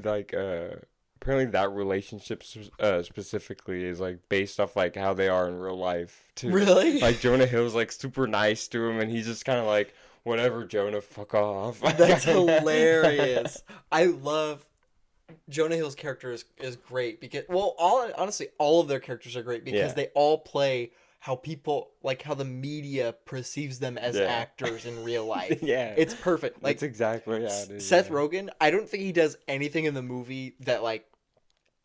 that relationship specifically is like based off like how they are in real life too. Really? Like Jonah Hill's like super nice to him, and he's just kind of like, "Whatever, Jonah, fuck off." That's hilarious. I love Jonah Hill's character is great because honestly all of their characters are great because they all play how the media perceives them as actors in real life. Yeah. It's perfect. Like, that's exactly how it is. Seth Rogen, I don't think he does anything in the movie that like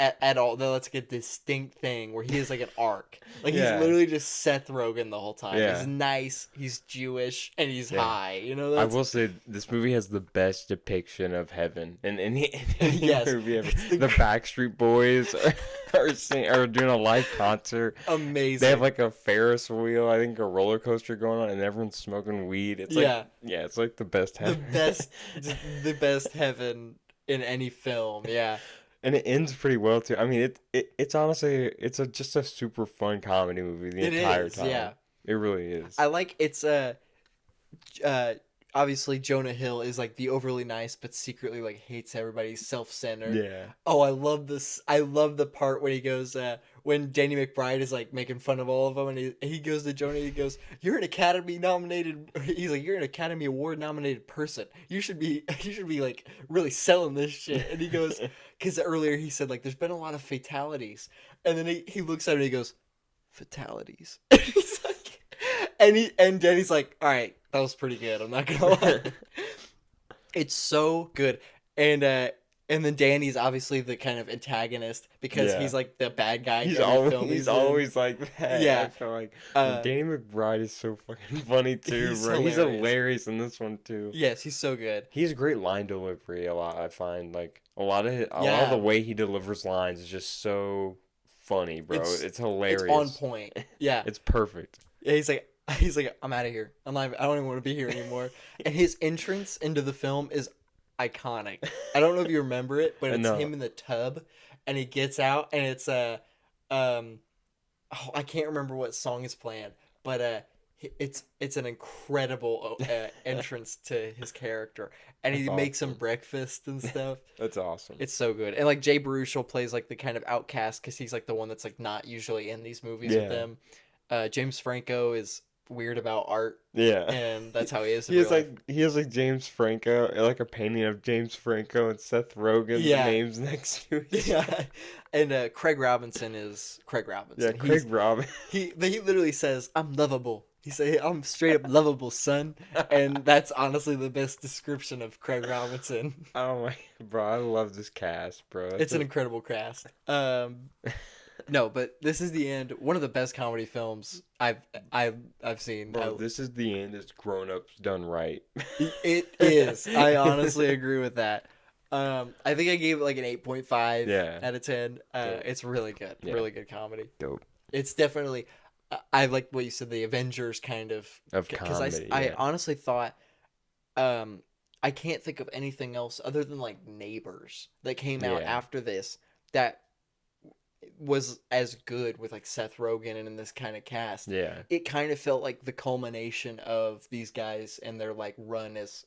at all that's like a distinct thing where he has like an arc. Like he's literally just Seth Rogen the whole time. Yeah. He's nice, he's Jewish, and he's high. You know, I will say this movie has the best depiction of heaven in any movie ever. The Backstreet Boys are doing a live concert. Amazing. They have like a Ferris wheel, I think a roller coaster going on, and everyone's smoking weed. It's like it's like the best heaven. The best heaven in any film. Yeah. And it ends pretty well too. I mean, it's honestly just a super fun comedy movie the entire time. Yeah, it really is. I like obviously Jonah Hill is like the overly nice but secretly like hates everybody, self-centered. Yeah. Oh, I love this. I love the part when he goes when Danny McBride is like making fun of all of them, and he goes to Jonah. He goes, "You're an Academy nominated." He's like, "You're an Academy Award nominated person. You should be like really selling this shit." And he goes, because earlier he said like, "There's been a lot of fatalities," and then he looks at it and he goes, "Fatalities." And he's like, and Danny's like, all right, that was pretty good. I'm not gonna lie. It's so good. And then Danny's obviously the kind of antagonist because Yeah. he's like the bad guy in He's every always film he's he's in. always like that. Yeah. I feel like Uh, Danny McBride is so fucking funny too, He's bro. He's hilarious. hilarious in this one too. Yes, he's so good. He has great line delivery a lot. I find like a lot of Yeah. the way he delivers lines is just so funny, bro. It's hilarious. It's on point. Yeah. It's perfect. Yeah, he's like, I'm out of here. I don't even want to be here anymore. And his entrance into the film is iconic. I don't know if you remember it, but it's him in the tub, and he gets out, and it's I can't remember what song is playing, but it's an incredible entrance to his character, and he makes him breakfast and stuff. That's awesome. It's so good, and like Jay Baruchel plays like the kind of outcast because he's like the one that's like not usually in these movies with them. James Franco is weird about art. Yeah. And that's how he is. He has like James Franco, like a painting of James Franco and Seth Rogen's names next to it. Yeah. And Craig Robinson is Craig Robinson. Yeah, Craig Robinson. He literally says, "I'm lovable." He say, "I'm straight up lovable, son." And that's honestly the best description of Craig Robinson. Oh my, bro, I love this cast, bro. It's an incredible cast. No, but this is the end. One of the best comedy films I've seen. Bro, this is the end. It's Grown Ups done right. It is. I honestly agree with that. I think I gave it like an 8.5 out of 10. It's really good. Yeah. Really good comedy. Dope. It's definitely. I like what you said. The Avengers kind of comedy. Because I honestly thought. I can't think of anything else other than like Neighbors that came out after this that was as good with like Seth Rogen and in this kind of cast. Yeah. It kind of felt like the culmination of these guys and their like run as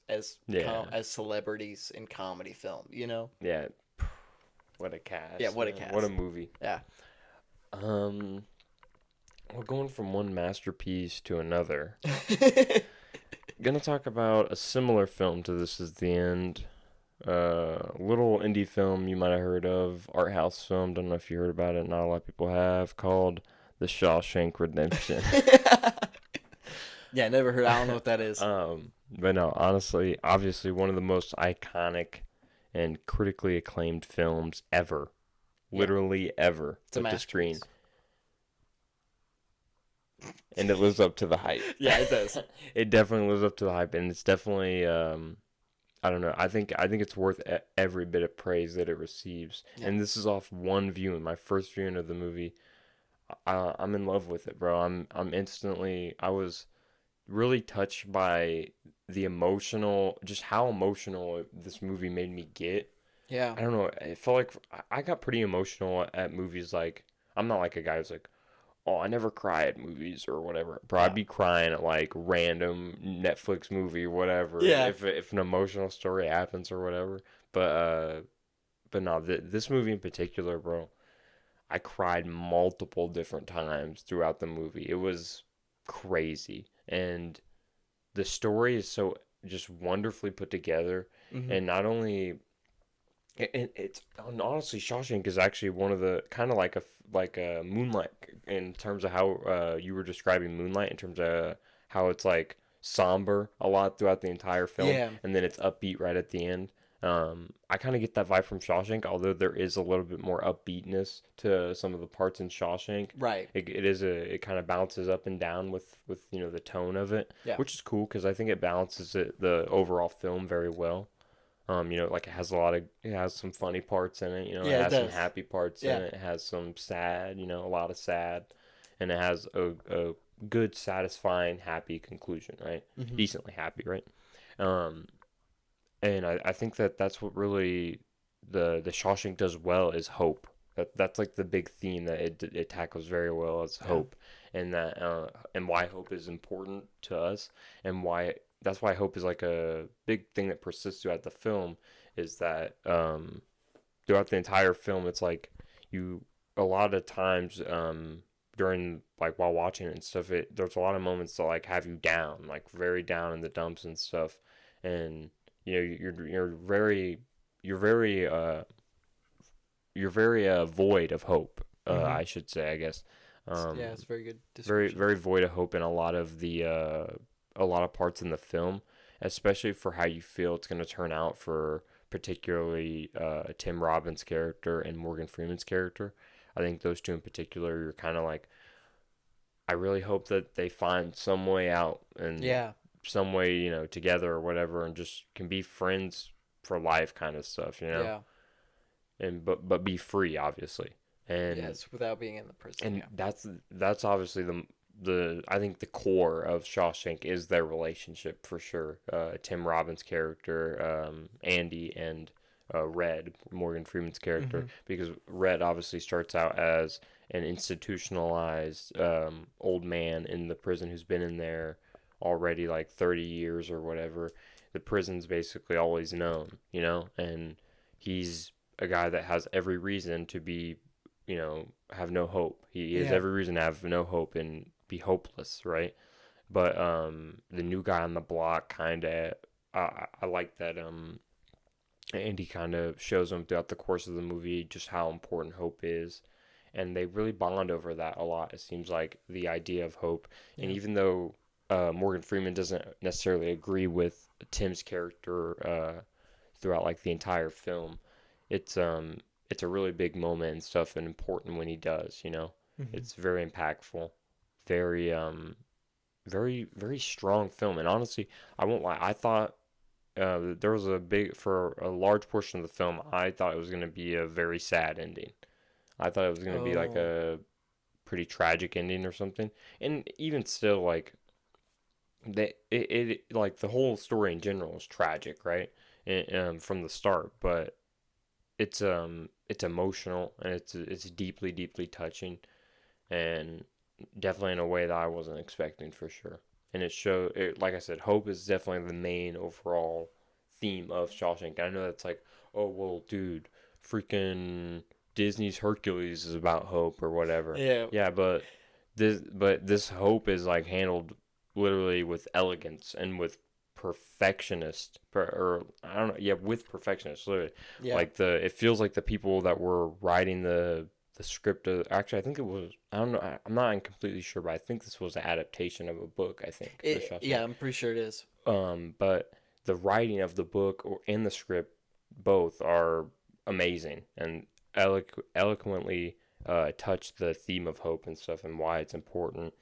celebrities in comedy film, you know? Yeah. What a cast. Yeah, what a cast. What a movie. Yeah. We're going from one masterpiece to another. Gonna talk about a similar film to This Is the End. Little indie film you might have heard of, art house film, don't know if you heard about it, not a lot of people have, called The Shawshank Redemption. Yeah, never heard. I don't know what that is. But no, honestly, obviously one of the most iconic and critically acclaimed films ever. Literally ever. It's a screen. And it lives up to the hype. Yeah, it does. It definitely lives up to the hype, and it's definitely I don't know. I think it's worth every bit of praise that it receives. Yeah. And this is off one viewing, my first viewing of the movie. I'm in love with it, bro. I was really touched by the emotional, just how emotional this movie made me get. Yeah. I don't know. It felt like I got pretty emotional at movies. Like, I'm not like a guy who's like, oh, I never cry at movies or whatever. Bro, I'd be crying at like random Netflix movie or whatever. Yeah. If an emotional story happens or whatever. But no, this movie in particular, bro, I cried multiple different times throughout the movie. It was crazy. And the story is so just wonderfully put together. Mm-hmm. And not only... It's honestly, Shawshank is actually one of the kind of like a Moonlight in terms of how you were describing Moonlight, in terms of how it's like somber a lot throughout the entire film, and then it's upbeat right at the end. I kind of get that vibe from Shawshank, although there is a little bit more upbeatness to some of the parts in Shawshank. Right. It kind of bounces up and down with the tone of it, which is cool because I think it balances the overall film very well. Like it has some funny parts in it, it has some happy parts in it. It has some sad, a lot of sad, and it has a good, satisfying, happy conclusion, right? Mm-hmm. Decently happy, right? And I think that's what really the Shawshank does well is hope. That's like the big theme that it tackles very well is hope, and that and why hope is important to us, and why. That's why hope is like a big thing that persists throughout the film, is that throughout the entire film, it's like a lot of times during like while watching it and stuff, there's a lot of moments that like have you down, like very down in the dumps and stuff, and you're very void of hope, I should say, I guess. It's very good Very description. very void of hope in a lot of parts in the film, especially for how you feel it's going to turn out for particularly Tim Robbins' character and Morgan Freeman's character. I think those two in particular, you're kind of like, I really hope that they find some way out and Yeah. some way, together or whatever, and just can be friends for life kind of stuff. Yeah. And but be free, obviously. And Yes, without being in the prison. and Yeah. that's obviously the I think the core of Shawshank is their relationship for sure. Tim Robbins' character, Andy, and Red, Morgan Freeman's character, Hmm. because Red obviously starts out as an institutionalized old man in the prison who's been in there already like 30 years or whatever. The prison's basically always known, and he's a guy that has every reason to be, have no hope. He has Yeah. every reason to have no hope and be hopeless, right? But the new guy on the block kind of, I like that Andy kind of shows him throughout the course of the movie just how important hope is, and they really bond over that a lot. It seems like the idea of hope, and Yeah. even though Morgan Freeman doesn't necessarily agree with Tim's character throughout like the entire film, it's a really big moment and stuff, and important when he does. Hmm. It's very impactful, very very very strong film. And honestly, I won't lie, I thought there was for a large portion of the film, I thought it was going to be a very sad ending. I thought it was going to be like Oh. a pretty tragic ending or something. And even still, like like the whole story in general is tragic, right? From the start, but it's emotional, and it's deeply deeply touching, and definitely in a way that I wasn't expecting for sure. And like I said, hope is definitely the main overall theme of Shawshank. I know that's like, oh well, dude, freaking Disney's Hercules is about hope or whatever. Yeah. Yeah, but this hope is like handled literally with elegance and with perfectionist, or I don't know, yeah, with perfectionist, literally. Yeah. Like it feels like the people that were writing the script actually, I think it was, I don't know, I'm not completely sure, but I think this was an adaptation of a book, I think, The Shawshank. Yeah, I'm pretty sure it is. But the writing of the book and the script both are amazing, and eloquently touch the theme of hope and stuff, and why it's important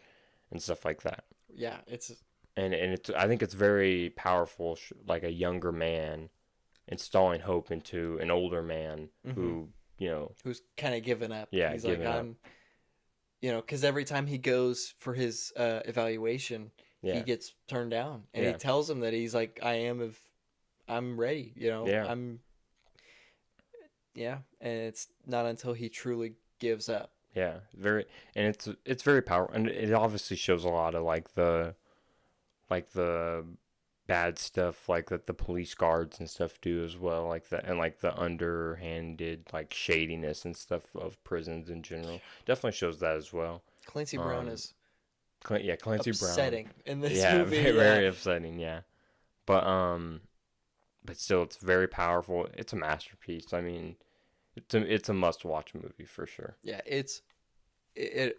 and stuff like that. Yeah, it's And I think it's very powerful, like a younger man installing hope into an older man hmm who. who's kind of given up. Yeah, He's like, giving up. because every time he goes for his evaluation, he Yeah, gets turned down, and he yeah, tells him that he's like, I'm ready. yeah, Yeah, and it's not until he truly gives up. yeah. Very, and it's very powerful, and it obviously shows a lot of like the bad stuff like that the police guards and stuff do as well, like that, and like the underhanded like shadiness and stuff of prisons in general. Definitely shows that as well. Clancy Brown Um, is Yeah, Clancy Brown. upsetting in this Yeah, movie. very, Yeah, very upsetting. Yeah, but still, it's very powerful. It's a masterpiece. I mean, it's a must watch movie for sure. yeah, it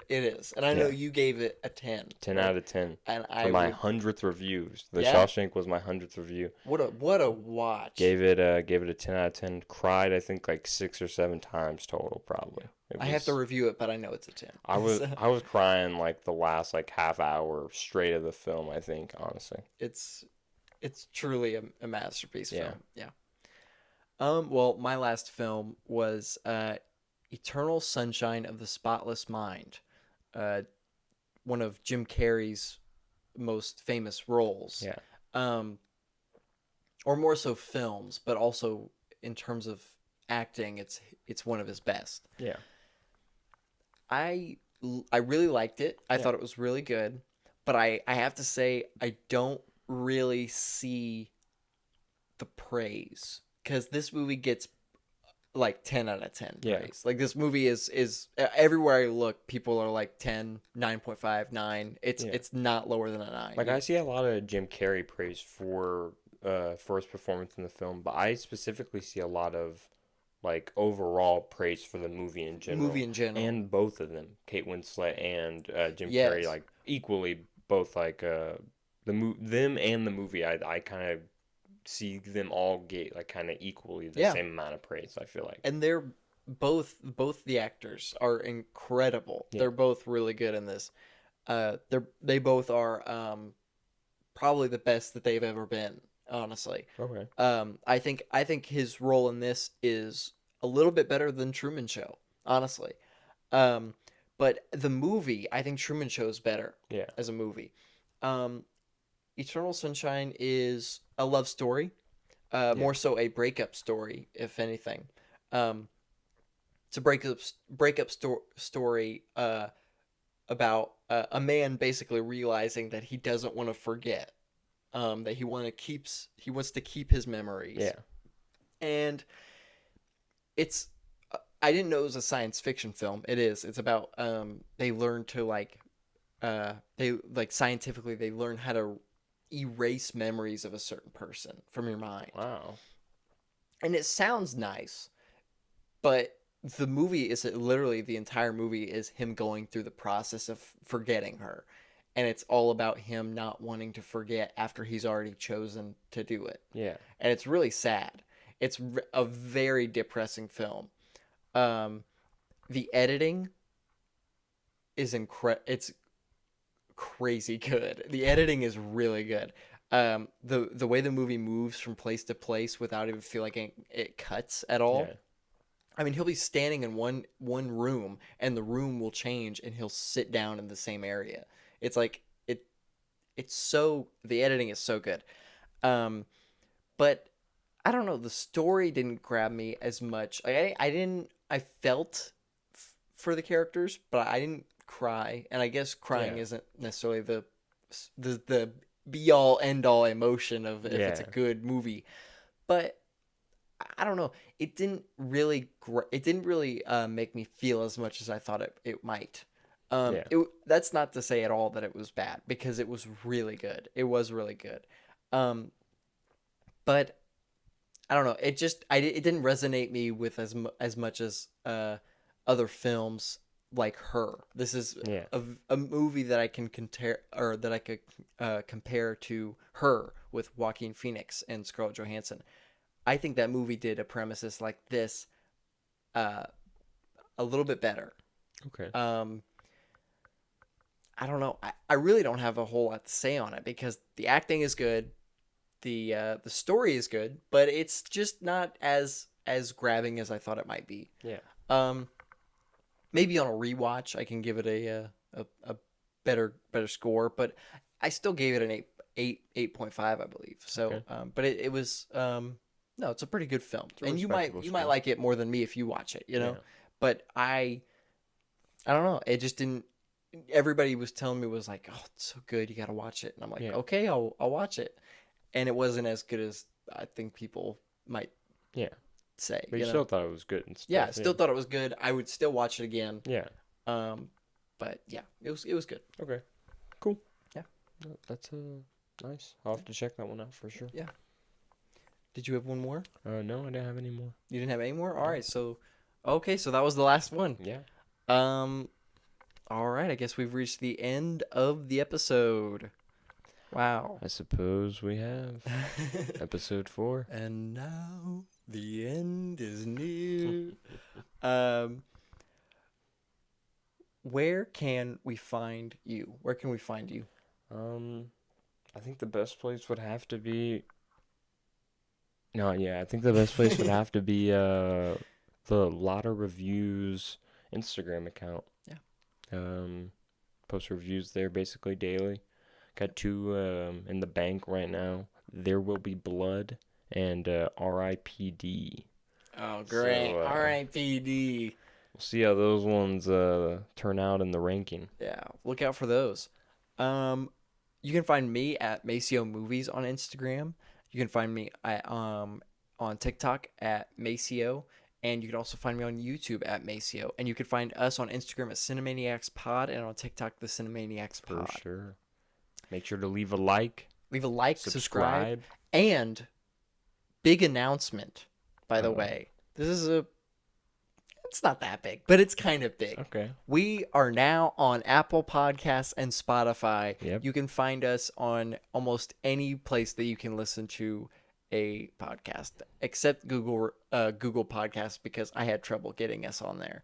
is, and I know Yeah, you gave it a 10, 10 right? out of 10 And for I my would, 100th reviews. The yeah, Shawshank was my 100th review. what a watch. Gave it a 10 out of 10. Cried, I think, like 6 or 7 times total, probably. It I have to was. review it, but I know it's a 10. I was So I was crying like the last like half hour straight of the film, I think, honestly. it's it's truly a masterpiece Yeah. film. Yeah. Well, my last film was Eternal Sunshine of the Spotless Mind. Uh, one of Jim Carrey's most famous roles. Yeah. Um, or more so films, but also in terms of acting, it's one of his best. Yeah. I I really liked it. I Yeah. thought it was really good, but I have to say I don't really see the praise because this movie gets like 10 out of 10 Yeah. praise. Like this movie is everywhere I look, people are like 10, 9.5, 9. Yeah. It's not lower than a 9. Like I see a lot of Jim Carrey praise for his performance in the film, but I specifically see a lot of like overall praise for the movie in general. and both of them, Kate Winslet and Jim Carrey, Yes. like equally both like them and the movie. I kind of see them all get like kind of equally the Yeah. same amount of praise. I feel like. And they're both the actors are incredible. Yeah. They're both really good in this. They both are probably the best that they've ever been, honestly. Okay. I think his role in this is a little bit better than Truman Show, honestly. Um, but the movie, I think Truman Show is better Yeah. as a movie. Um, Eternal Sunshine is a love story, more so a breakup story, if anything. Um, it's a story about a man basically realizing that he doesn't want to forget, that he wants to keep his memories. Yeah. And it's I didn't know it was a science fiction film. It is. It's about they learn to they like scientifically they learn how to erase memories of a certain person from your mind. Wow. And it sounds nice, but the movie is literally the entire movie is him going through the process of forgetting her. And it's all about him not wanting to forget after he's already chosen to do it. Yeah. And it's really sad. It's a very depressing film. The editing is it's crazy good. The editing is really good. The way the movie moves from place to place without even feeling like it cuts at all. Yeah. I mean, he'll be standing in one room, and the room will change, and he'll sit down in the same area. It's like it's so the editing is so good. But I don't know, the story didn't grab me as much. I felt for the characters, but I didn't cry, and I guess crying isn't necessarily the be all end all emotion of if it's a good movie. But I don't know. It didn't really make me feel as much as I thought it might. That's not to say at all that it was bad, because it was really good. It was really good. But I don't know. It didn't resonate me with as much as other films like Her. This is a movie that I can compare, or that I could compare to Her with Joaquin Phoenix and Scarlett Johansson. I think that movie did a premises like this a little bit better. Okay. I don't know. I really don't have a whole lot to say on it, because the acting is good, the story is good, but it's just not as grabbing as I thought it might be. Yeah. Maybe on a rewatch I can give it a better score, but I still gave it an 8.5, I believe. So, Okay. But it was no, it's a pretty good film, It's a and you might respectable like it more than me if you watch it, Yeah. But I don't know. It just didn't. Everybody was telling me, was like, "Oh, it's so good, you got to watch it," and I'm like, Yeah. "Okay, I'll watch it," and it wasn't as good as I think people might say. But you still thought it was good and stuff. Yeah, I still thought it was good. I would still watch it again. Yeah. But yeah, it was good. Okay. Cool. Yeah. That's nice. I'll have to check that one out for sure. Yeah. Did you have one more? No, I didn't have any more. You didn't have any more? All right, so okay, so that was the last one. Yeah. All right, I guess we've reached the end of the episode. Wow. I suppose we have episode 4. And now the end is near. Where can we find you? Where can we find you? I think the best place would have to be. No, yeah, I think the best place would have to be the Lotta Reviews Instagram account. Yeah. Post reviews there basically daily. Got 2 in the bank right now. There Will Be Blood and R.I.P.D. Oh, great. So, R.I.P.D. We'll see how those ones turn out in the ranking. Yeah, look out for those. You can find me at Maceo Movies on Instagram. You can find me on TikTok at Maceo. And you can also find me on YouTube at Maceo. And you can find us on Instagram at Cinemaniacs Pod, and on TikTok, the Cinemaniacs Pod. For sure. Make sure to leave a like. Leave a like, subscribe. And big announcement, by the way. This is it's not that big, but it's kind of big. Okay. We are now on Apple Podcasts and Spotify. Yep. You can find us on almost any place that you can listen to a podcast, except Google Podcasts, because I had trouble getting us on there.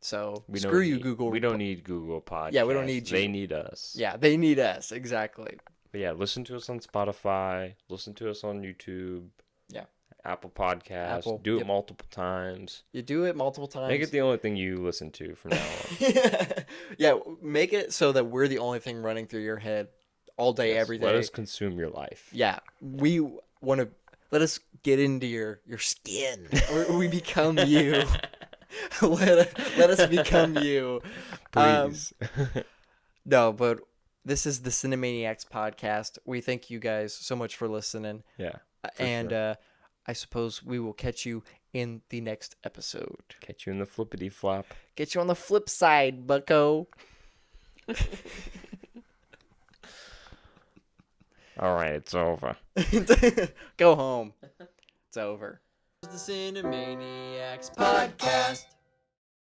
So screw you, Google. We don't need Google Podcasts. Yeah, we don't need you. They need us. Yeah, they need us, exactly. But yeah, listen to us on Spotify. Listen to us on YouTube. Yeah. Apple Podcasts. Do it multiple times. You do it multiple times. Make it the only thing you listen to from now on. Yeah, make it so that we're the only thing running through your head all day, every day. Let us consume your life. Yeah, we want to let us get into your skin. we become you. let us become you. Please. No, but this is the Cinemaniacs podcast. We thank you guys so much for listening. Yeah. And sure. I suppose we will catch you in the next episode. Catch you in the flippity flop. Get you on the flip side, bucko. All right, it's over. Go home. It's over. The Cinemaniacs podcast.